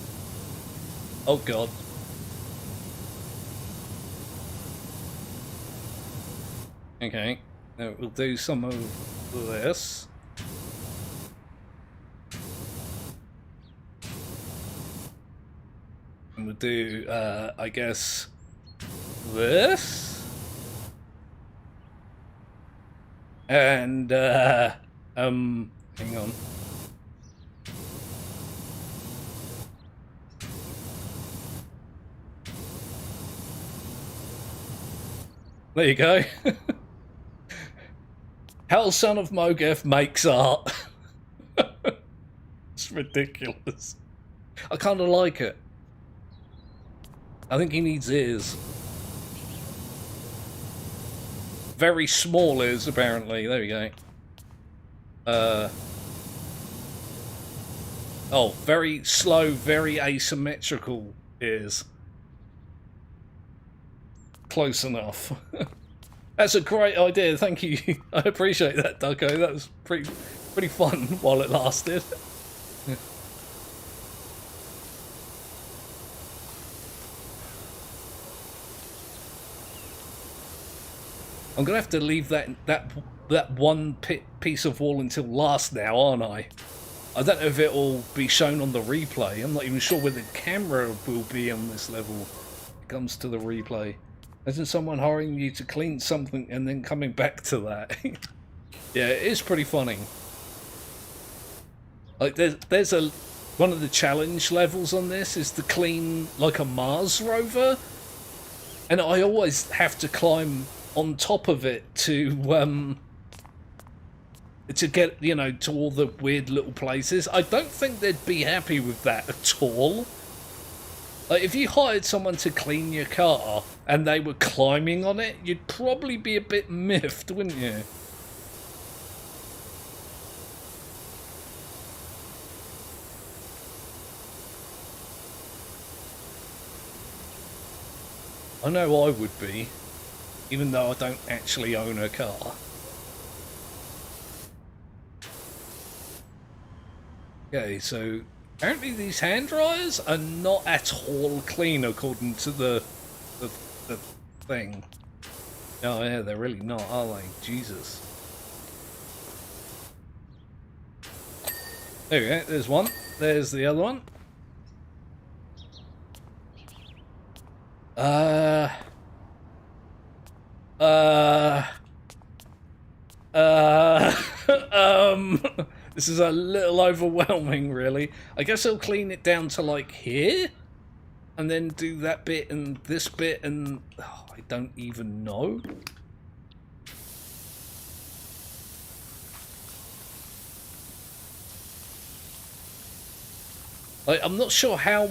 Oh god. Okay, now we'll do some of this. And we'll do, I guess, this. And, hang on. There you go. Hell Son of Mogeth makes art. It's ridiculous. I kind of like it. I think he needs ears. Very small ears, apparently. There we go. Oh, very slow, very asymmetrical ears. Close enough. That's a great idea, thank you. I appreciate that, Ducko. That was pretty fun while it lasted. I'm gonna have to leave that one piece of wall until last now, aren't I? I don't know if it'll be shown on the replay. I'm not even sure where the camera will be on this level. It comes to the replay. Isn't someone hiring you to clean something and then coming back to that? Yeah, it is pretty funny. Like there's one of the challenge levels on this is to clean like a Mars rover, and I always have to climb on top of it to get, you know, to all the weird little places. I don't think they'd be happy with that at all. Like, if you hired someone to clean your car and they were climbing on it, you'd probably be a bit miffed, wouldn't you? I know I would be, even though I don't actually own a car. Okay, so apparently these hand dryers are not at all clean according to the thing. Oh yeah, they're really not, are they? Jesus. There we go, there's one. There's the other one. This is a little overwhelming, really. I guess I'll clean it down to like here, and then do that bit and this bit, and oh, I don't even know. Like, I'm not sure how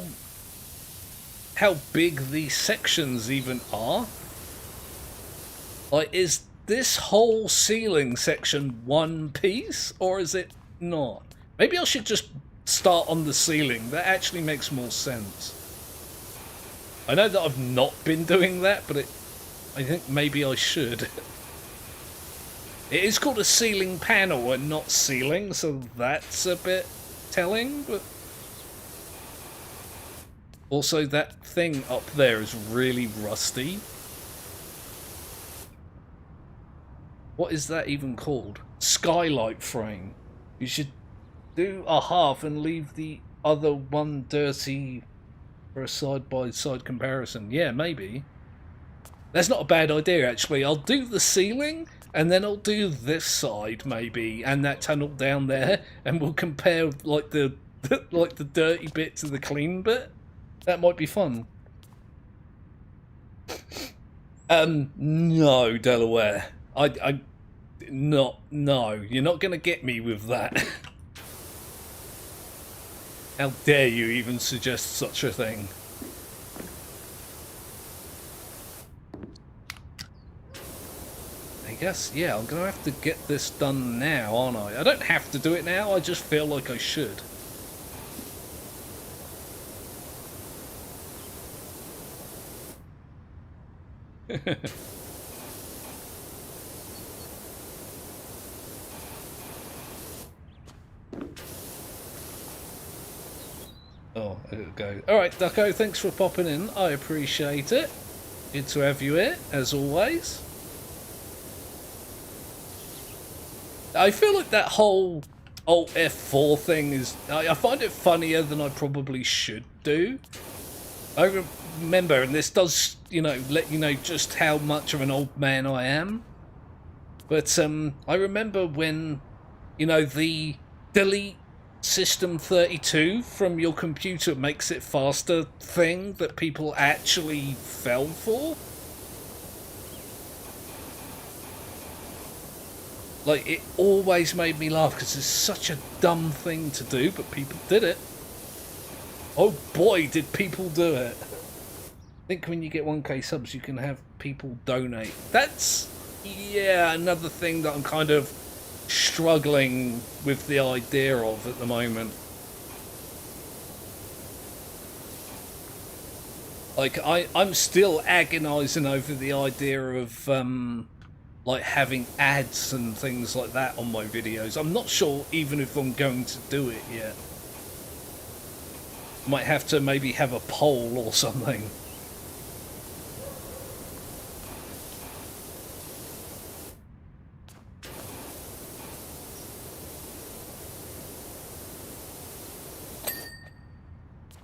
big these sections even are. Like, is this whole ceiling section one piece, or is it not? Maybe I should just start on the ceiling. That actually makes more sense. I know that I've not been doing that, but I think maybe I should. It is called a ceiling panel and not ceiling, so that's a bit telling, but also that thing up there is really rusty. What is that even called? Skylight frame. You should do a half and leave the other one dirty for a side-by-side comparison. Yeah, maybe. That's not a bad idea, actually. I'll do the ceiling, and then I'll do this side, maybe, and that tunnel down there, and we'll compare, like, the like the dirty bit to the clean bit. That might be fun. No, Delaware. No, you're not gonna get me with that. How dare you even suggest such a thing? I guess, yeah, I'm gonna have to get this done now, aren't I? I don't have to do it now, I just feel like I should. Oh, I gotta go. Alright, Ducko, thanks for popping in. I appreciate it. Good to have you here, as always. I feel like that whole Alt F4 thing is... I find it funnier than I probably should do. I remember, and this does, you know, let you know just how much of an old man I am. But I remember when, you know, the delete System 32 from your computer makes it faster thing that people actually fell for. Like, it always made me laugh because it's such a dumb thing to do, but people did it. Oh boy, did people do it. I think when you get 1k subs you can have people donate. That's, yeah, another thing that I'm kind of struggling with the idea of at the moment. Like, I'm still agonising over the idea of like having ads and things like that on my videos. I'm not sure even if I'm going to do it yet. Might have to maybe have a poll or something.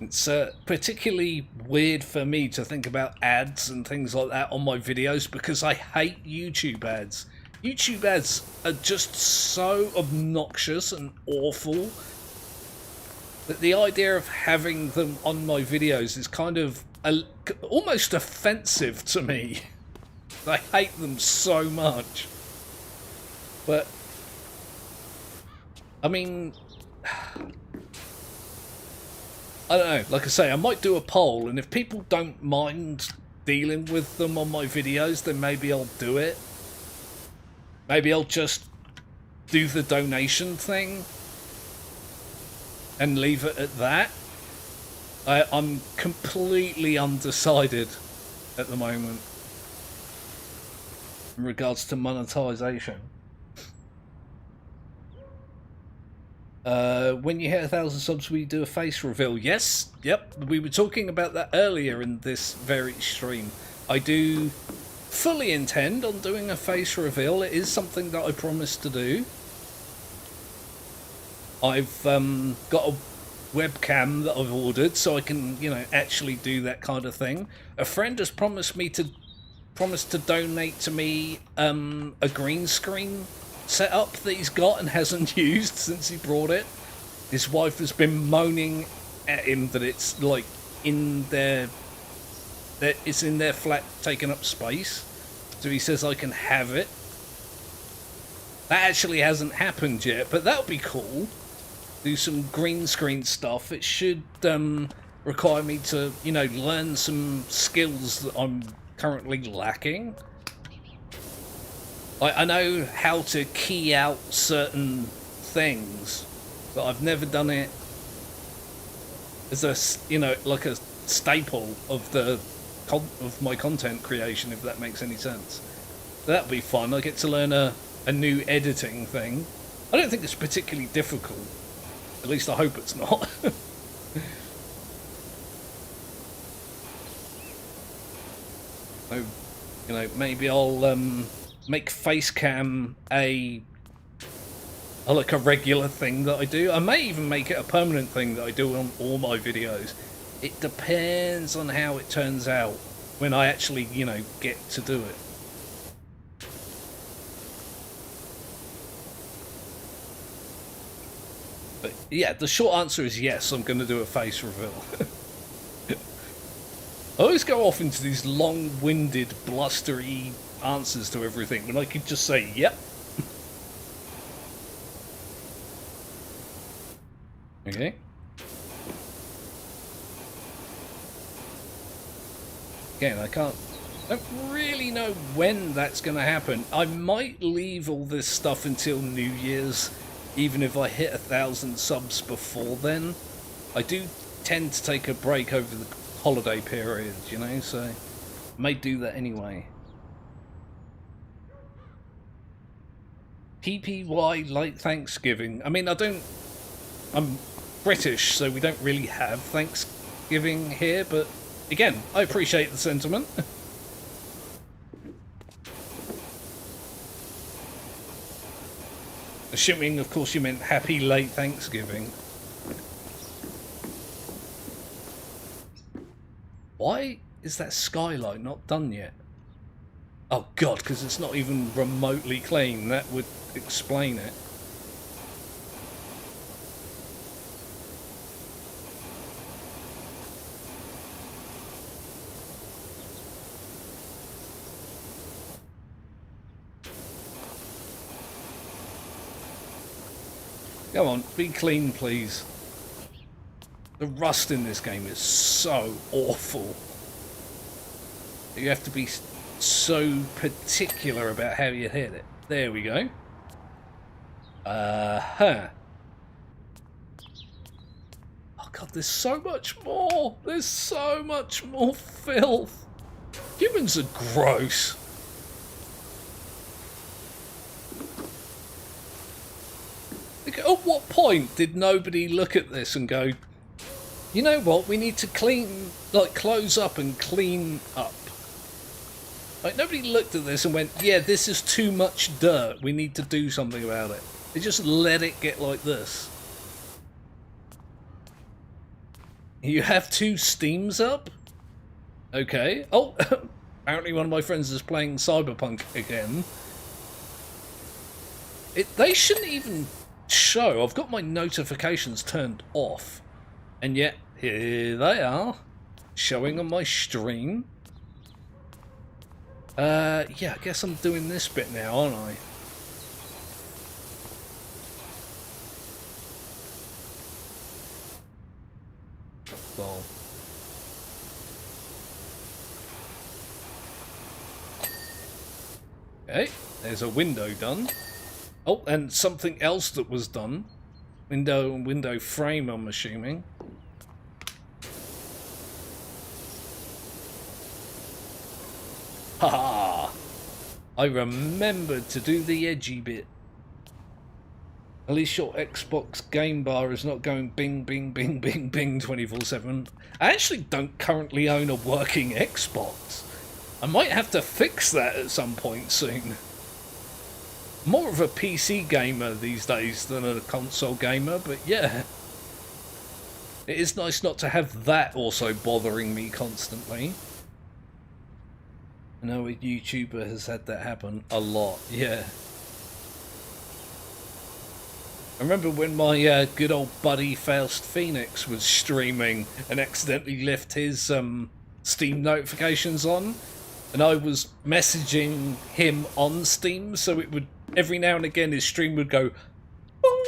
It's particularly weird for me to think about ads and things like that on my videos because I hate YouTube ads. YouTube ads are just so obnoxious and awful that the idea of having them on my videos is kind of almost offensive to me. I hate them so much. But, I mean... I don't know, like I say, I might do a poll, and if people don't mind dealing with them on my videos, then maybe I'll do it. Maybe I'll just do the donation thing and leave it at that. I'm completely undecided at the moment in regards to monetization. When you hit 1,000 subs, we do a face reveal. Yes, yep, we were talking about that earlier in this very stream. I do fully intend on doing a face reveal. It is something that I promised to do. I've got a webcam that I've ordered so I can, you know, actually do that kind of thing. A friend has promised to donate to me a green screen setup that he's got and hasn't used since he brought it. His wife has been moaning at him that it's like in their, that it's in their flat taking up space. So he says I can have it. That actually hasn't happened yet, but that would be cool. Do some green screen stuff. It should require me to, you know, learn some skills that I'm currently lacking. I know how to key out certain things, but I've never done it as a, you know, like a staple of my content creation, if that makes any sense. That'd be fun. I get to learn a new editing thing. I don't think it's particularly difficult. At least I hope it's not. So, you know, maybe I'll make facecam like a regular thing that I do. I may even make it a permanent thing that I do on all my videos. It depends on how it turns out when I actually, you know, get to do it. But yeah, the short answer is yes, I'm going to do a face reveal. I always go off into these long-winded, blustery answers to everything when I could just say, yep. Okay. Again, I don't really know when that's going to happen. I might leave all this stuff until New Year's, even if I hit 1,000 subs before then. I do tend to take a break over the holiday period, you know, so I may do that anyway. PPY late Thanksgiving. I mean, I'm British, so we don't really have Thanksgiving here, but again, I appreciate the sentiment. Assuming, of course, you meant happy late Thanksgiving. Why is that skylight not done yet? Oh god, because it's not even remotely clean. That would explain it. Come on, be clean, please. The rust in this game is so awful. You have to be so particular about how you hit it. There we go. Oh god, there's so much more. There's so much more filth. Humans are gross. At what point did nobody look at this and go, you know what, we need to clean, like, close up and clean up? Like, nobody looked at this and went, yeah, this is too much dirt, we need to do something about it. They just let it get like this. You have 2 Steams up? Okay. Oh, apparently one of my friends is playing Cyberpunk again. They shouldn't even show. I've got my notifications turned off, and yet here they are, showing on my stream. Yeah, I guess I'm doing this bit now, aren't I? Well, okay, there's a window done. Oh, and something else that was done. Window frame, I'm assuming. Haha! I remembered to do the edgy bit. At least your Xbox game bar is not going bing, bing, bing, bing, bing 24/7. I actually don't currently own a working Xbox. I might have to fix that at some point soon. More of a PC gamer these days than a console gamer, but yeah. It is nice not to have that also bothering me constantly. I know a YouTuber has had that happen a lot, yeah. I remember when my good old buddy Faust Phoenix was streaming and accidentally left his Steam notifications on, and I was messaging him on Steam, so it would, every now and again his stream would go boom,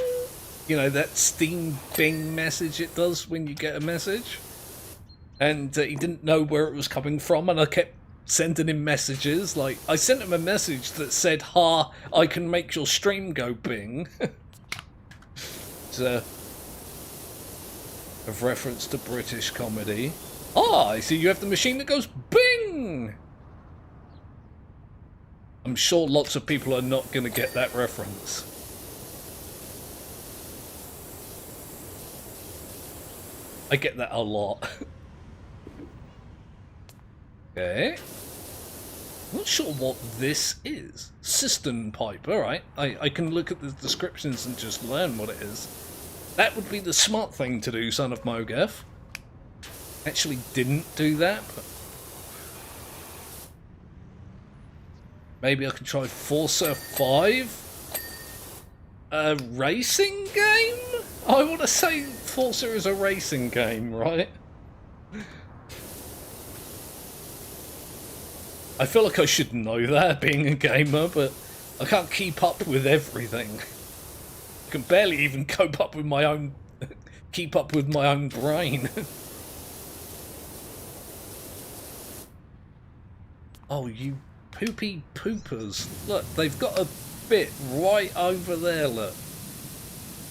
you know, that Steam bing message it does when you get a message, and he didn't know where it was coming from, and I kept sending him messages. Like, I sent him a message that said, "Ha, I can make your stream go bing." It's a reference to British comedy. Ah, I see you have the machine that goes bing! I'm sure lots of people are not going to get that reference. I get that a lot. Okay. I'm not sure what this is. Cistern pipe, alright. I can look at the descriptions and just learn what it is. That would be the smart thing to do, son of Mogeth. Actually didn't do that, but maybe I can try Forza 5? A racing game? I want to say Forza is a racing game, right? I feel like I should know that, being a gamer, but I can't keep up with everything. I can barely even cope up with my own... keep up with my own brain. Oh, you poopy poopers. Look, they've got a bit right over there, look.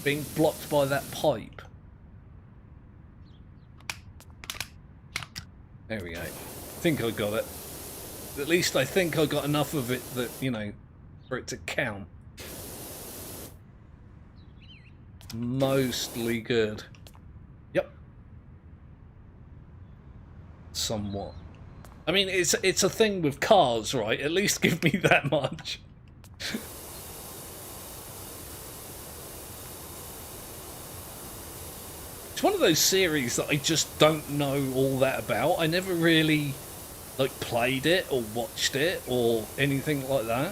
Being blocked by that pipe. There we go. I think I got it. At least I think I got enough of it that, you know, for it to count. Mostly good. Yep. Somewhat. I mean, it's a thing with cars, right? At least give me that much. It's one of those series that I just don't know all that about. I never really, like, played it or watched it or anything like that.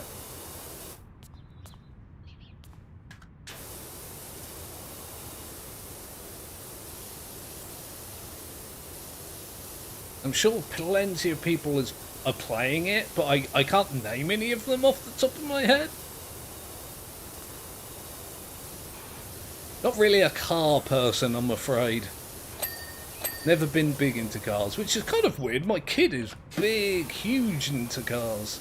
I'm sure plenty of people are playing it, but I can't name any of them off the top of my head. Not really a car person, I'm afraid. Never been big into cars, which is kind of weird. My kid is big, huge into cars.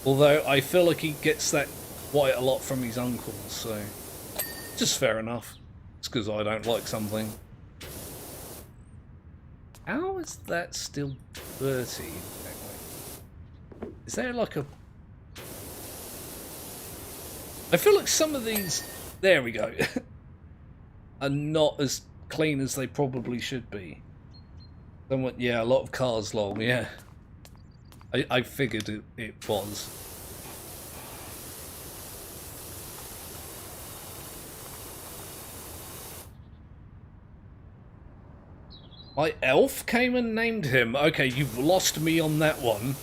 Although I feel like he gets that quite a lot from his uncles, so just fair enough. It's because I don't like something. How is that still 30? Is there like a... I feel like some of these... There we go. Are not as clean as they probably should be. Somewhat, yeah, a lot of cars long, yeah. I figured it was. My elf came and named him. Okay, you've lost me on that one.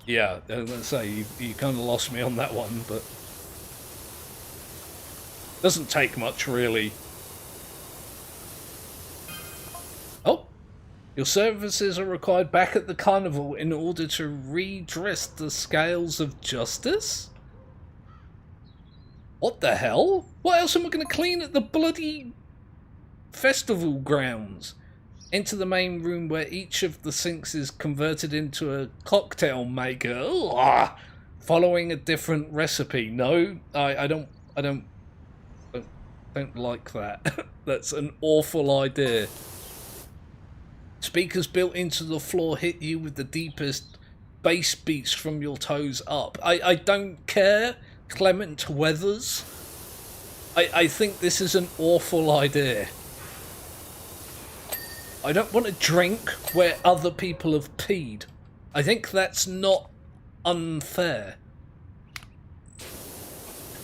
Yeah, I was going to say, you kind of lost me on that one, but... Doesn't take much, really. Oh! Your services are required back at the carnival in order to redress the scales of justice? What the hell? What else am I going to clean at the bloody festival grounds? Enter the main room where each of the sinks is converted into a cocktail maker. Ugh, following a different recipe. No, I don't like that. That's an awful idea. Speakers built into the floor hit you with the deepest bass beats from your toes up. I don't care, Clement Weathers. I think this is an awful idea. I don't want to drink where other people have peed. I think that's not unfair.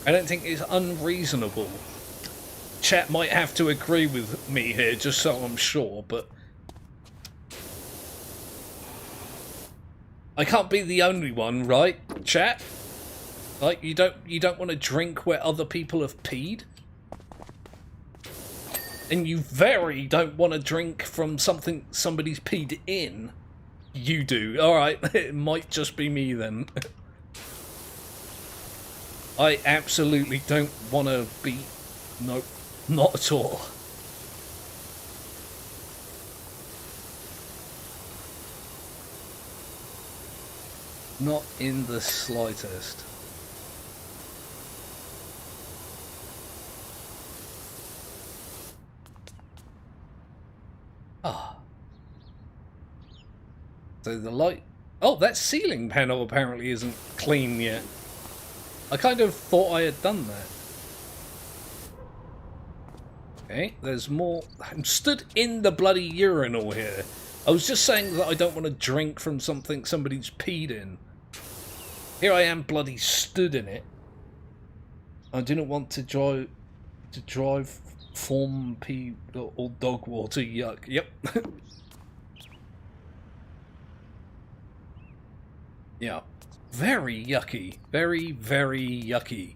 I don't think it's unreasonable. chat might have to agree with me here, just so I'm sure, but I can't be the only one, right, chat? Like, you don't want to drink where other people have peed? And you very don't want to drink from something somebody's peed in? You do. Alright, it might just be me then. I absolutely don't want to be... Nope, not at all. Not in the slightest. Ah. So the light... Oh, that ceiling panel apparently isn't clean yet. I kind of thought I had done that. Okay, there's more. I'm stood in the bloody urinal here. I was just saying that I don't want to drink from something somebody's peed in. Here I am bloody stood in it. I didn't want to drive form pee or dog water. Yuck. Yep. Yeah. Very yucky. Very, very yucky.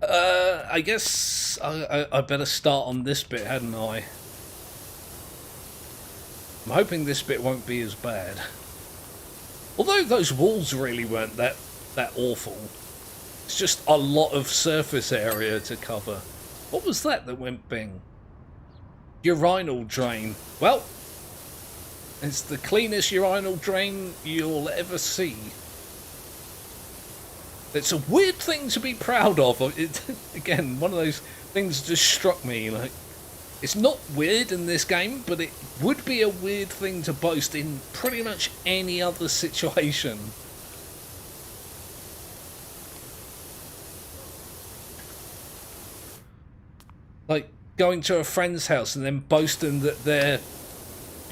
I guess I better start on this bit, hadn't I? I'm hoping this bit won't be as bad. Although those walls really weren't that awful. It's just a lot of surface area to cover. What was that went bing? Urinal drain. Well, it's the cleanest urinal drain you'll ever see. It's a weird thing to be proud of. Again, one of those things just struck me. Like, it's not weird in this game, but it would be a weird thing to boast in pretty much any other situation. Like going to a friend's house and then boasting that their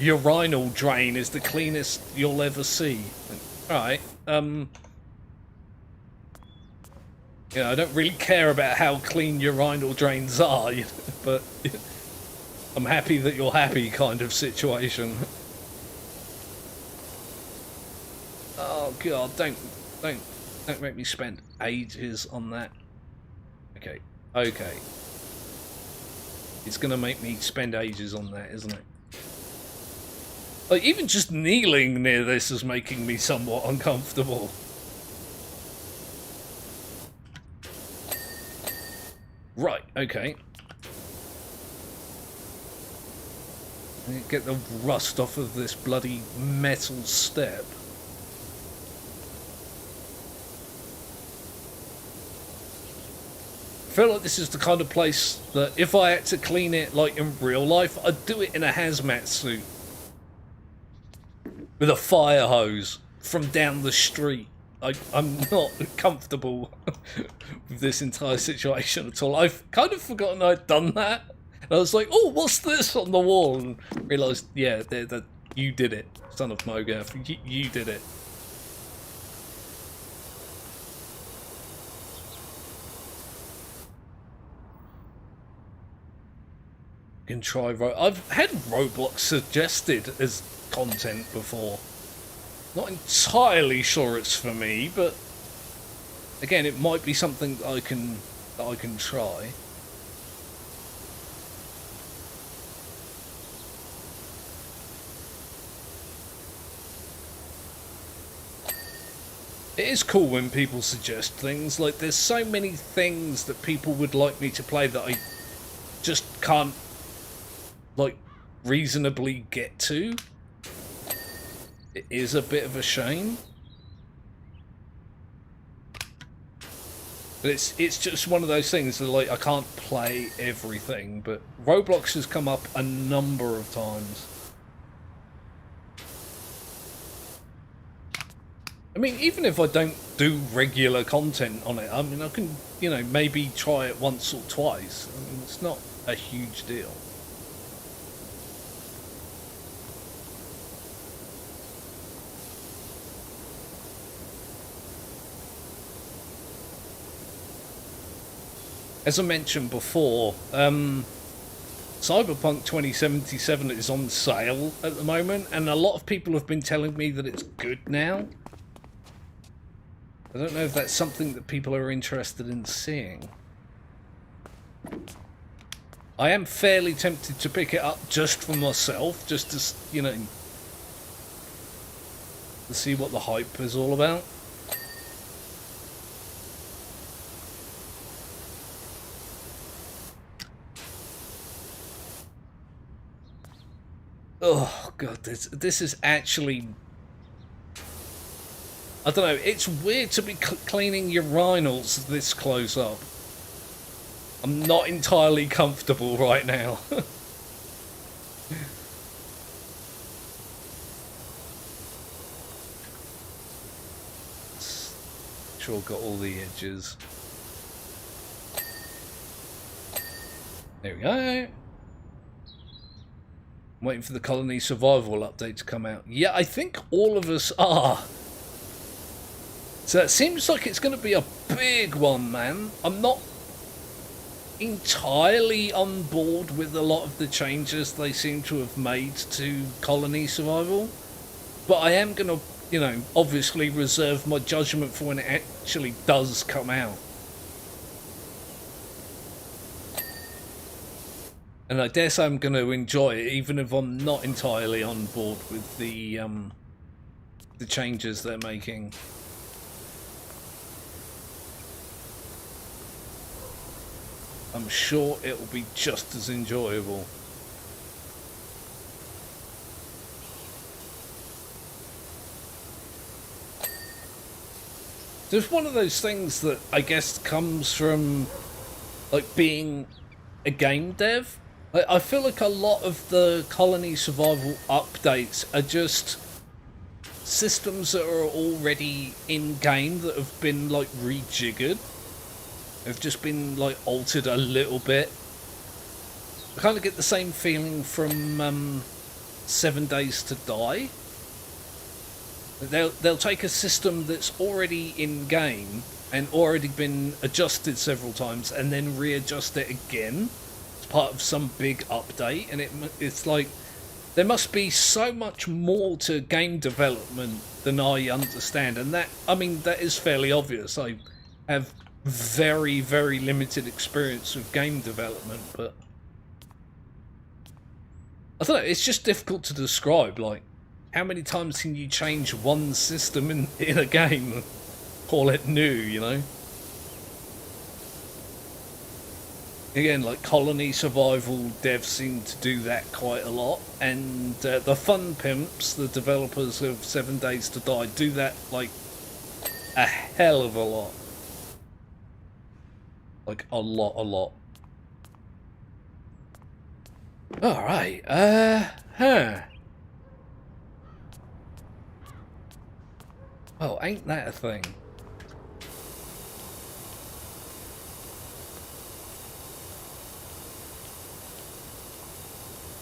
urinal drain is the cleanest you'll ever see. Alright, you know, I don't really care about how clean urinal drains are, but I'm happy that you're happy kind of situation. Oh god, don't make me spend ages on that. Okay. It's gonna make me spend ages on that, isn't it? Like, even just kneeling near this is making me somewhat uncomfortable. Right, okay. Get the rust off of this bloody metal step. I feel like this is the kind of place that if I had to clean it like in real life, I'd do it in a hazmat suit. With a fire hose from down the street. I'm not comfortable with this entire situation at all. I've kind of forgotten I'd done that. And I was like, oh, what's this on the wall? And realised, yeah, you did it, son of Mogath. You did it. You can try... I've had Roblox suggested as content before. Not entirely sure it's for me, but again, it might be something that I can try. It is cool when people suggest things. Like, there's so many things that people would like me to play that I just can't, like, reasonably get to. It is a bit of a shame. But it's just one of those things that, like, I can't play everything, but Roblox has come up a number of times. I mean, even if I don't do regular content on it, I mean, I can, you know, maybe try it once or twice. I mean, it's not a huge deal. as I mentioned before, Cyberpunk 2077 is on sale at the moment, and a lot of people have been telling me that it's good now. I don't know if that's something that people are interested in seeing. I am fairly tempted to pick it up just for myself, just to, you know, to see what the hype is all about. Oh god, this is actually, I don't know, it's weird to be cleaning urinals this close up. I'm not entirely comfortable right now. Sure, got all the edges. There we go. Waiting for the colony survival update to come out. Yeah, I think all of us are. So it seems like it's going to be a big one, man. I'm not entirely on board with a lot of the changes they seem to have made to colony survival, but I am going to, you know, obviously reserve my judgment for when it actually does come out. And I guess I'm going to enjoy it, even if I'm not entirely on board with the changes they're making. I'm sure it will be just as enjoyable. There's one of those things that I guess comes from like being a game dev. I feel like a lot of the colony survival updates are just systems that are already in game that have been like rejiggered. Have just been like altered a little bit. I kind of get the same feeling from 7 Days to Die. They'll take a system that's already in game and already been adjusted several times and then readjust it again as part of some big update, and it's like there must be so much more to game development than I understand, and that, I mean, that is fairly obvious. I have very, very limited experience with game development, but I don't know, it's just difficult to describe. Like, how many times can you change one system in a game and call it new, you know? Again, like colony survival devs seem to do that quite a lot, and the Fun Pimps, the developers of 7 Days to Die, do that like a hell of a lot. Like a lot. Alright, Well, ain't that a thing?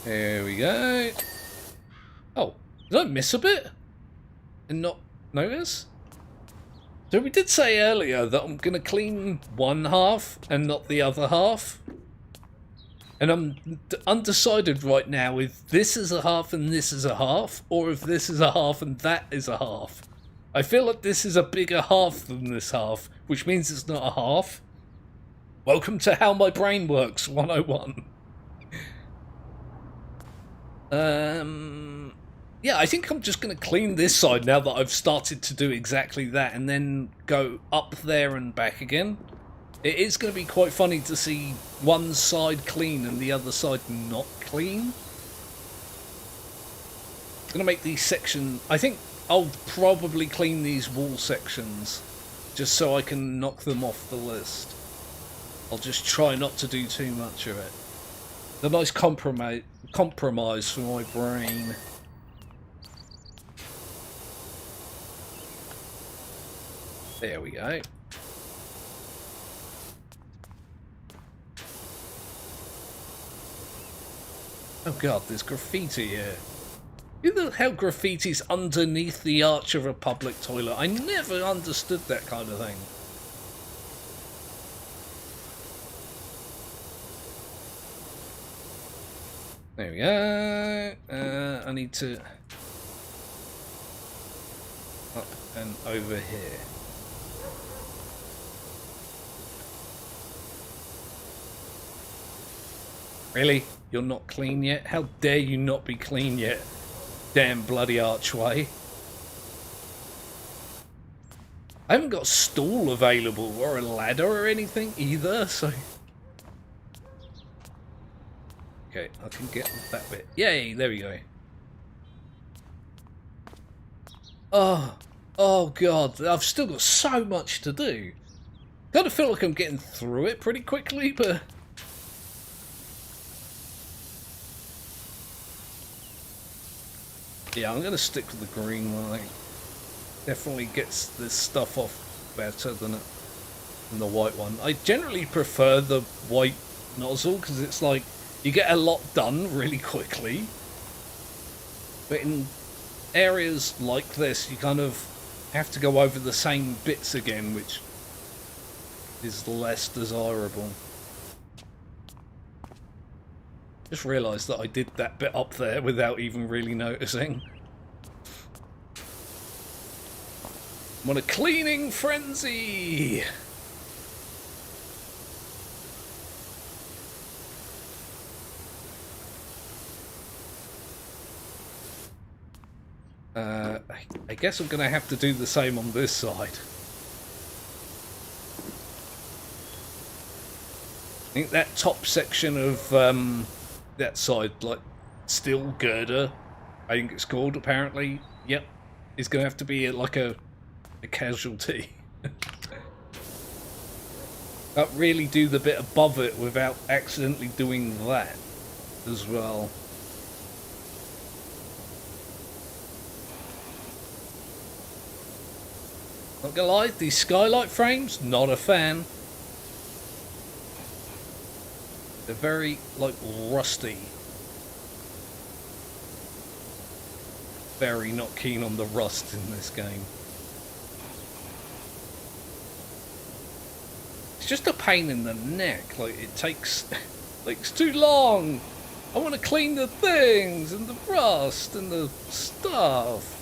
There we go. Oh, did I miss a bit? And not notice? So we did say earlier that I'm going to clean one half and not the other half. And I'm undecided right now if this is a half and this is a half, or if this is a half and that is a half. I feel like this is a bigger half than this half, which means it's not a half. Welcome to How My Brain Works 101. Yeah, I think I'm just going to clean this side now that I've started to do exactly that, and then go up there and back again. It is going to be quite funny to see one side clean and the other side not clean. I'm going to make these sections... I think I'll probably clean these wall sections just so I can knock them off the list. I'll just try not to do too much of it. A nice compromise for my brain. There we go. Oh god, there's graffiti here. Who the hell graffiti's underneath the arch of a public toilet? I never understood that kind of thing. There we go. I need to up and over here. Really? You're not clean yet? How dare you not be clean yet? Damn bloody archway. I haven't got a stool available or a ladder or anything either, so... Okay, I can get that bit. Yay, there we go. Oh god, I've still got so much to do. Kind of feel like I'm getting through it pretty quickly, but... Yeah, I'm going to stick with the green light. Definitely gets this stuff off better than the white one. I generally prefer the white nozzle because it's like you get a lot done really quickly. But in areas like this, you kind of have to go over the same bits again, which is less desirable. Just realised that I did that bit up there without even really noticing. I'm on a cleaning frenzy! I guess I'm going to have to do the same on this side. I think that top section of that side, like steel girder, I think it's called apparently. Yep, is going to have to be like a casualty. Can't really do the bit above it without accidentally doing that as well. Not gonna lie, these skylight frames, not a fan. They're very, like, rusty. Very not keen on the rust in this game. It's just a pain in the neck. Like, it takes too long. I want to clean the things and the rust and the stuff.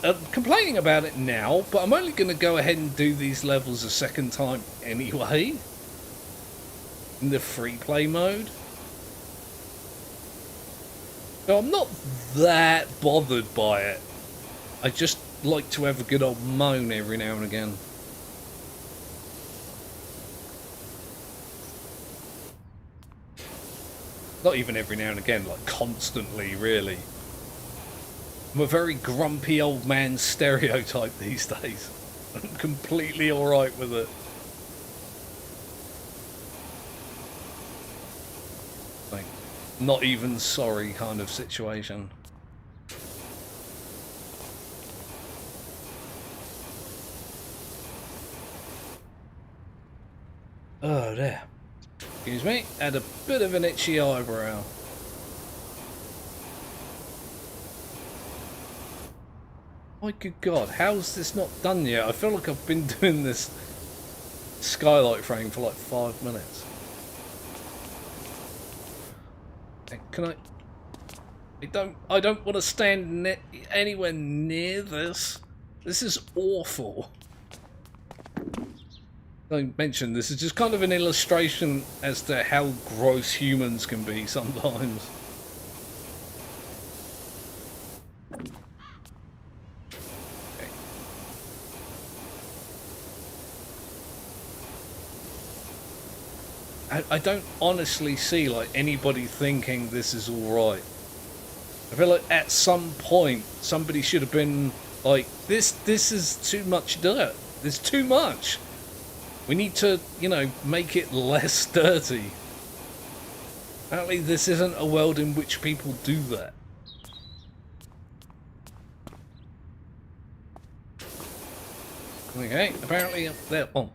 I'm complaining about it now, but I'm only going to go ahead and do these levels a second time anyway. In the free play mode. So I'm not that bothered by it. I just like to have a good old moan every now and again. Not even every now and again, like constantly, really. I'm a very grumpy old man stereotype these days. I'm completely alright with it. Like, not even sorry kind of situation. Oh, there. Excuse me, had a bit of an itchy eyebrow. My good God, how's this not done yet? I feel like I've been doing this skylight frame for like 5 minutes. Can I don't want to stand anywhere near this. This is awful. I mentioned this is just kind of an illustration as to how gross humans can be sometimes. I don't honestly see like anybody thinking this is alright. I feel like at some point somebody should have been like, this is too much dirt. There's too much. We need to, you know, make it less dirty. Apparently this isn't a world in which people do that. Okay, apparently up there. Oh.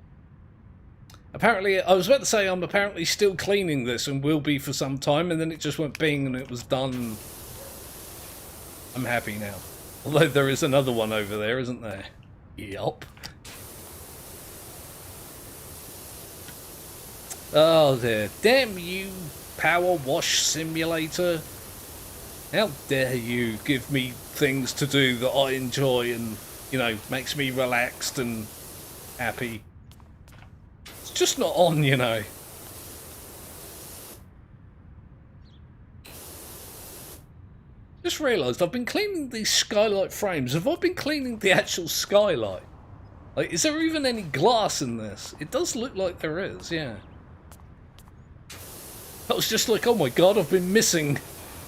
Apparently, I was about to say I'm apparently still cleaning this and will be for some time, and then it just went bing and it was done. I'm happy now. Although there is another one over there, isn't there? Yup. Oh dear. Damn you, Power Wash Simulator. How dare you give me things to do that I enjoy and, you know, makes me relaxed and happy. It's just not on, you know. Just realised I've been cleaning these skylight frames. Have I been cleaning the actual skylight? Like, is there even any glass in this? It does look like there is, yeah. I was just like, oh my god, I've been missing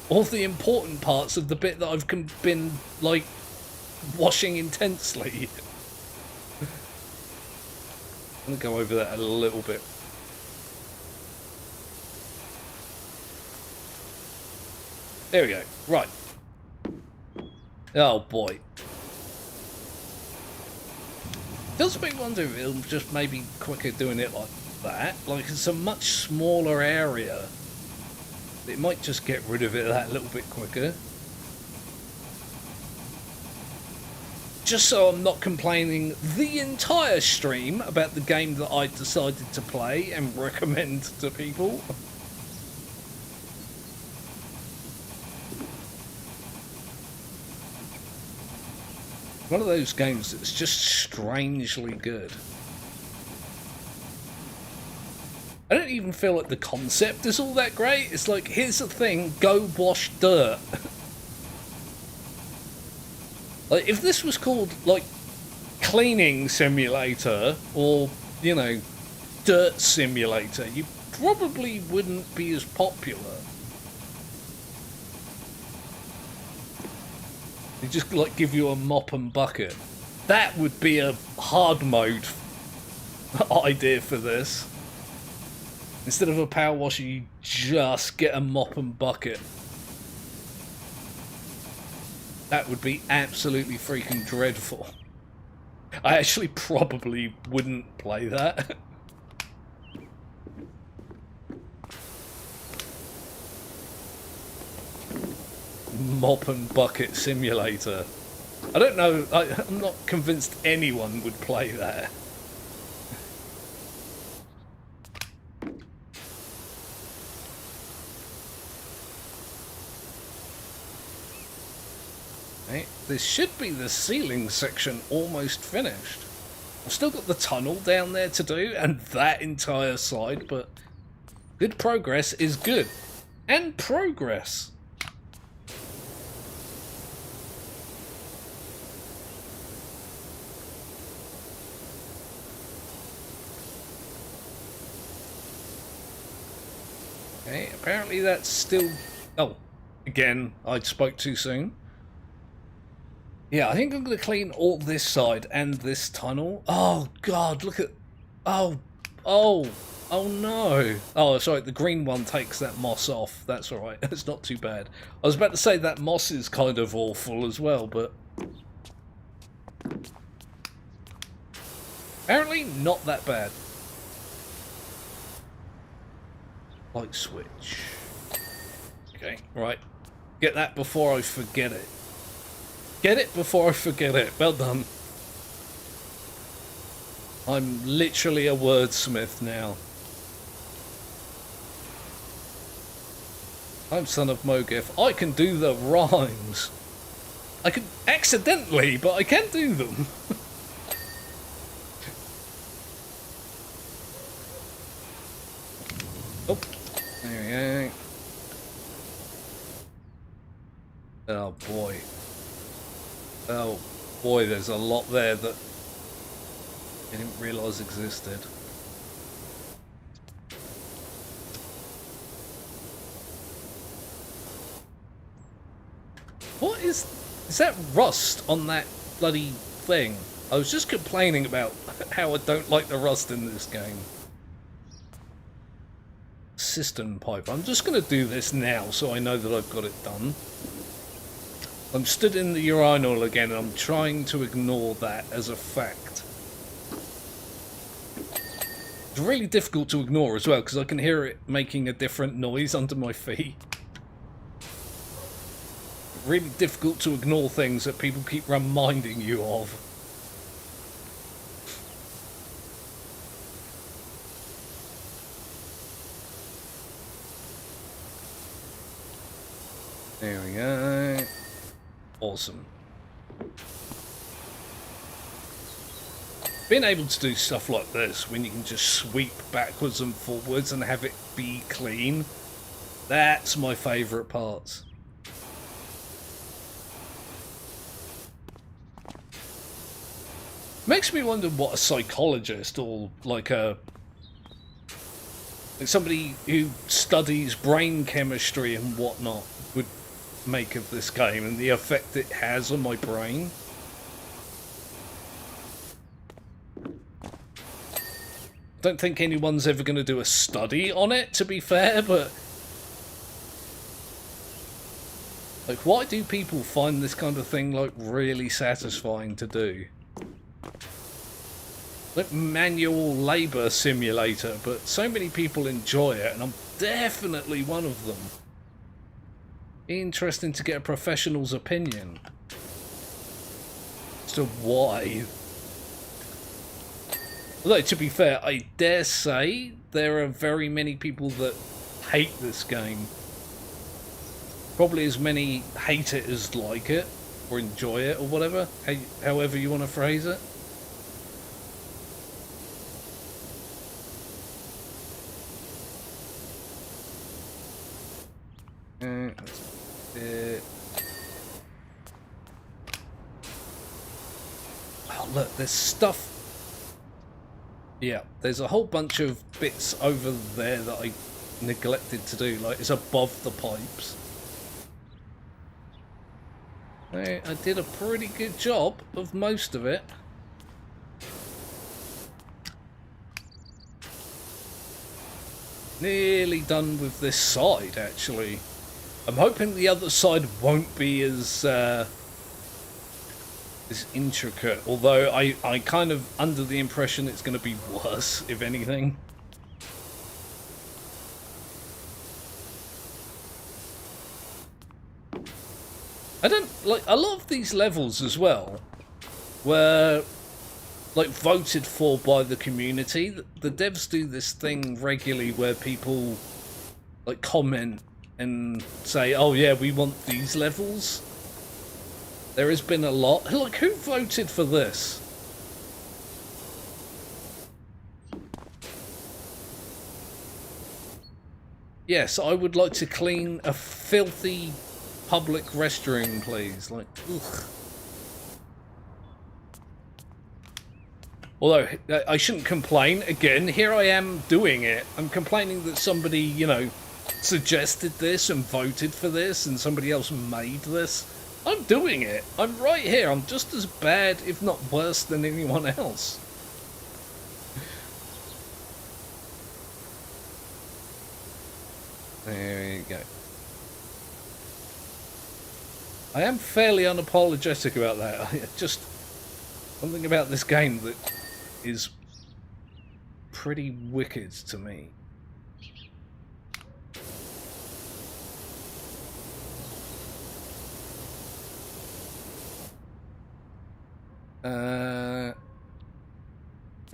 all the important parts of the bit that I've been, like, washing intensely. I'm going to go over that a little bit. There we go. Right. Oh boy. Does make me wonder if it'll just maybe quicker doing it like that. Like, it's a much smaller area. It might just get rid of it that little bit quicker. Just so I'm not complaining the entire stream about the game that I decided to play and recommend to people. One of those games that's just strangely good. I don't even feel like the concept is all that great. It's like, here's the thing, go wash dirt. Like, if this was called, like, cleaning simulator or, you know, dirt simulator, you probably wouldn't be as popular. They just, like, give you a mop and bucket. That would be a hard mode idea for this. Instead of a power washer, you just get a mop and bucket. That would be absolutely freaking dreadful. I actually probably wouldn't play that. Mop and bucket simulator. I don't know, I'm not convinced anyone would play that. Right, this should be the ceiling section almost finished. I've still got the tunnel down there to do and that entire side, but good progress is good. And progress. Okay, apparently that's still... Oh, again, I spoke too soon. Yeah, I think I'm going to clean all this side and this tunnel. Oh, God, look at... Oh no. Oh, sorry, the green one takes that moss off. That's alright, it's not too bad. I was about to say that moss is kind of awful as well, but... apparently not that bad. Light switch. Okay, right. Get that before I forget it. Get it before I forget it. Well done. I'm literally a wordsmith now. I'm son of Mogif. I can do the rhymes. I can accidentally, but I can do them. Oh, there we go. Oh boy. Oh boy, there's a lot there that I didn't realise existed. What is that rust on that bloody thing? I was just complaining about how I don't like the rust in this game. Cistern pipe. I'm just going to do this now so I know that I've got it done. I'm stood in the urinal again and I'm trying to ignore that as a fact. It's really difficult to ignore as well because I can hear it making a different noise under my feet. Really difficult to ignore things that people keep reminding you of. There we go. Awesome. Being able to do stuff like this, when you can just sweep backwards and forwards and have it be clean, that's my favourite parts. Makes me wonder what a psychologist or like somebody who studies brain chemistry and whatnot would make of this game and the effect it has on my brain. Don't think anyone's ever going to do a study on it, to be fair, but like, why do people find this kind of thing like really satisfying to do? Like manual labour simulator, but so many people enjoy it, and I'm definitely one of them. Interesting to get a professional's opinion as to why. Although, to be fair, I dare say there are very many people that hate this game. Probably as many hate it as like it, or enjoy it, or whatever, however you want to phrase it. That's it. Oh, look, there's stuff. Yeah, there's a whole bunch of bits over there that I neglected to do, like it's above the pipes. I did a pretty good job of most of it. Nearly done with this side, actually. I'm hoping the other side won't be as intricate, although I kind of under the impression it's going to be worse, if anything. I don't like a lot of these levels as well were like voted for by the community. The devs do this thing regularly where people like comment and say, oh yeah, we want these levels. There has been a lot. Like, who voted for this? Yes, I would like to clean a filthy public restroom, please. Like, ugh. Although, I shouldn't complain. Again, here I am doing it. I'm complaining that somebody, you know, suggested this and voted for this and somebody else made this. I'm doing it. I'm right here. I'm just as bad, if not worse, than anyone else. There you go. I am fairly unapologetic about that. Just something about this game that is pretty wicked to me.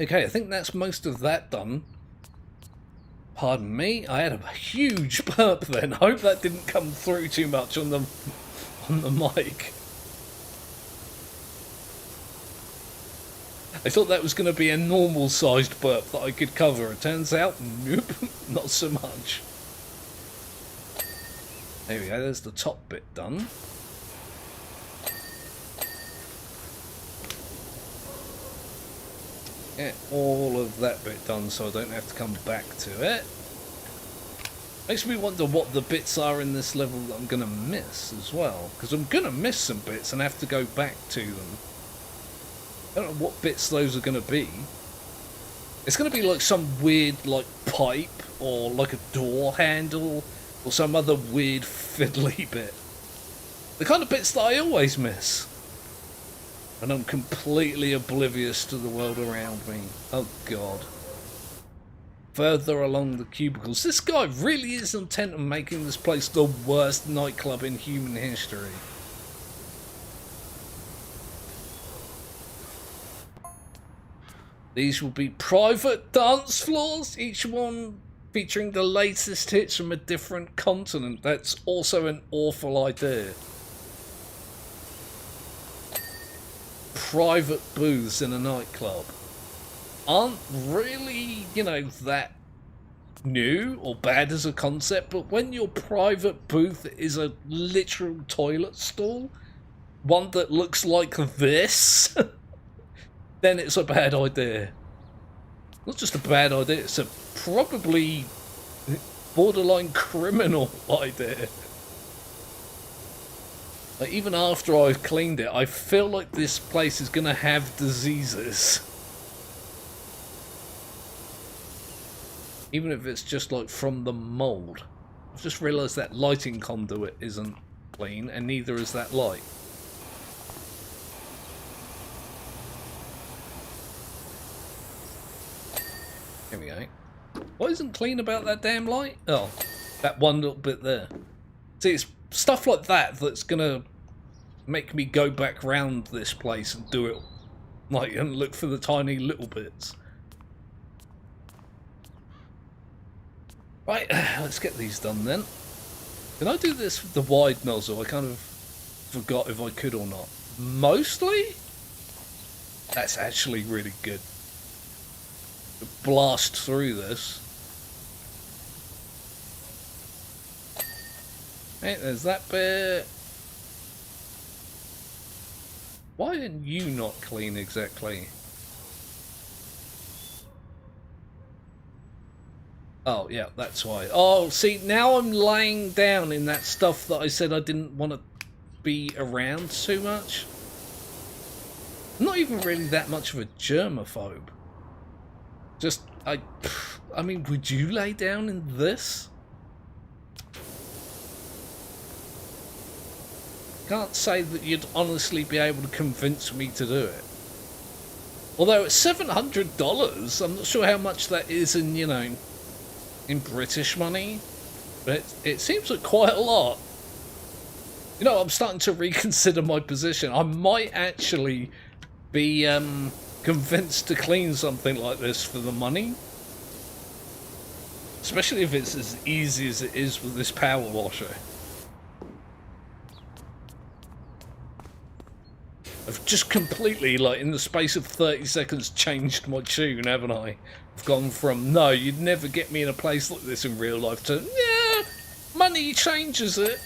Okay, I think that's most of that done. Pardon me, I had a huge burp then. I hope that didn't come through too much on the mic. I thought that was going to be a normal sized burp that I could cover. It turns out, nope, not so much. There we go, there's the top bit done. Get all of that bit done so I don't have to come back to it. Makes me wonder what the bits are in this level that I'm going to miss as well. Because I'm going to miss some bits and have to go back to them. I don't know what bits those are going to be. It's going to be like some weird like pipe or like a door handle or some other weird fiddly bit. The kind of bits that I always miss. And I'm completely oblivious to the world around me. Oh god. Further along the cubicles. This guy really is intent on making this place the worst nightclub in human history. These will be private dance floors, each one featuring the latest hits from a different continent. That's also an awful idea. Private booths in a nightclub aren't really, you know, that new or bad as a concept, but when your private booth is a literal toilet stall, one that looks like this, then it's a bad idea. Not just a bad idea, it's a probably borderline criminal idea. Like, even after I've cleaned it, I feel like this place is gonna have diseases. Even if it's just like from the mold. I've just realised that lighting conduit isn't clean, and neither is that light. Here we go. What isn't clean about that damn light? Oh, that one little bit there. See, it's stuff like that that's gonna make me go back round this place and do it, like, and look for the tiny little bits. Right, let's get these done then. Can I do this with the wide nozzle? I kind of forgot if I could or not. Mostly? That's actually really good. Blast through this. Hey, there's that bit. Why are you not clean exactly? Oh, yeah, that's why. Oh, see, now I'm laying down in that stuff that I said I didn't want to be around too much. I'm not even really that much of a germaphobe. Just, I mean, would you lay down in this? Can't say that you'd honestly be able to convince me to do it. Although it's $700, I'm not sure how much that is in, you know, in British money, but it seems like quite a lot. You know, I'm starting to reconsider my position. I might actually be convinced to clean something like this for the money. Especially if it's as easy as it is with this power washer. I've just completely, like, in the space of 30 seconds changed my tune, haven't I? I've gone from, no, you'd never get me in a place like this in real life, to, yeah, money changes it.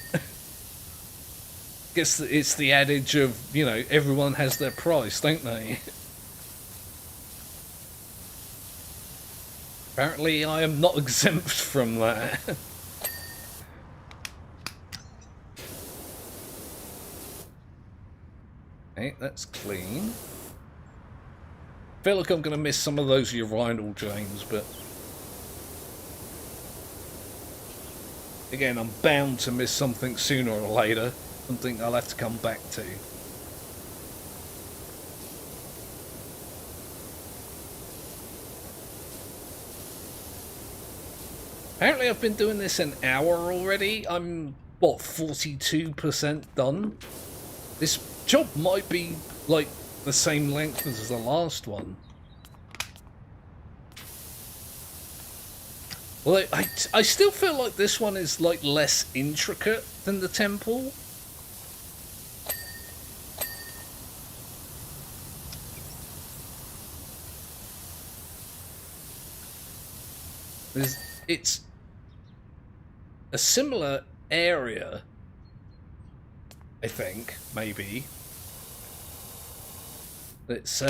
Guess it's the adage of, you know, everyone has their price, don't they? Apparently I am not exempt from that. Okay, that's clean. I feel like I'm going to miss some of those urinal drains, but again, I'm bound to miss something sooner or later. Something I'll have to come back to. Apparently I've been doing this an hour already. I'm, what, 42% done? This job might be, like, the same length as the last one. Well, I still feel like this one is, like, less intricate than the temple. It's a similar area, I think, maybe. It's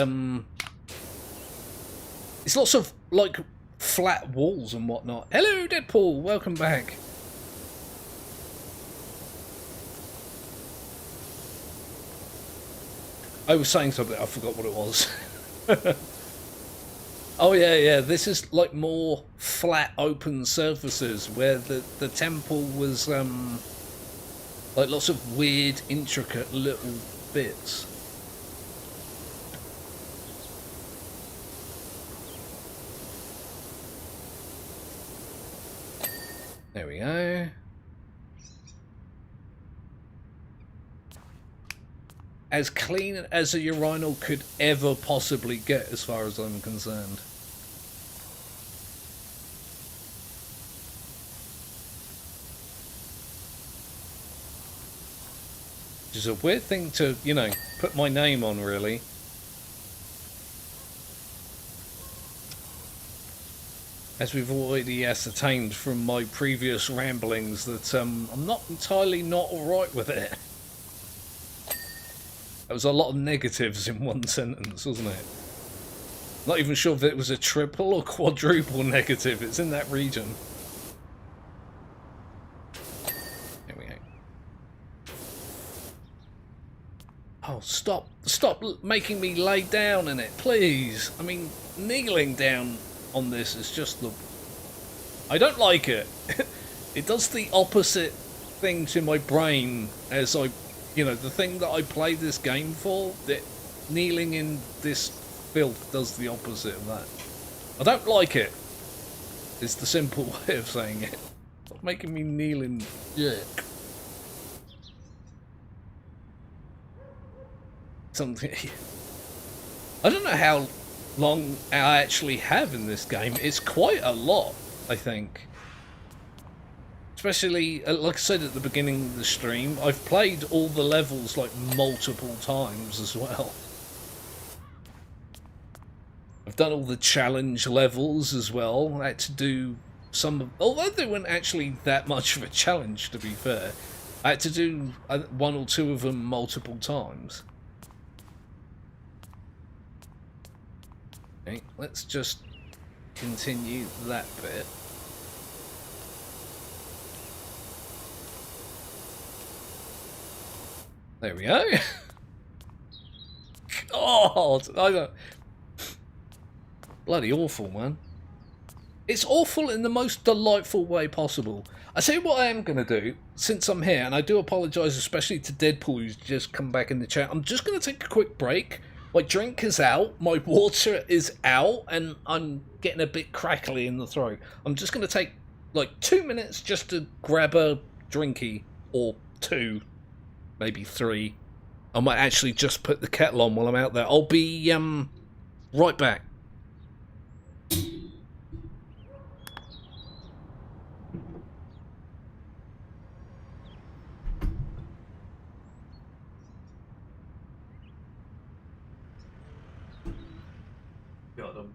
lots of, like, flat walls and whatnot. Hello, Deadpool, welcome back. I was saying something, I forgot what it was. Oh yeah, this is like more flat open surfaces, where the temple was like lots of weird intricate little bits. There we go. As clean as a urinal could ever possibly get, as far as I'm concerned. Which is a weird thing to, you know, put my name on, really. As we've already ascertained from my previous ramblings that I'm not entirely not alright with it. That was a lot of negatives in one sentence, wasn't it? Not even sure if it was a triple or quadruple negative. It's in that region. There we go. Oh, stop making me lay down in it, please. I mean, kneeling down on this is just the... I don't like it. It does the opposite thing to my brain as I... You know, the thing that I play this game for, that kneeling in this filth does the opposite of that. I don't like it. It's the simple way of saying it. Stop making me kneel in... Yuck. Something... I don't know how long I actually have in this game. It's quite a lot, I think. Especially, like I said at the beginning of the stream, I've played all the levels like multiple times as well. I've done all the challenge levels as well. I had to do some of... Although they weren't actually that much of a challenge, to be fair. I had to do one or two of them multiple times. Okay, let's just continue that bit. There we go. God, I don't... Bloody awful, man. It's awful in the most delightful way possible. I tell you what I am going to do, since I'm here, and I do apologise especially to Deadpool who's just come back in the chat. I'm just going to take a quick break. My drink is out, my water is out, and I'm getting a bit crackly in the throat. I'm just going to take like 2 minutes just to grab a drinky, or two, maybe three. I might actually just put the kettle on while I'm out there. I'll be right back. Got them.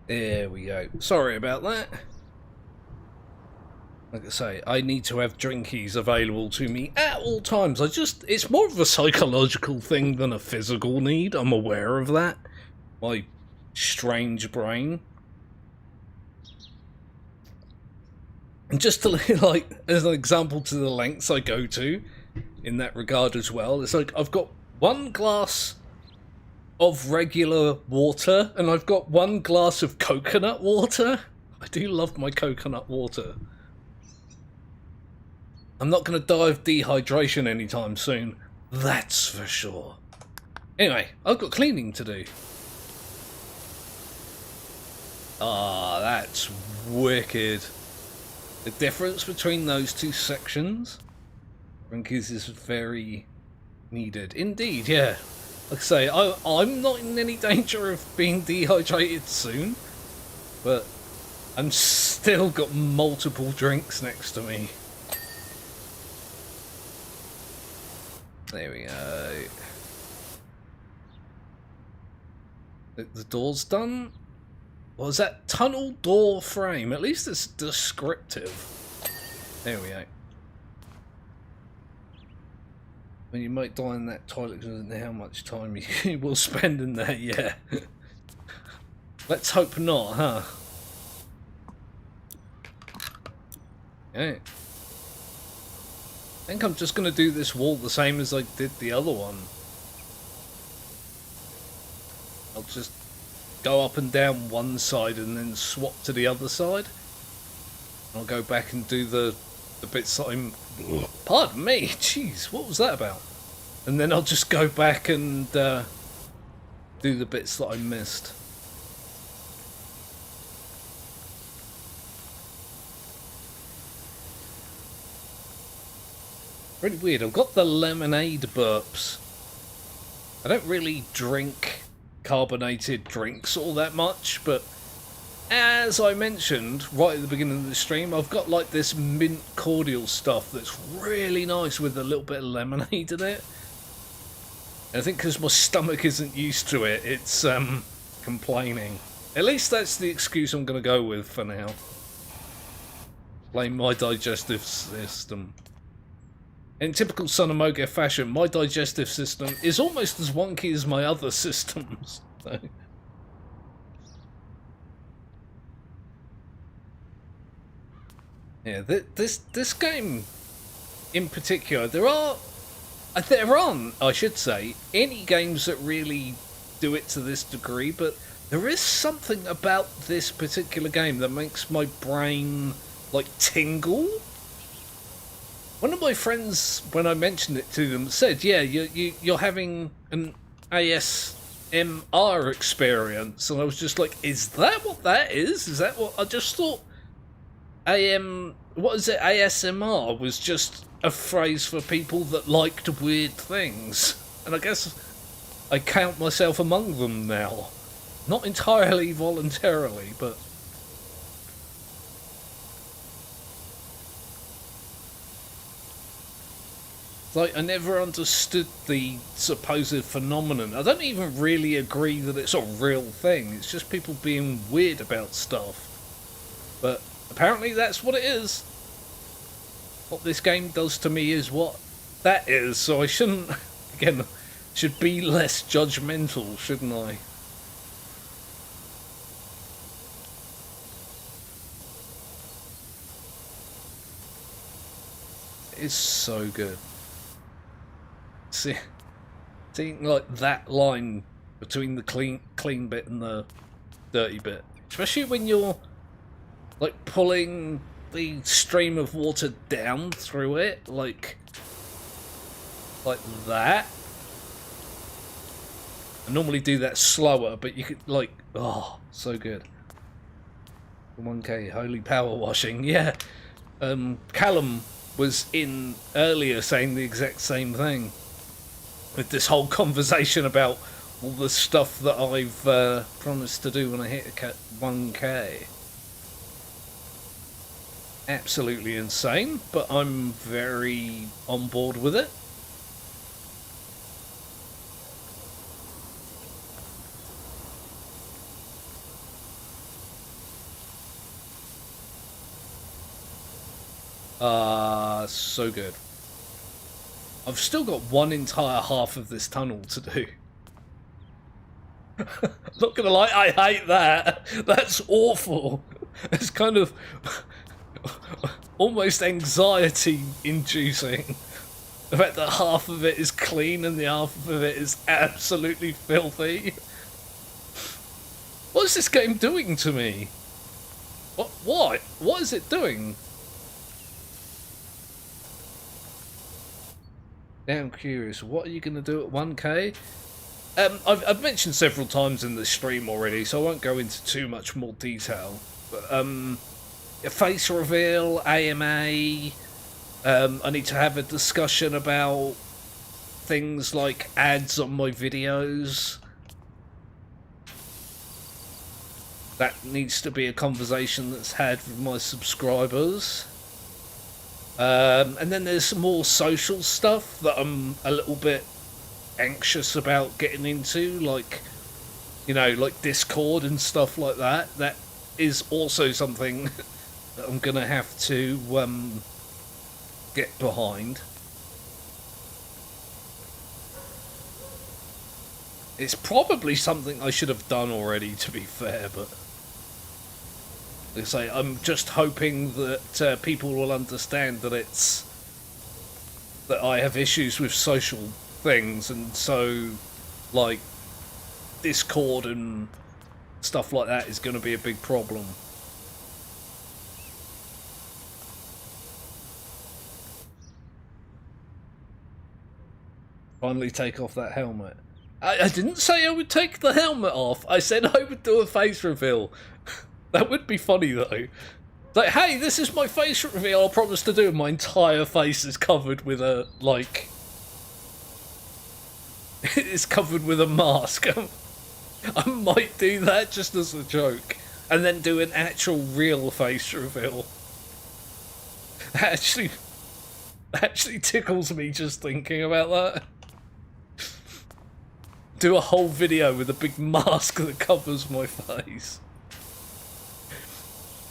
There we go. Sorry about that. Like I say, I need to have drinkies available to me at all times. It's more of a psychological thing than a physical need. I'm aware of that. My strange brain. And just to, like, as an example to the lengths I go to in that regard as well, it's like I've got one glass of regular water, and I've got one glass of coconut water. I do love my coconut water. I'm not going to die of dehydration anytime soon. That's for sure. Anyway, I've got cleaning to do. Ah, that's wicked. The difference between those two sections, I think, is very needed. Indeed, yeah. Like I say, I'm not in any danger of being dehydrated soon, but I'm still got multiple drinks next to me. There we go. The door's done. What was that? Tunnel door frame. At least it's descriptive. There we go. Well, you might die in that toilet because I don't know how much time you will spend in there, yeah. Let's hope not, huh? Yeah. I think I'm just going to do this wall the same as I did the other one. I'll just go up and down one side and then swap to the other side. I'll go back and do the bits that I'm... Pardon me, jeez, what was that about? And then I'll just go back and do the bits that I missed. Really weird, I've got the lemonade burps. I don't really drink carbonated drinks all that much, but as I mentioned right at the beginning of the stream, I've got like this mint cordial stuff that's really nice with a little bit of lemonade in it. And I think because my stomach isn't used to it, it's complaining. At least that's the excuse I'm going to go with for now. Blame my digestive system. In typical Son of Moge fashion, my digestive system is almost as wonky as my other systems. So. Yeah, this game in particular, there aren't, I should say, any games that really do it to this degree, but there is something about this particular game that makes my brain like tingle. One of my friends, when I mentioned it to them, said, "Yeah, you're having an ASMR experience," and I was just like, "Is that what that is? Is that what I just thought?" What is it? ASMR was just a phrase for people that liked weird things, and I guess I count myself among them now, not entirely voluntarily, but. Like, I never understood the supposed phenomenon. I don't even really agree that it's a real thing. It's just people being weird about stuff. But apparently that's what it is. What this game does to me is what that is. So I shouldn't, again, should be less judgmental, shouldn't I? It's so good. Seeing like that line between the clean bit and the dirty bit, especially when you're like pulling the stream of water down through it, like that. I normally do that slower, but you could like, oh, so good. 1K holy power washing, yeah. Callum was in earlier saying the exact same thing. With this whole conversation about all the stuff that I've promised to do when I hit 1K. Absolutely insane, but I'm very on board with it. So good. I've still got one entire half of this tunnel to do. I'm not gonna lie, I hate that. That's awful. It's kind of almost anxiety inducing. The fact that half of it is clean and the half of it is absolutely filthy. What is this game doing to me? What? What is it doing? Now I'm curious, what are you going to do at 1K? I've mentioned several times in the stream already, so I won't go into too much more detail. But, face reveal, AMA. I need to have a discussion about things like ads on my videos. That needs to be a conversation that's had with my subscribers. And then there's some more social stuff that I'm a little bit anxious about getting into, like, you know, like Discord and stuff like that. That is also something that I'm gonna have to get behind. It's probably something I should have done already, to be fair, but like I say, I'm just hoping that people will understand that that I have issues with social things, and so, like, Discord and stuff like that is going to be a big problem. Finally take off that helmet. I didn't say I would take the helmet off. I said I would do a face reveal. That would be funny, though. Like, hey, this is my face reveal I promised to do. My entire face is covered with a, like... it's covered with a mask. I might do that just as a joke. And then do an actual real face reveal. Actually tickles me just thinking about that. Do a whole video with a big mask that covers my face.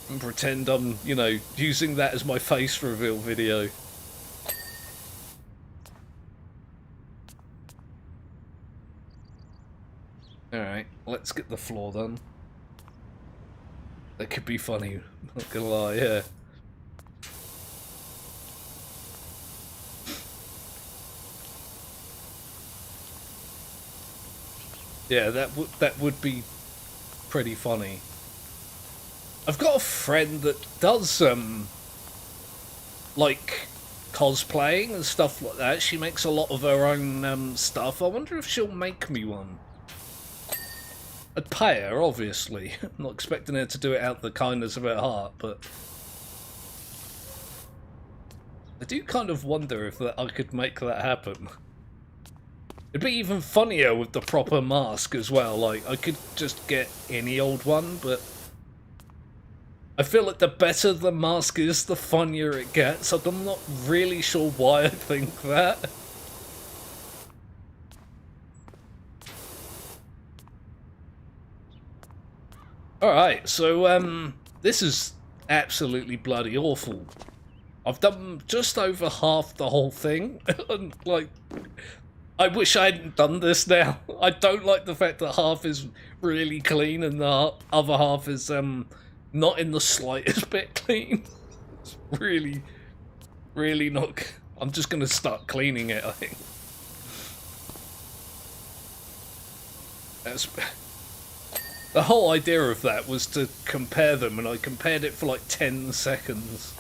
And pretend I'm, you know, using that as my face reveal video. Alright, let's get the floor done. That could be funny, not gonna lie, yeah. Yeah, that would be pretty funny. I've got a friend that does like cosplaying and stuff like that. She makes a lot of her own stuff. I wonder if she'll make me one. I'd pay her, obviously. I'm not expecting her to do it out of the kindness of her heart, but I do kind of wonder if I could make that happen. It'd be even funnier with the proper mask as well. Like, I could just get any old one, but I feel like the better the mask is, the funnier it gets. I'm not really sure why I think that. Alright, so, this is absolutely bloody awful. I've done just over half the whole thing, and, like, I wish I hadn't done this now. I don't like the fact that half is really clean and the other half is, not in the slightest bit clean. It's really, really not... I'm just going to start cleaning it, I think. The whole idea of that was to compare them, and I compared it for like 10 seconds.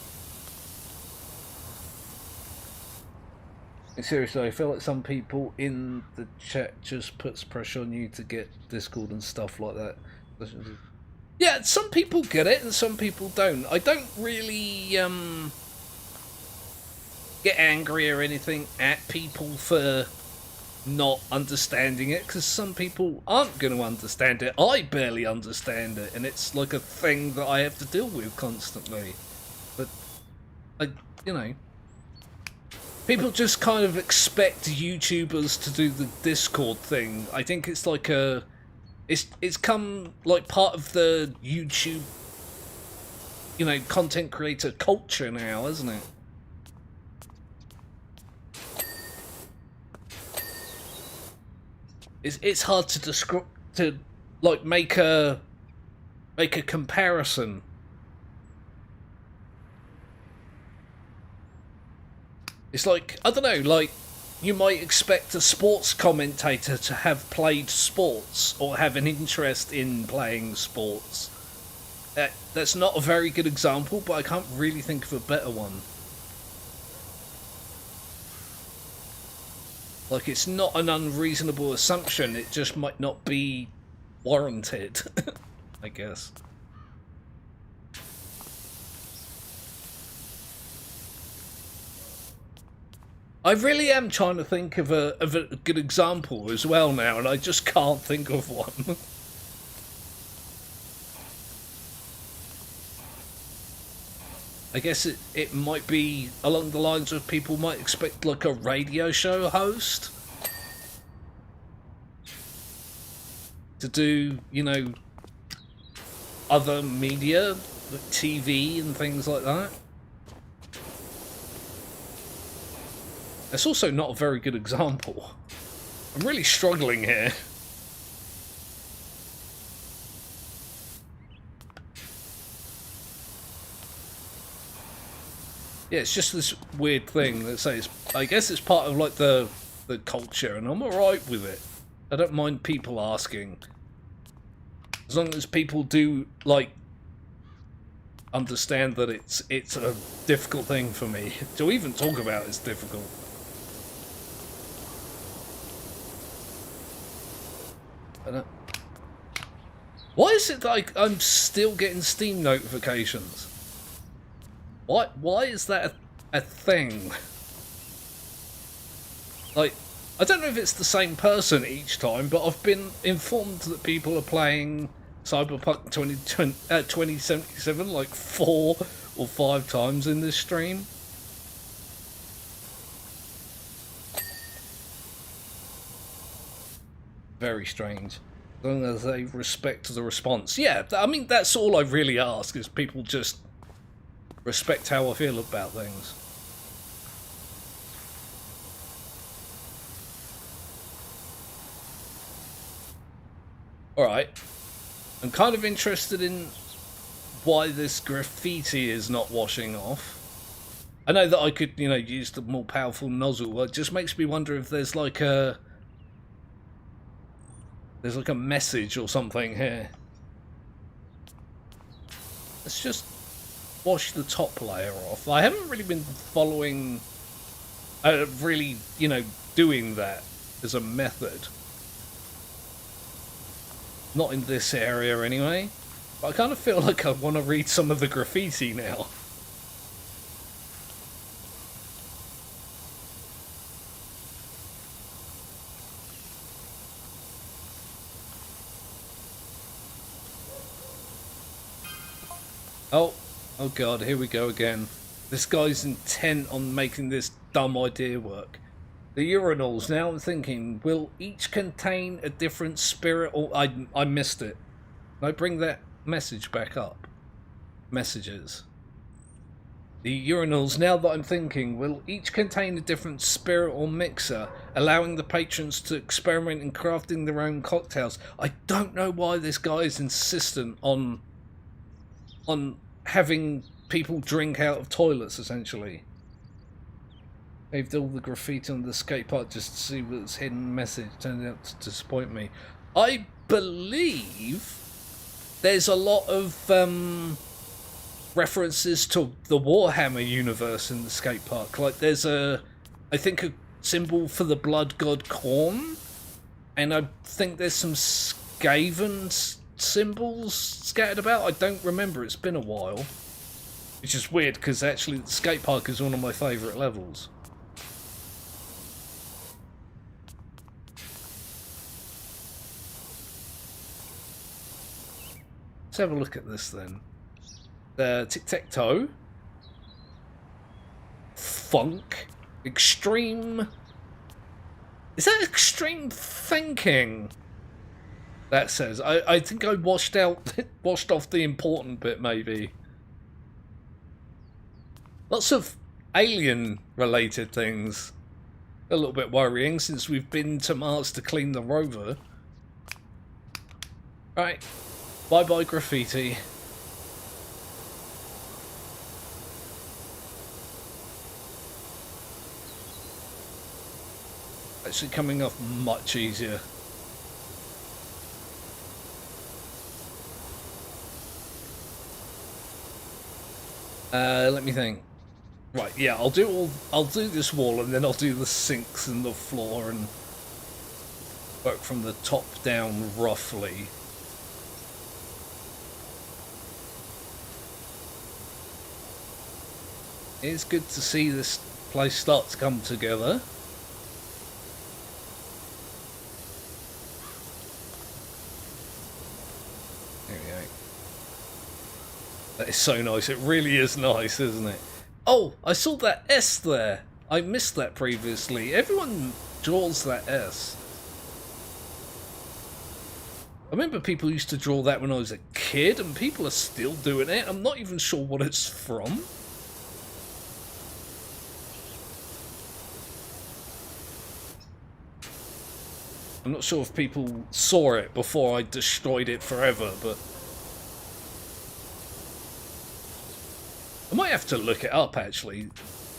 Seriously, I feel like some people in the chat just puts pressure on you to get Discord and stuff like that. Yeah, some people get it and some people don't. I don't really get angry or anything at people for not understanding it, because some people aren't going to understand it. I barely understand it, and it's like a thing that I have to deal with constantly. But, you know, people just kind of expect YouTubers to do the Discord thing. I think it's like it's come like part of the YouTube, you know, content creator culture now, isn't it? It's hard to describe, to like make a comparison. It's like, I don't know, like you might expect a sports commentator to have played sports or have an interest in playing sports. That's not a very good example, but I can't really think of a better one. Like, it's not an unreasonable assumption, it just might not be warranted, I guess. I really am trying to think of a good example as well now, and I just can't think of one. I guess it might be along the lines of people might expect like a radio show host to do, you know, other media, like TV and things like that. That's also not a very good example. I'm really struggling here. Yeah, it's just this weird thing that says, I guess it's part of like the culture, and I'm alright with it. I don't mind people asking. As long as people do, like, understand that it's a difficult thing for me. To even talk about it's difficult. I don't... Why is it like I'm still getting Steam notifications? Why is that a thing? Like, I don't know if it's the same person each time, but I've been informed that people are playing Cyberpunk 2077 like 4 or 5 times in this stream. Very strange. As long as they respect the response. Yeah, I mean, that's all I really ask, is people just respect how I feel about things. Alright. I'm kind of interested in why this graffiti is not washing off. I know that I could, you know, use the more powerful nozzle. It just makes me wonder if there's like a... There's like a message or something here. Let's just wash the top layer off. I haven't really been following... really, you know, doing that as a method. Not in this area anyway. But I kind of feel like I want to read some of the graffiti now. Oh god, here we go again. This guy's intent on making this dumb idea work. The urinals, now I'm thinking, will each contain a different spirit, or I missed it. Can I bring that message back up? Messages. The urinals, now that I'm thinking, will each contain a different spirit or mixer, allowing the patrons to experiment in crafting their own cocktails. I don't know why this guy is insistent on having people drink out of toilets, essentially. Saved all the graffiti on the skate park just to see what its hidden message turned out to disappoint me. I believe there's a lot of references to the Warhammer universe in the skate park. Like there's I think a symbol for the blood god Khorne, and I think there's some Skaven symbols scattered about. I don't remember, it's been a while. Which is weird because actually the skate park is one of my favourite levels. Let's have a look at this then. Tic-tac-toe. Funk. Extreme. Is that extreme thinking? That says. I think I washed off the important bit maybe. Lots of alien related things. A little bit worrying since we've been to Mars to clean the rover. Right. Bye bye graffiti. Actually coming off much easier. Let me think. Right, yeah, I'll do this wall, and then I'll do the sinks and the floor and work from the top down roughly. It's good to see this place start to come together. There we go. That is so nice. It really is nice, isn't it? Oh, I saw that S there. I missed that previously. Everyone draws that S. I remember people used to draw that when I was a kid, and people are still doing it. I'm not even sure what it's from. I'm not sure if people saw it before I destroyed it forever, but I might have to look it up, actually,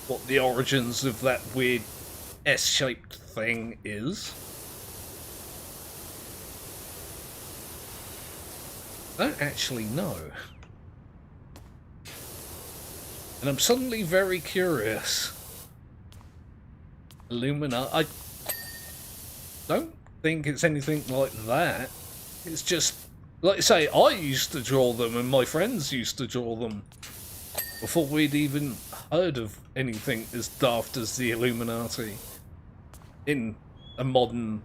what the origins of that weird S-shaped thing is. I don't actually know. And I'm suddenly very curious. Illumina, I don't think it's anything like that. It's just, like I say, I used to draw them and my friends used to draw them before we'd even heard of anything as daft as the Illuminati. In a modern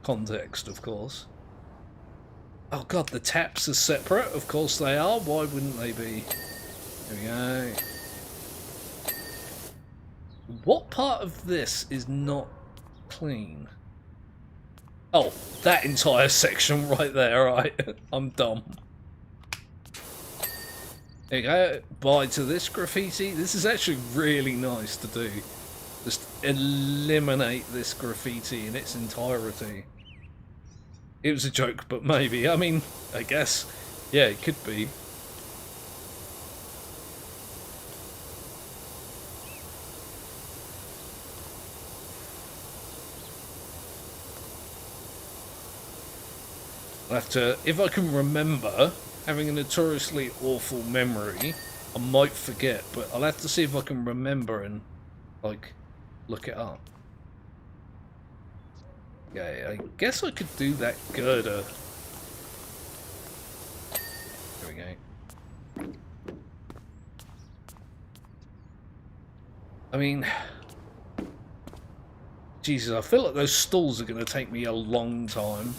context, of course. Oh god, the taps are separate. Of course they are. Why wouldn't they be? There we go. What part of this is not clean? Oh, that entire section right there, right? I'm dumb. There you go. Bye to this graffiti. This is actually really nice to do. Just eliminate this graffiti in its entirety. It was a joke, but maybe. I mean, I guess. Yeah, it could be. I'll have to, if I can remember, having a notoriously awful memory, I might forget, but I'll have to see if I can remember and, like, look it up. Yeah, I guess I could do that girder. There we go. I mean, Jesus, I feel like those stalls are going to take me a long time.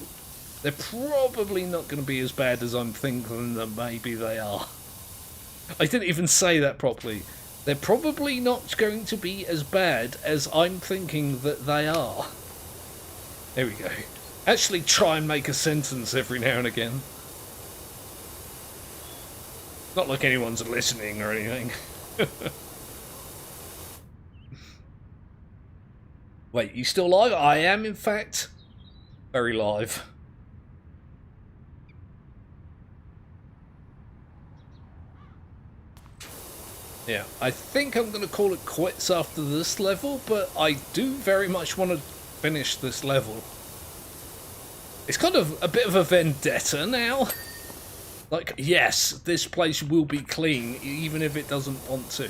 They're probably not going to be as bad as I'm thinking that maybe they are. I didn't even say that properly. They're probably not going to be as bad as I'm thinking that they are. There we go. Actually try and make a sentence every now and again. Not like anyone's listening or anything. Wait, you still live? I am, in fact, very live. Yeah, I think I'm going to call it quits after this level, but I do very much want to finish this level. It's kind of a bit of a vendetta now. Like, yes, this place will be clean, even if it doesn't want to.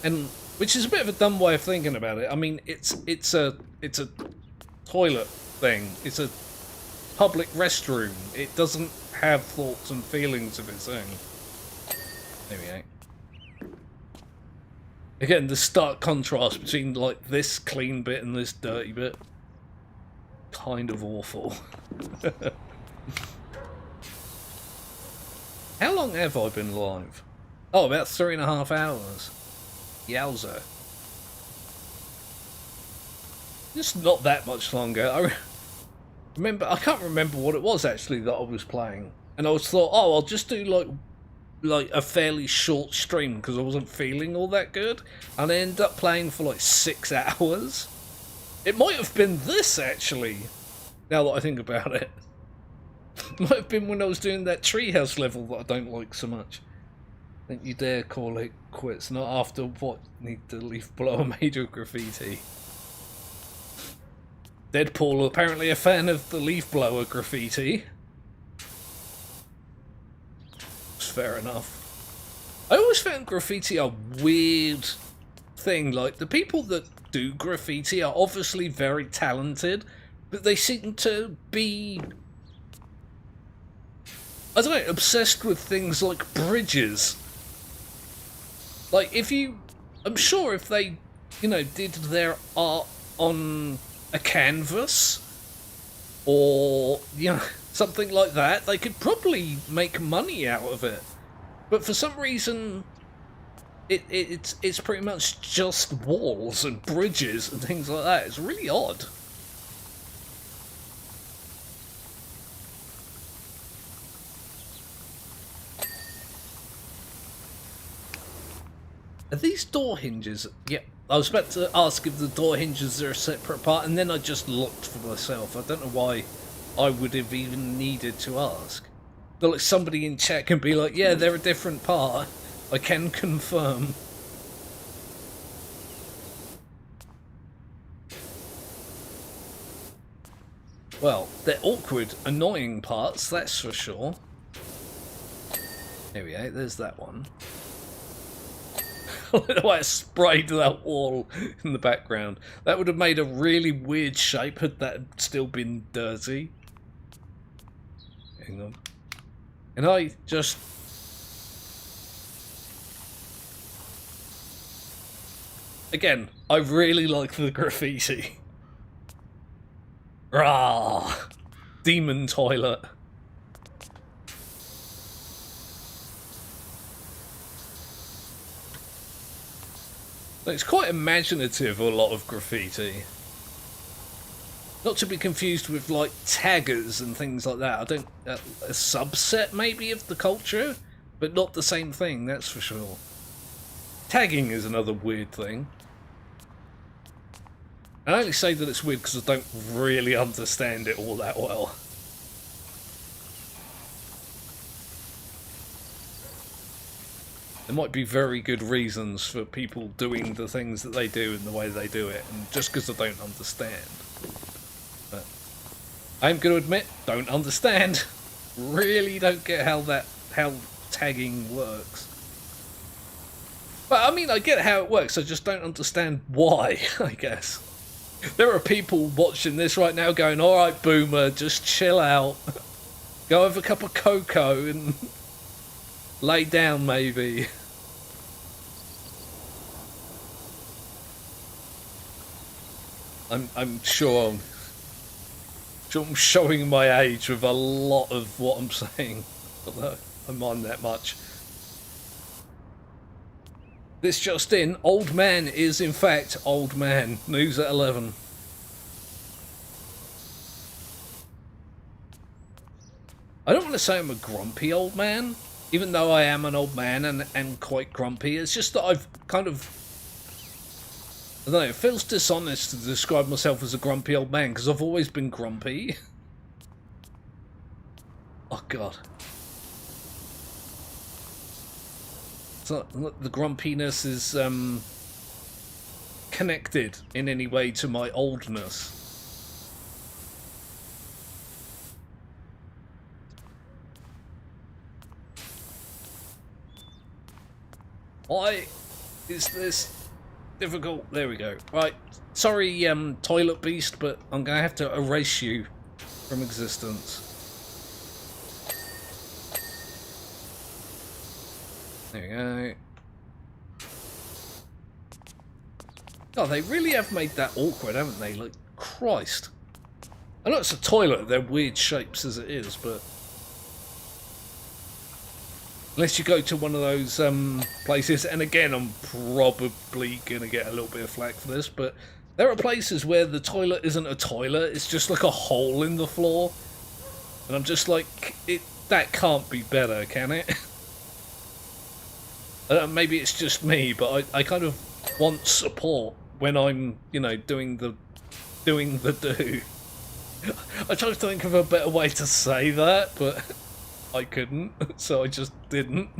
And, which is a bit of a dumb way of thinking about it. I mean, it's a toilet thing. It's a public restroom. It doesn't have thoughts and feelings of its own. There we go. Again, the stark contrast between, like, this clean bit and this dirty bit. Kind of awful. How long have I been live? Oh, about 3.5 hours. Yowza. Just not that much longer. I can't remember what it was, actually, that I was playing. And I was thought, oh, I'll just do, like a fairly short stream because I wasn't feeling all that good, and I ended up playing for like 6 hours. It might have been this, actually, now that I think about it. It might have been when I was doing that treehouse level that I don't like so much. Don't you dare call it quits, not after what need the leaf blower major graffiti. Deadpool, apparently a fan of the leaf blower graffiti. Fair enough. I always found graffiti a weird thing. Like, the people that do graffiti are obviously very talented, but they seem to be, I don't know, obsessed with things like bridges. Like, I'm sure if they, did their art on a canvas or, something like that, they could probably make money out of it. But for some reason, it's pretty much just walls and bridges and things like that. It's really odd. Are these door hinges? Yeah, I was about to ask if the door hinges are a separate part, and then I just looked for myself. I don't know why I would have even needed to ask. But like somebody in chat can be like, yeah, they're a different part. I can confirm. Well, they're awkward, annoying parts, that's for sure. There we go, there's that one. I don't know why I sprayed that wall in the background. That would have made a really weird shape had that still been dirty. Hang on. And I just... Again, I really like the graffiti. Rah! Demon toilet. It's quite imaginative, a lot of graffiti. Not to be confused with, like, taggers and things like that. I don't... a subset, maybe, of the culture, but not the same thing, that's for sure. Tagging is another weird thing. I only say that it's weird because I don't really understand it all that well. There might be very good reasons for people doing the things that they do and the way they do it, and just because I don't understand. But I'm going to admit, don't understand. Really don't get how tagging works. But I mean, I get how it works, I just don't understand why, I guess. There are people watching this right now going, alright boomer, just chill out. Go have a cup of cocoa and lay down maybe. I'm sure I'm showing my age with a lot of what I'm saying. Although I mind that much. This just in, old man is in fact old man. News at 11. I don't want to say I'm a grumpy old man, even though I am an old man and quite grumpy. It's just that I've kind of... I don't know, it feels dishonest to describe myself as a grumpy old man, because I've always been grumpy. Oh god. So the grumpiness is connected in any way to my oldness. Why is this difficult? There we go. Right, sorry toilet beast, but I'm gonna have to erase you from existence. There we go. God, they really have made that awkward, haven't they? Like, Christ. I know it's a toilet, they're weird shapes as it is, but... Unless you go to one of those places, and again, I'm probably going to get a little bit of flack for this, but there are places where the toilet isn't a toilet, it's just like a hole in the floor. And I'm just like, that can't be better, can it? Maybe it's just me, but I kind of want support when I'm, you know, doing the do. I tried to think of a better way to say that, but I couldn't, so I just didn't.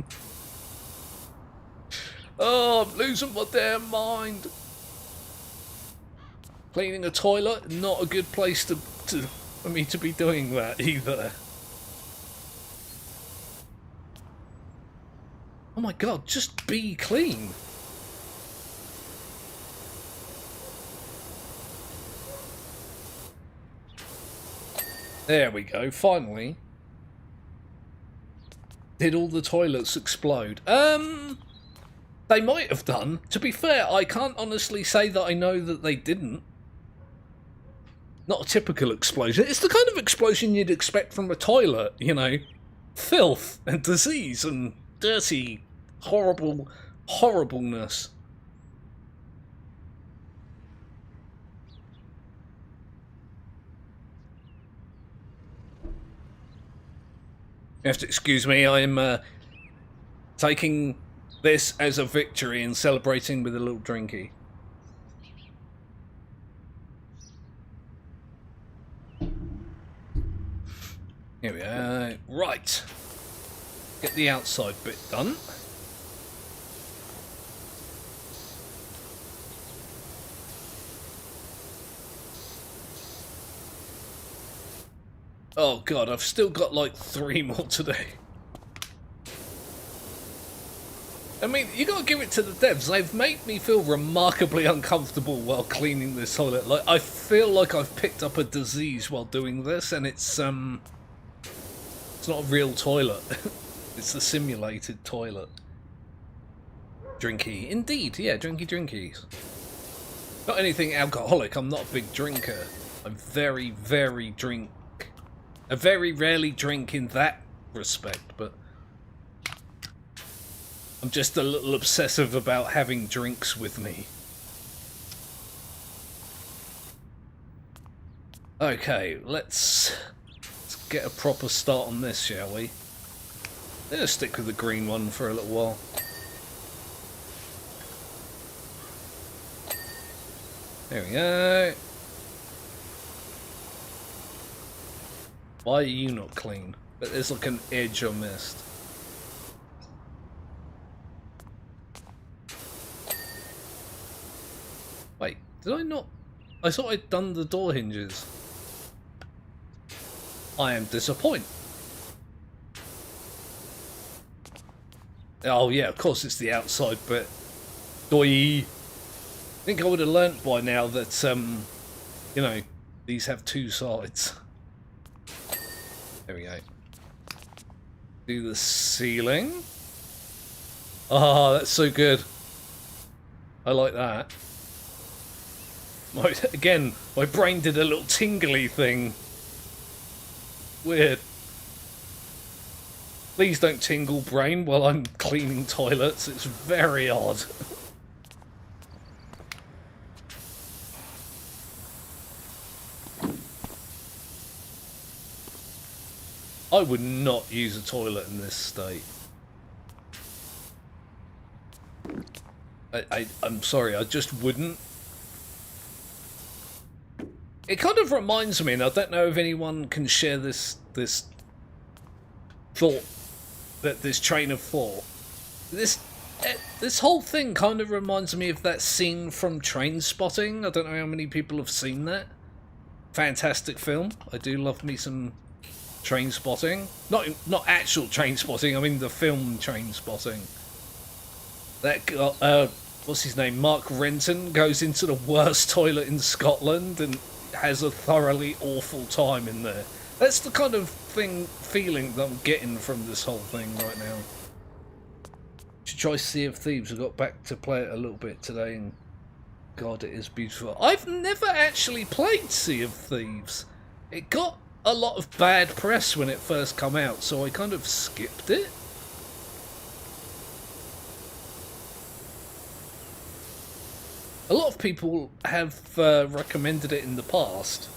Oh, I'm losing my damn mind. Cleaning a toilet, not a good place for me to be doing that either. Oh my god, just be clean. There we go, finally. Did all the toilets explode? They might have done. To be fair, I can't honestly say that I know that they didn't. Not a typical explosion. It's the kind of explosion you'd expect from a toilet, you know. Filth and disease and dirty, horrible horribleness. You have to excuse me, I'm taking this as a victory and celebrating with a little drinky. Here we go. Right. Get the outside bit done. Oh god, I've still got like 3 more today. I mean, you gotta give it to the devs. They've made me feel remarkably uncomfortable while cleaning this toilet. Like, I feel like I've picked up a disease while doing this, and it's not a real toilet. It's a simulated toilet. Drinky. Indeed, yeah, drinkies. Not anything alcoholic, I'm not a big drinker. I'm very I very rarely drink in that respect, but I'm just a little obsessive about having drinks with me. Okay, let's get a proper start on this, shall we? Let's stick with the green one for a little while. There we go. Why are you not clean? But there's like an edge I missed. Wait, did I not? I thought I'd done the door hinges. I am disappointed. Oh yeah, of course it's the outside bit. Doi. I think I would have learnt by now that, you know, these have 2 sides. There we go. Do the ceiling. Oh, that's so good. I like that. Again, my brain did a little tingly thing. Weird. Please don't tingle, brain, while I'm cleaning toilets. It's very odd. I would not use a toilet in this state. I'm sorry, I just wouldn't. It kind of reminds me, and I don't know if anyone can share this thought, this train of thought. This whole thing kind of reminds me of that scene from Trainspotting. I don't know how many people have seen that. Fantastic film. I do love me some Trainspotting. Not actual Trainspotting, I mean the film Trainspotting. That what's his name? Mark Renton goes into the worst toilet in Scotland and has a thoroughly awful time in there. That's the kind of feeling that I'm getting from this whole thing right now. Should try Sea of Thieves. I got back to play it a little bit today, and God, it is beautiful. I've never actually played Sea of Thieves. It got a lot of bad press when it first came out, so I kind of skipped it. A lot of people have recommended it in the past.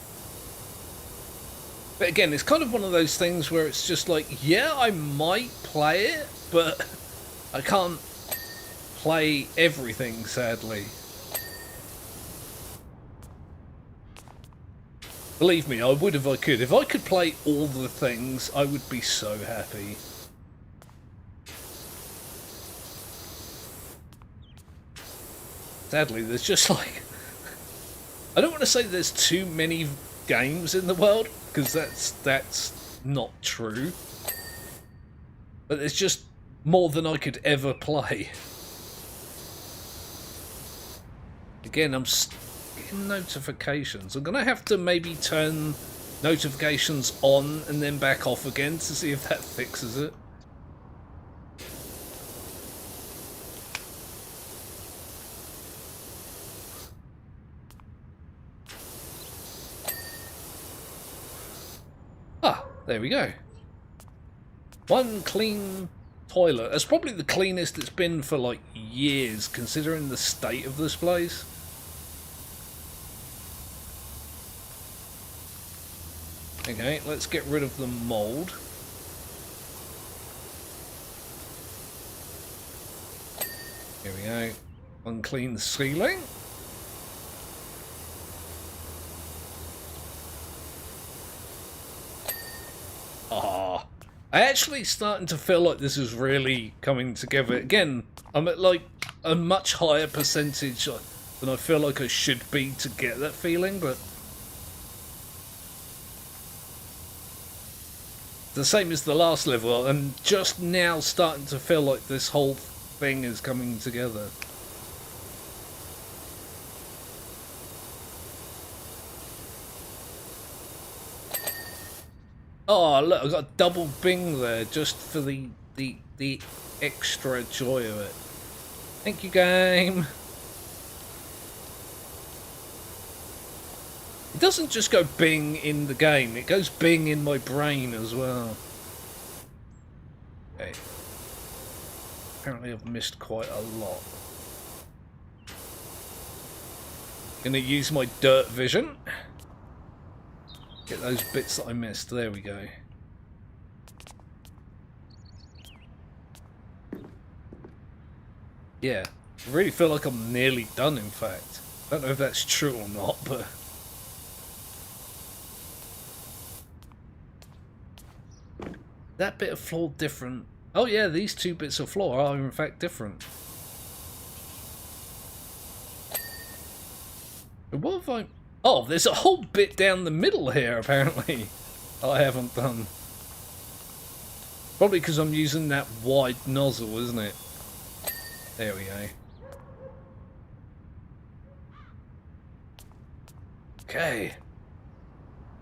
But again, it's kind of one of those things where it's just like, yeah, I might play it, but I can't play everything, sadly. Believe me, I would if I could. If I could play all the things, I would be so happy. Sadly, there's just like... I don't want to say there's too many games in the world, because that's not true. But there's just more than I could ever play. Again, I'm getting notifications. I'm going to have to maybe turn notifications on and then back off again to see if that fixes it. Ah, there we go. One clean toilet. That's probably the cleanest it's been for like years, considering the state of this place. Okay, let's get rid of the mold. Here we go. Unclean the ceiling. Ah, I actually starting to feel like this is really coming together. Again, I'm at like a much higher percentage than I feel like I should be to get that feeling, but the same as the last level. I'm just now starting to feel like this whole thing is coming together. Oh look, I got a double bing there just for the extra joy of it. Thank you, game. It doesn't just go bing in the game, it goes bing in my brain as well. Okay. Apparently I've missed quite a lot. Gonna use my dirt vision. Get those bits that I missed. There we go. Yeah, I really feel like I'm nearly done, in fact. I don't know if that's true or not, but that bit of floor different. Oh yeah, these two bits of floor are in fact different. What have I... Oh, there's a whole bit down the middle here, apparently. I haven't done. Probably because I'm using that wide nozzle, isn't it? There we go. Okay.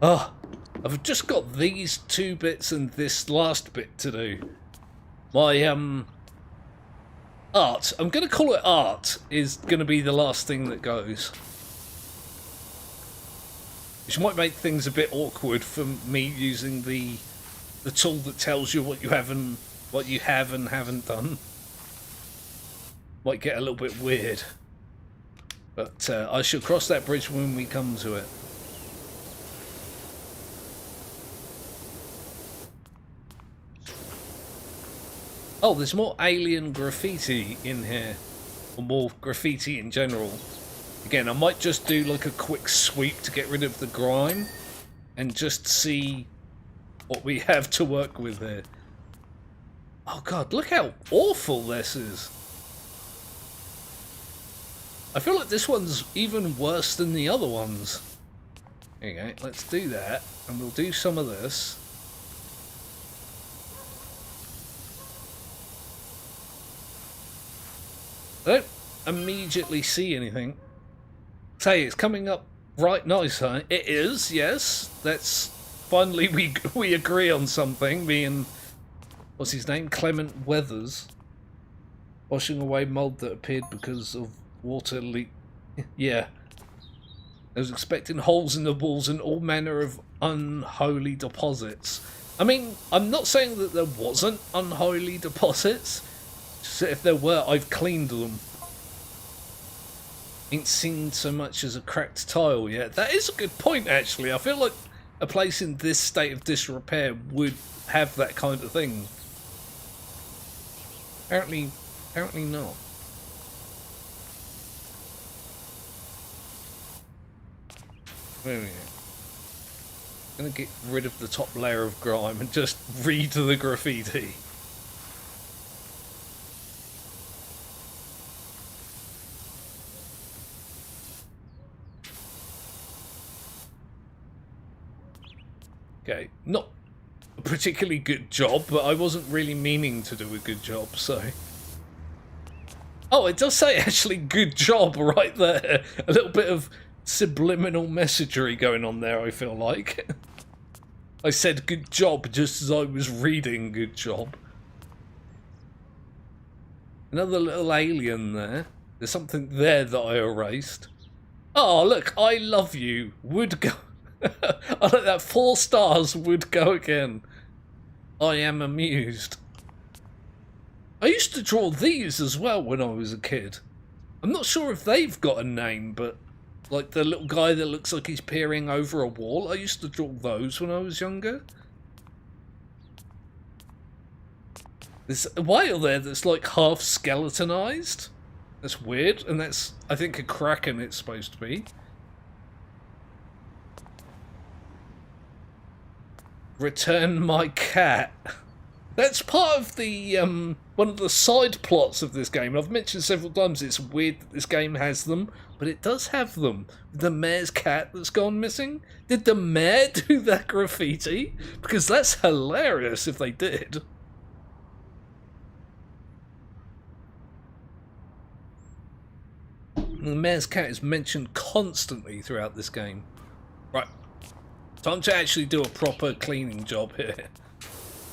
Oh, I've just got these two bits and this last bit to do. My, art, I'm going to call it art, is going to be the last thing that goes. Which might make things a bit awkward for me using the tool that tells you what you have and haven't done. Might get a little bit weird. But I shall cross that bridge when we come to it. Oh, there's more alien graffiti in here. Or more graffiti in general. Again, I might just do like a quick sweep to get rid of the grime. And just see what we have to work with here. Oh god, look how awful this is. I feel like this one's even worse than the other ones. There you go, let's do that. And we'll do some of this. I don't immediately see anything. Say, it's coming up right nice, huh? It is, yes. That's finally we agree on something. Me and what's his name? Clement Weathers. Washing away mold that appeared because of water leak. Yeah. I was expecting holes in the walls and all manner of unholy deposits. I mean, I'm not saying that there wasn't unholy deposits. Just that if there were, I've cleaned them. Ain't seen so much as a cracked tile yet. That is a good point, actually. I feel like a place in this state of disrepair would have that kind of thing. Apparently not. There we go. I'm gonna get rid of the top layer of grime and just read the graffiti. Okay, not a particularly good job, but I wasn't really meaning to do a good job, so... Oh, it does say actually good job right there. A little bit of subliminal messagery going on there, I feel like. I said good job just as I was reading good job. Another little alien there. There's something there that I erased. Oh, look, I love you. Would go... I like that. 4 stars would go again. I am amused. I used to draw these as well when I was a kid. I'm not sure if they've got a name, but like the little guy that looks like he's peering over a wall, I used to draw those when I was younger. There's a whale there that's like half skeletonized. That's weird, and that's, I think, a kraken it's supposed to be. Return my cat. That's part of the, one of the side plots of this game. I've mentioned several times it's weird that this game has them, but it does have them. The mayor's cat that's gone missing. Did the mayor do that graffiti? Because that's hilarious if they did. The mayor's cat is mentioned constantly throughout this game. Right. Time to actually do a proper cleaning job here.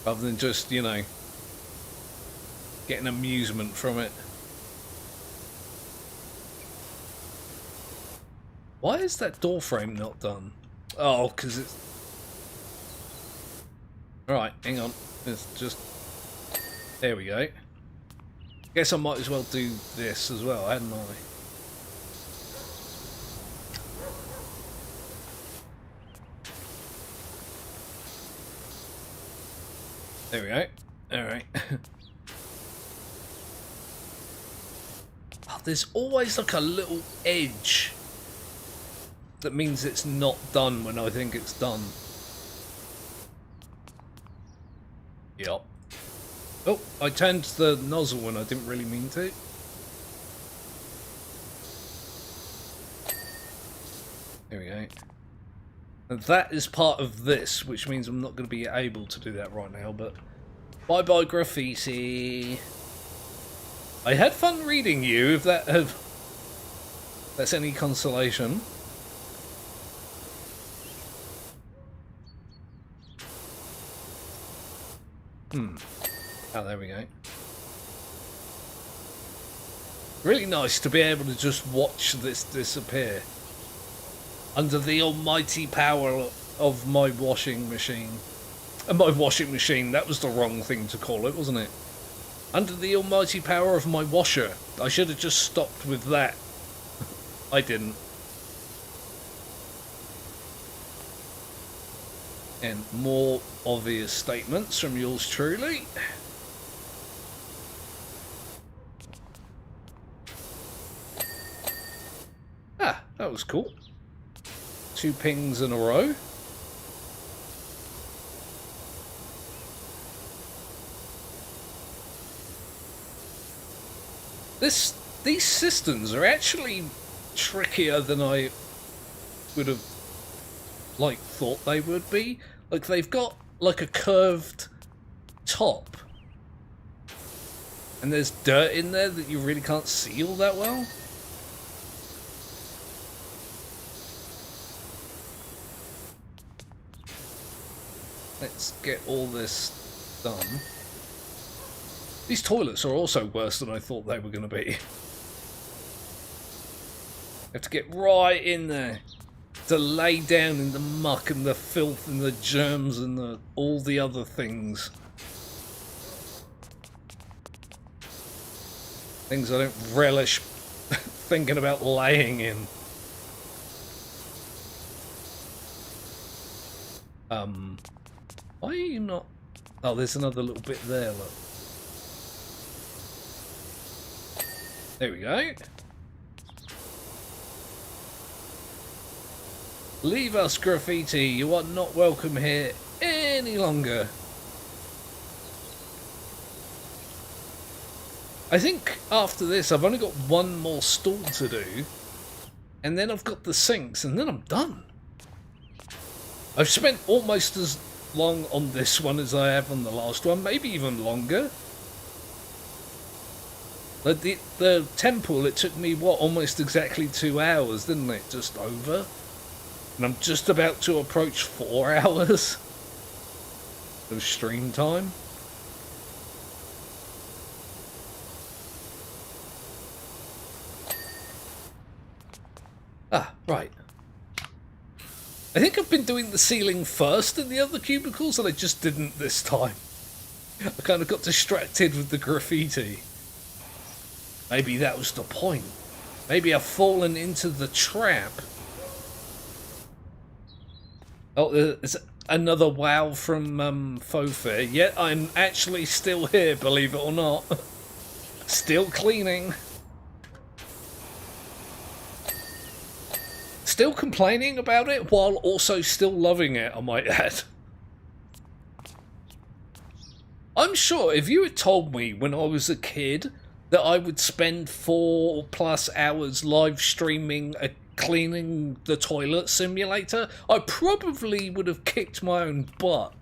Rather than just, you know, getting amusement from it. Why is that door frame not done? Oh, because it's... Right, hang on. Let's just... There we go. Guess I might as well do this as well, hadn't I? There we go. Alright. Oh, there's always like a little edge that means it's not done when I think it's done. Yep. Oh, I turned the nozzle when I didn't really mean to. There we go. And that is part of this, which means I'm not going to be able to do that right now, but... Bye-bye, graffiti. I had fun reading you, if that's any consolation. Oh, there we go. Really nice to be able to just watch this disappear. Under the almighty power of my washing machine. My washing machine, that was the wrong thing to call it, wasn't it? Under the almighty power of my washer. I should have just stopped with that. I didn't. And more obvious statements from yours truly. Ah, that was cool. 2 pings in a row. These systems are actually trickier than I would have thought they would be. Like, they've got like a curved top, and there's dirt in there that you really can't see all that well. Let's get all this done. These toilets are also worse than I thought they were going to be. You have to get right in there to lay down in the muck and the filth and the germs and all the other things. Things I don't relish thinking about laying in. Why are you not... Oh, there's another little bit there, look. There we go. Leave us, graffiti. You are not welcome here any longer. I think after this I've only got one more stall to do, and then I've got the sinks, and then I'm done. I've spent almost as long on this one as I have on the last one, maybe even longer. But the temple, it took me, what, almost exactly 2 hours, didn't it? Just over. And I'm just about to approach 4 hours of stream time. Ah, right. I think I've been doing the ceiling first in the other cubicles, and I just didn't this time. I kind of got distracted with the graffiti. Maybe that was the point. Maybe I've fallen into the trap. Oh, there's another wow from Fofair. Yet I'm actually still here, believe it or not. Still cleaning. Still complaining about it while also still loving it, I might add. I'm sure if you had told me when I was a kid that I would spend 4+ hours live streaming a cleaning the toilet simulator, I probably would have kicked my own butt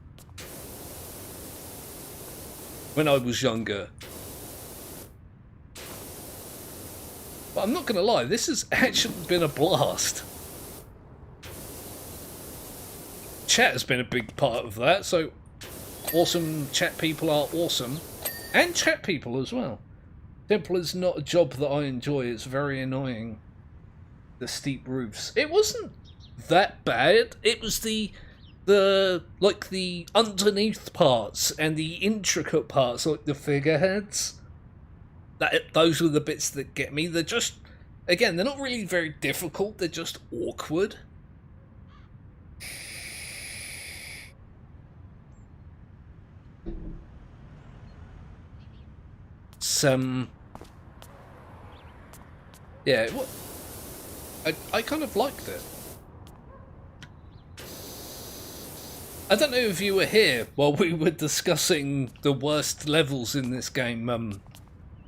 when I was younger. But I'm not going to lie, this has actually been a blast. Chat has been a big part of that, so awesome chat people are awesome. And chat people as well. Temple is not a job that I enjoy, it's very annoying. The steep roofs. It wasn't that bad, it was the underneath parts and the intricate parts, like the figureheads. Those are the bits that get me. They're just, again, they're not really very difficult, they're just awkward. Yeah, I kind of liked it. I don't know if you were here while we were discussing the worst levels in this game,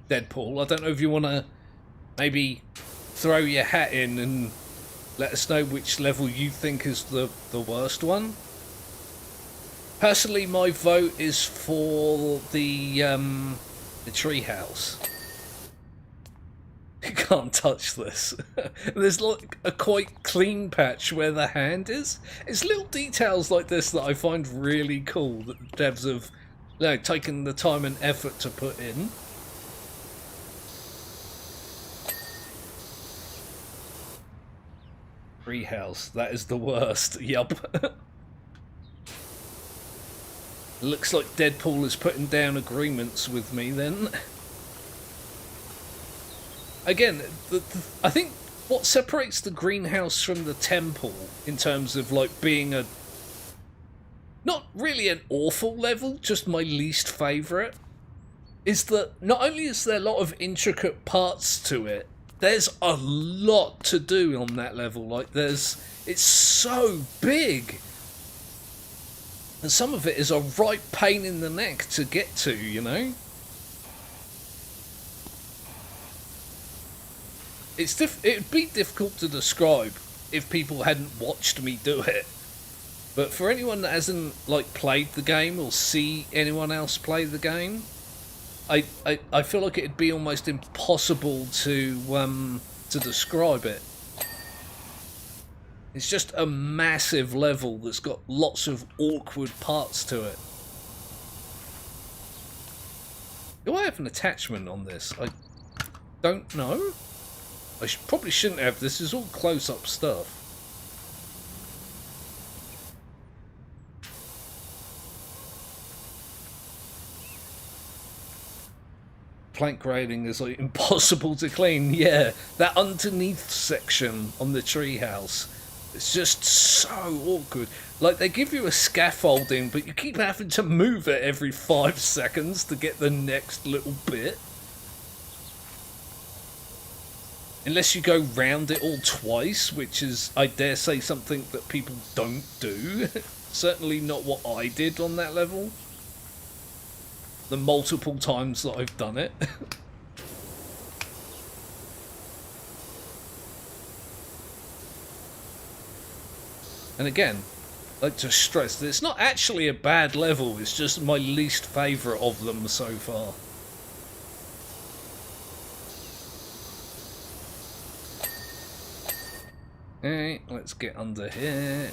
Deadpool. I don't know if you want to maybe throw your hat in and let us know which level you think is the worst one. Personally, my vote is for the treehouse. You can't touch this. There's like a quite clean patch where the hand is. It's little details like this that I find really cool that the devs have taken the time and effort to put in. Treehouse, that is the worst. Yup. Looks like Deadpool is putting down agreements with me then. Again, I think what separates the greenhouse from the temple in terms of like being a not really an awful level, just my least favourite, is that not only is there a lot of intricate parts to it, there's a lot to do on that level. Like it's so big. And some of it is a right pain in the neck to get to, you know? It'd be difficult to describe if people hadn't watched me do it. But for anyone that hasn't like played the game or see anyone else play the game, I feel like it'd be almost impossible to describe it. It's just a massive level that's got lots of awkward parts to it. Do I have an attachment on this? I don't know. I probably shouldn't have. This is all close-up stuff. Plank grading is like impossible to clean. Yeah, that underneath section on the treehouse. It's just so awkward. Like, they give you a scaffolding, but you keep having to move it every 5 seconds to get the next little bit. Unless you go round it all twice, which is, I dare say, something that people don't do. Certainly not what I did on that level. The multiple times that I've done it. And again, like to stress that it's not actually a bad level, it's just my least favourite of them so far. Okay, let's get under here.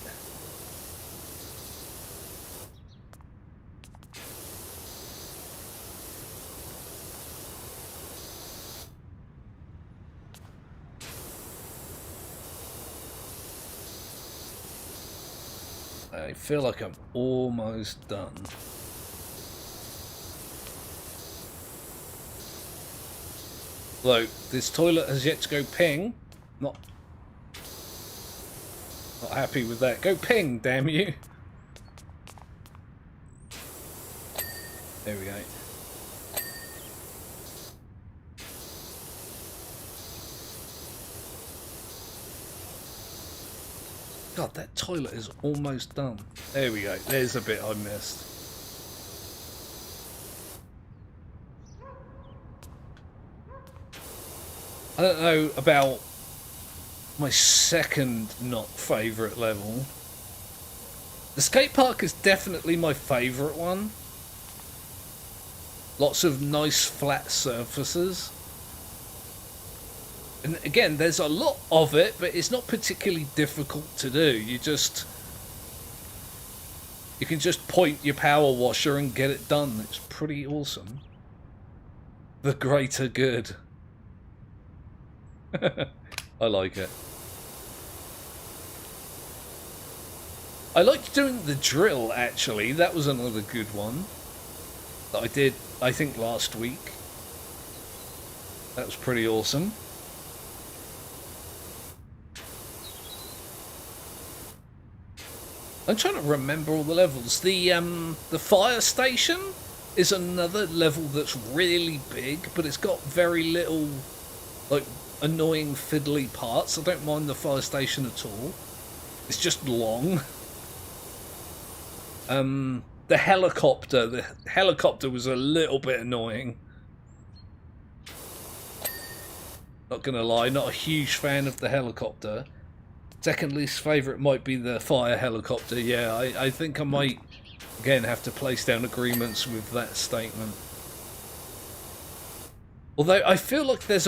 I feel like I'm almost done. Though this toilet has yet to go ping. Not happy with that. Go ping, damn you. There we go. God, that toilet is almost done. There we go. There's a bit I missed. I don't know about my second not favourite level. The skate park is definitely my favourite one. Lots of nice flat surfaces. And again, there's a lot of it, but it's not particularly difficult to do. You can just point your power washer and get it done. It's pretty awesome. The greater good. I like it. I liked doing the drill, actually. That was another good one that I did, I think, last week. That was pretty awesome. I'm trying to remember all the levels. The fire station is another level that's really big, but it's got very little, like, annoying fiddly parts. I don't mind the fire station at all. It's just long. The helicopter was a little bit annoying. Not gonna lie, not a huge fan of the helicopter. Second least favourite might be the fire helicopter. Yeah, I think I might, again, have to place down agreements with that statement. Although I feel like there's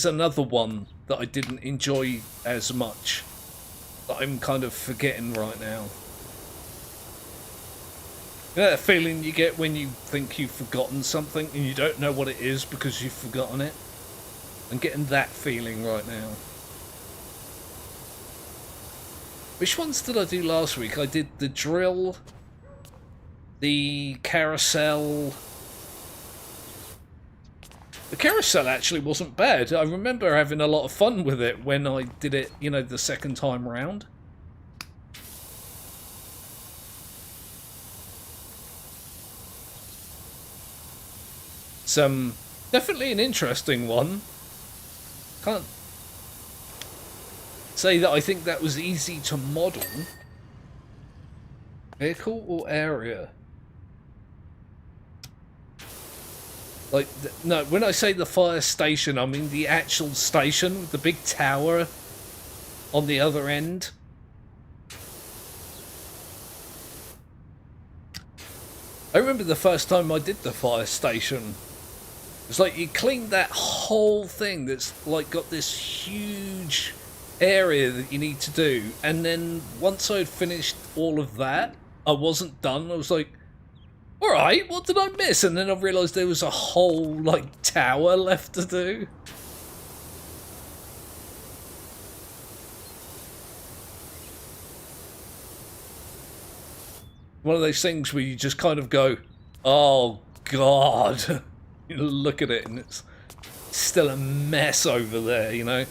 another one that I didn't enjoy as much that I'm kind of forgetting right now. You know that feeling you get when you think you've forgotten something and you don't know what it is because you've forgotten it? I'm getting that feeling right now. Which ones did I do last week? I did the drill, the carousel. The carousel actually wasn't bad. I remember having a lot of fun with it when I did it, you know, the second time round. It's definitely an interesting one. Can't say that I think that was easy to model. Vehicle or area? Like, no, when I say the fire station, I mean the actual station with the big tower on the other end. I remember the first time I did the fire station. It's like you cleaned that whole thing that's like got this huge area that you need to do, and then once I'd finished all of that, I wasn't done. I was like, alright, what did I miss? And then I realised there was a whole like tower left to do. One of those things where you just kind of go, oh god. You look at it and it's still a mess over there, you know.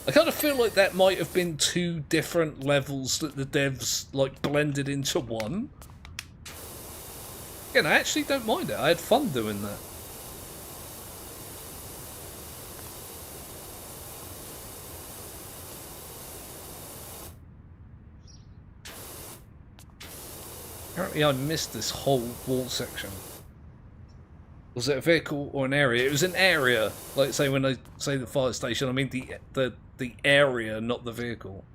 I kind of feel like that might have been two different levels that the devs like blended into one. Again, I actually don't mind it. I had fun doing that. Apparently I missed this whole wall section. Was it a vehicle or an area? It was an area. Like, say, when I say the fire station, I mean the area, not the vehicle.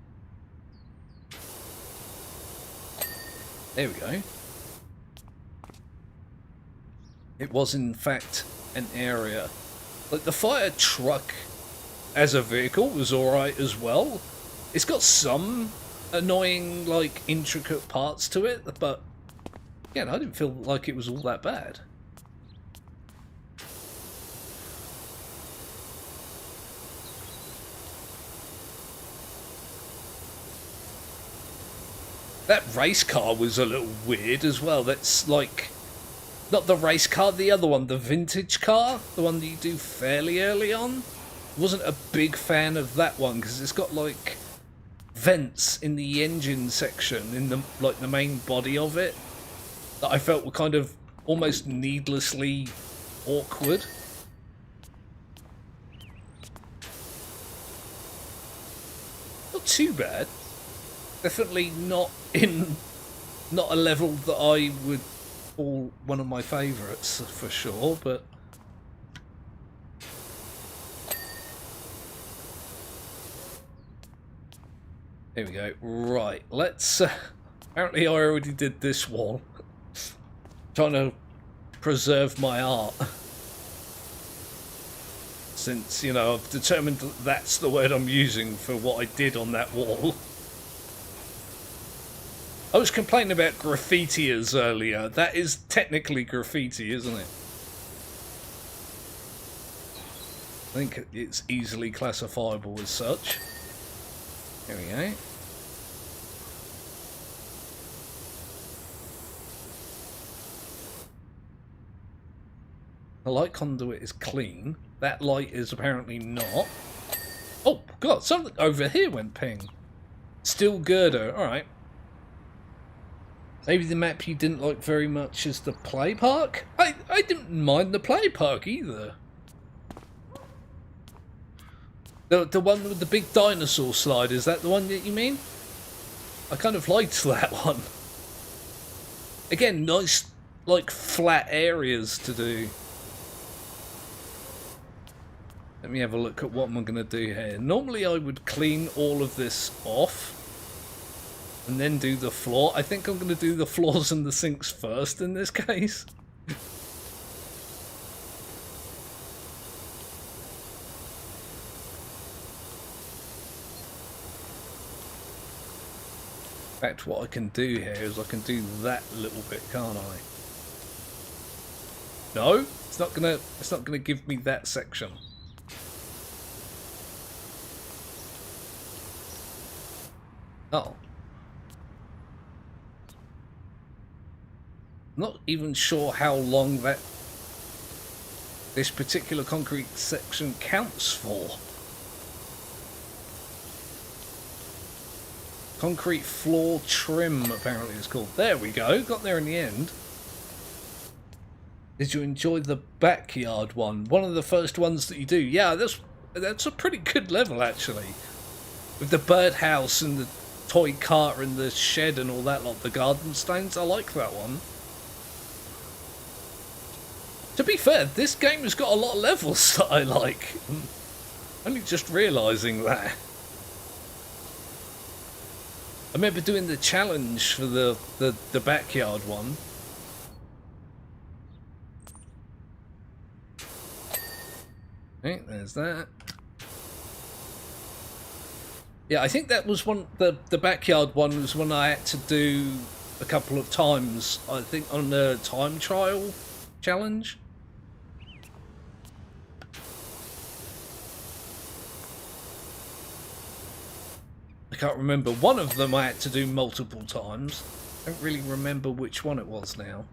There we go. It was in fact an area. Like the fire truck as a vehicle was alright as well. It's got some annoying, like, intricate parts to it, but again, I didn't feel like it was all that bad. That race car was a little weird as well. That's like, not the race car, the other one, the vintage car, the one that you do fairly early on. Wasn't a big fan of that one because it's got like vents in the engine section, in the like the main body of it, that I felt were kind of almost needlessly awkward. Not too bad. Definitely not a level that I would call one of my favourites for sure, but here we go. Right, let's apparently I already did this wall. Trying to preserve my art, since, you know, I've determined that that's the word I'm using for what I did on that wall. I was complaining about graffitiers earlier. That is technically graffiti, isn't it? I think it's easily classifiable as such. There we go. The light conduit is clean. That light is apparently not. Oh, God, something over here went ping. Steel girder, alright. Maybe the map you didn't like very much is the play park? I didn't mind the play park either. The one with the big dinosaur slide, is that the one that you mean? I kind of liked that one. Again, nice, like, flat areas to do. Let me have a look at what I'm going to do here. Normally I would clean all of this off and then do the floor. I think I'm going to do the floors and the sinks first in this case. In fact, what I can do here is I can do that little bit, can't I? No, it's not gonna give me that section. Oh. Not even sure how long this particular concrete section counts for. Concrete floor trim, apparently it's called. There we go, got there in the end. Did you enjoy the backyard one? One of the first ones that you do. Yeah, that's a pretty good level actually. With the birdhouse and the toy cart and the shed and all that lot, the garden stones, I like that one. To be fair, this game has got a lot of levels that I like. I'm only just realising that. I remember doing the challenge for the backyard one. Okay, there's that. Yeah, I think that was one. The backyard one was one I had to do a couple of times. I think on the time trial challenge. I can't remember. One of them I had to do multiple times. I don't really remember which one it was now.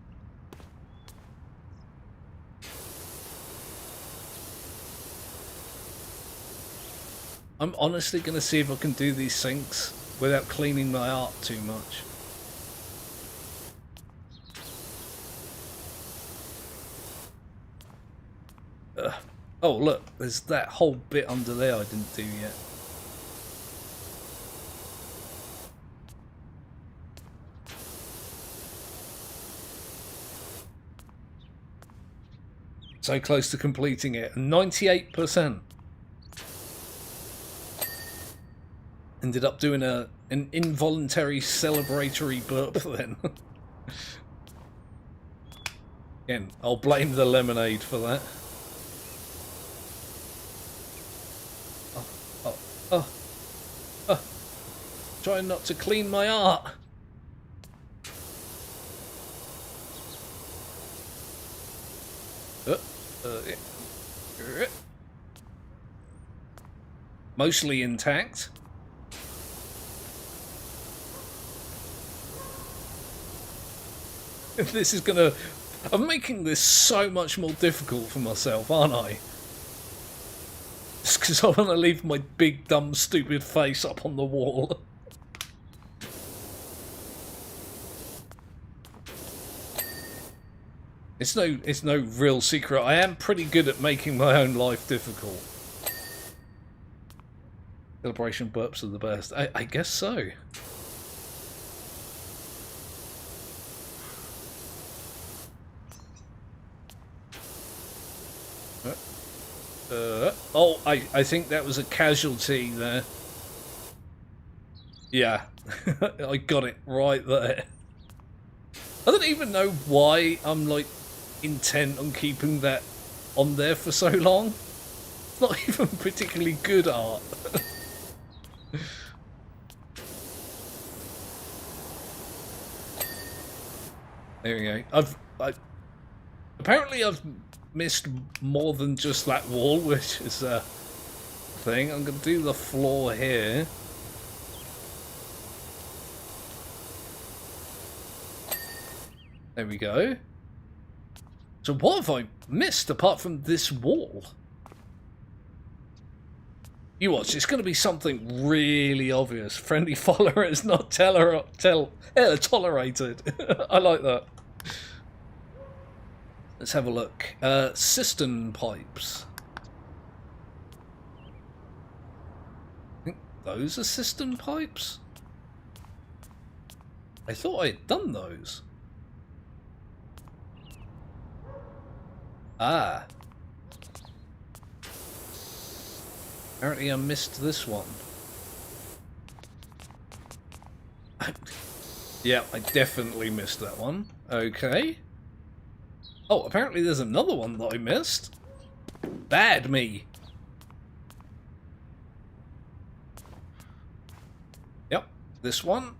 I'm honestly going to see if I can do these sinks without cleaning my art too much. Oh look, there's that whole bit under there I didn't do yet. So close to completing it. 98%. Ended up doing an involuntary celebratory burp then. Again, I'll blame the lemonade for that. Oh, oh, oh. Trying not to clean my art. Mostly intact. This is gonna... I'm making this so much more difficult for myself, aren't I? Just because I want to leave my big, dumb, stupid face up on the wall. It's no real secret. I am pretty good at making my own life difficult. Celebration burps are the best. I guess so. Oh, I think that was a casualty there. Yeah, I got it right there. I don't even know why I'm like intent on keeping that on there for so long. It's not even particularly good art. There we go. Apparently I've missed more than just that wall, which is a thing. I'm going to do the floor here. There we go. So what have I missed apart from this wall? You watch, it's going to be something really obvious. Friendly follower is not tolerated. I like that. Let's have a look. Cistern pipes. I think those are cistern pipes? I thought I had done those. Ah. Apparently I missed this one. Yeah, I definitely missed that one. Okay. Oh, apparently there's another one that I missed. Bad me. Yep, this one.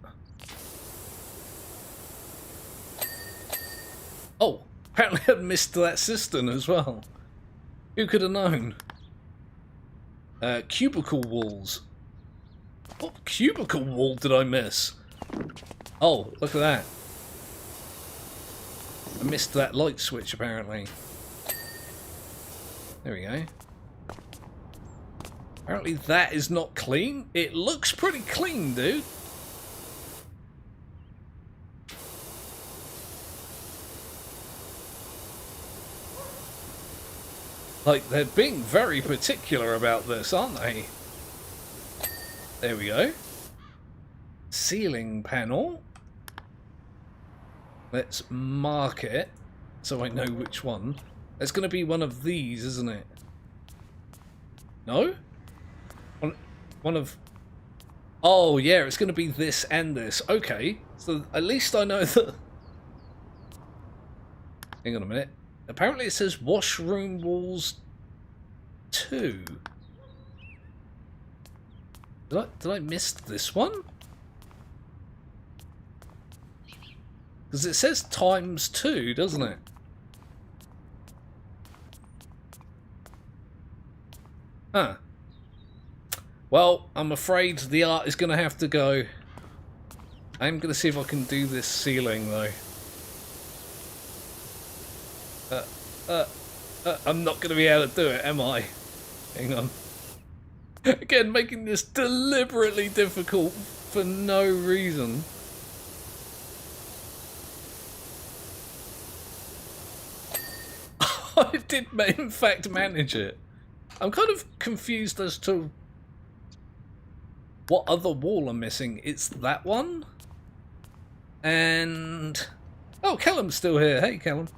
Oh, apparently I missed that cistern as well. Who could have known? Cubicle walls. What cubicle wall did I miss? Oh, look at that. I missed that light switch, apparently. There we go. Apparently that is not clean. It looks pretty clean, dude. Like, they're being very particular about this, aren't they? There we go. Ceiling panel. Let's mark it so I know which one. It's going to be one of these, isn't it? No? One of... Oh, yeah, it's going to be this and this. Okay, so at least I know that... Hang on a minute. Apparently it says washroom walls 2. Did I miss this one? Because it says times 2, doesn't it? Huh. Well, I'm afraid the art is going to have to go. I'm going to see if I can do this ceiling, though. I'm not going to be able to do it, am I? Hang on. Again, making this deliberately difficult for no reason. I did, in fact, manage it. I'm kind of confused as to what other wall I'm missing. It's that one. And... Oh, Callum's still here. Hey, Callum.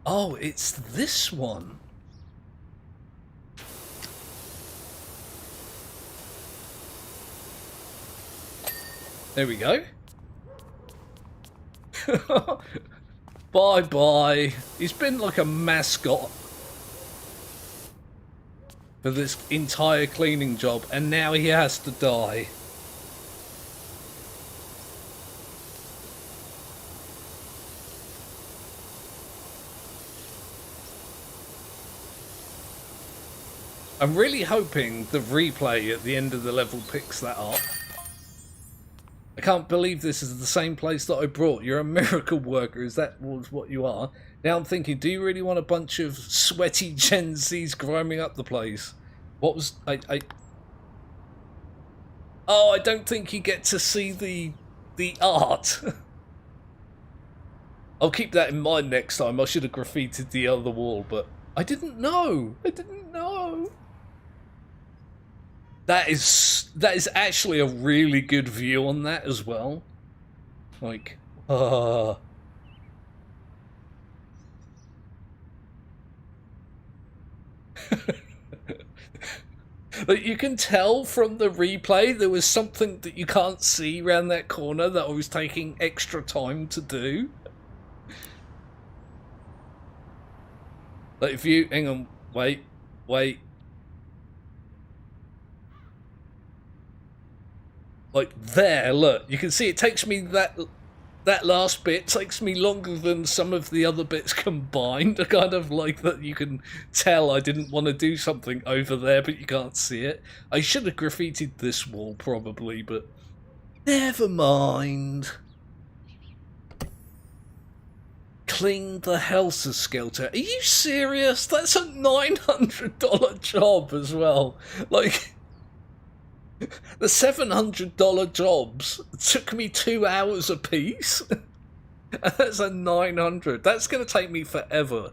Oh, it's this one. There we go. Bye-bye. He's been like a mascot for this entire cleaning job, and now he has to die. I'm really hoping the replay at the end of the level picks that up. I can't believe this is the same place that I brought. You're a miracle worker. Is that what you are? Now I'm thinking, do you really want a bunch of sweaty Gen Zs grinding up the place? What was... Oh, I don't think you get to see the art. I'll keep that in mind next time. I should have graffitied the other wall, but I didn't know. I didn't know. That is actually a really good view on that as well. Like, Like, you can tell from the replay there was something that you can't see around that corner that I was taking extra time to do. Like, if you... Hang on. Wait. Like, there, look. You can see it takes me that last bit takes me longer than some of the other bits combined. I kind of like that you can tell I didn't want to do something over there, but you can't see it. I should have graffitied this wall, probably, but never mind. Clean the Helter Skelter. Are you serious? That's a $900 job as well. Like... The $700 jobs took me 2 hours a piece. That's a $900. That's going to take me forever.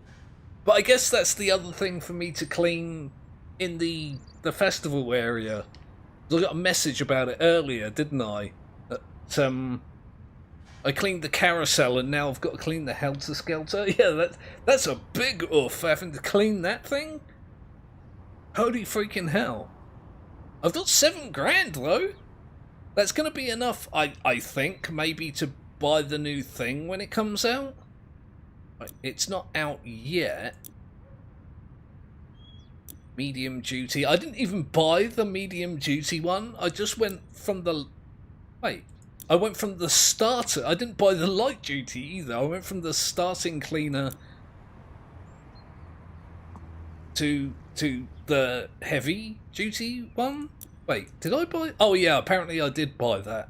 But I guess that's the other thing for me to clean in the festival area. I got a message about it earlier, didn't I? That I cleaned the carousel and now I've got to clean the Helter Skelter. Yeah, that's a big oof, having to clean that thing. Holy freaking hell. I've got $7 though. That's going to be enough, I think, maybe to buy the new thing when it comes out. It's not out yet. Medium duty. I didn't even buy the medium duty one. I just went from the... Wait. I went from the starter. I didn't buy the light duty either. I went from the starting cleaner to the heavy duty one. Wait, did I buy... Oh yeah, apparently I did buy that.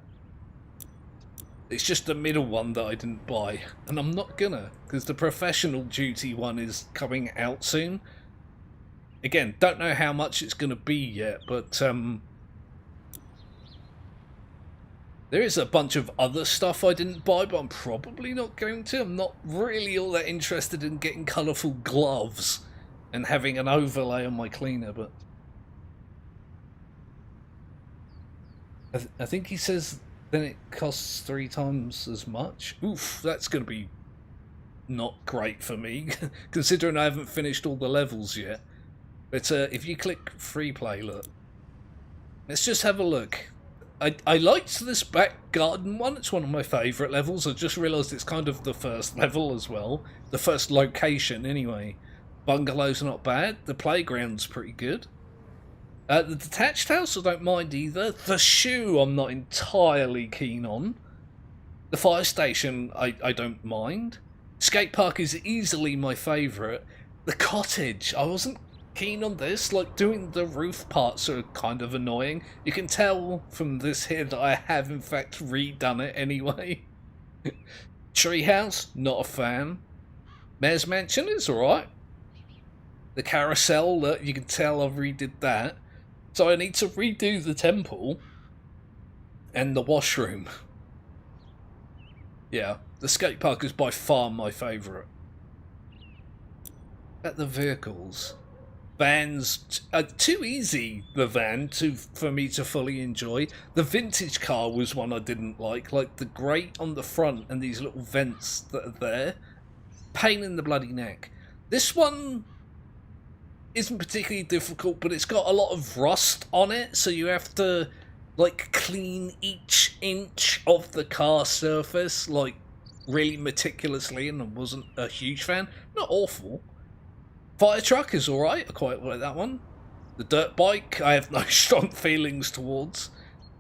It's just the middle one that I didn't buy. And I'm not gonna, because the professional duty one is coming out soon. Again, don't know how much it's gonna be yet, but there is a bunch of other stuff I didn't buy, but I'm probably not going to. I'm not really all that interested in getting colourful gloves and having an overlay on my cleaner, but... I think he says then it costs 3 times as much. Oof, that's going to be not great for me, considering I haven't finished all the levels yet. But if you click free play, look. Let's just have a look. I liked this back garden one. It's one of my favourite levels. I just realised it's kind of the first level as well. The first location, anyway. Bungalow's not bad. The playground's pretty good. The detached house I don't mind either. The shoe I'm not entirely keen on. The fire station I don't mind. Skate park is easily my favourite. The cottage, I wasn't keen on this. Like, doing the roof parts are kind of annoying. You can tell from this here that I have in fact redone it anyway. Treehouse, not a fan. Mayor's Mansion is alright. The carousel, you can tell I've redid that. So I need to redo the temple and the washroom. Yeah, the skate park is by far my favourite. At the vehicles. Vans, too easy, the van, for me to fully enjoy. The vintage car was one I didn't like the grate on the front and these little vents that are there. Pain in the bloody neck. This one isn't particularly difficult, but it's got a lot of rust on it, so you have to like clean each inch of the car surface, like really meticulously, and I wasn't a huge fan. Not awful. Fire truck is alright, I quite like that one. The dirt bike, I have no strong feelings towards.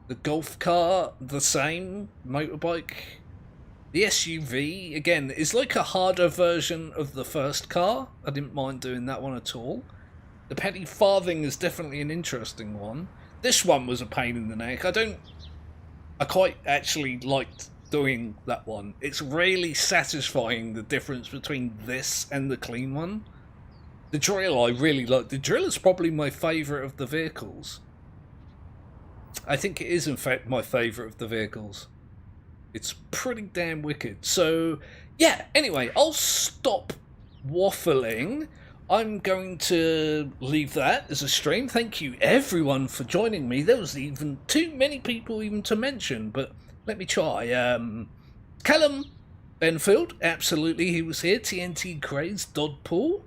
The golf car, the same. Motorbike. The SUV, again, is like a harder version of the first car. I didn't mind doing that one at all. The penny farthing is definitely an interesting one. This one was a pain in the neck. I quite actually liked doing that one. It's really satisfying, the difference between this and the clean one. The drill I really like. The drill is probably my favourite of the vehicles. I think it is in fact my favourite of the vehicles. It's pretty damn wicked. So, yeah, anyway, I'll stop waffling. I'm going to leave that as a stream. Thank you, everyone, for joining me. There was even too many people even to mention, but let me try. Callum Benfield, absolutely, he was here. TNT Craze, Dodpool.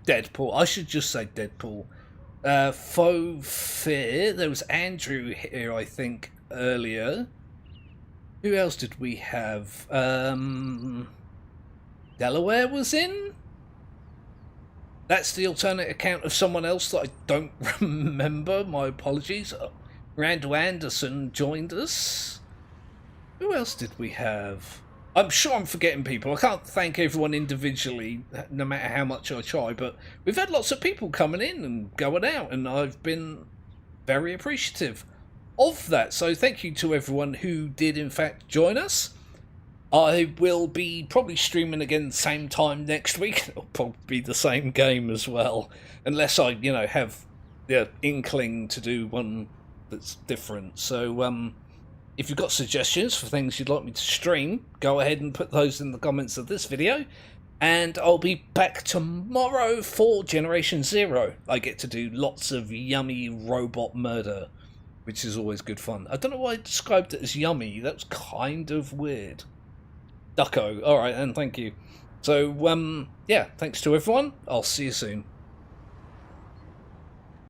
Deadpool, I should just say Deadpool. Faux Fear, there was Andrew here, I think, earlier. Who else did we have? Delaware was in? That's the alternate account of someone else that I don't remember. My apologies. Randall Anderson joined us. Who else did we have? I'm sure I'm forgetting people. I can't thank everyone individually, no matter how much I try, but we've had lots of people coming in and going out, and I've been very appreciative of that. So thank you to everyone who did in fact join us. I will be probably streaming again same time next week. It'll probably be the same game as well, unless I, have the inkling to do one that's different. So if you've got suggestions for things you'd like me to stream, go ahead and put those in the comments of this video, and I'll be back tomorrow for Generation Zero. I get to do lots of yummy robot murder, which is always good fun. I don't know why I described it as yummy. That was kind of weird. Ducko. Alright then, thank you. So, yeah, thanks to everyone. I'll see you soon.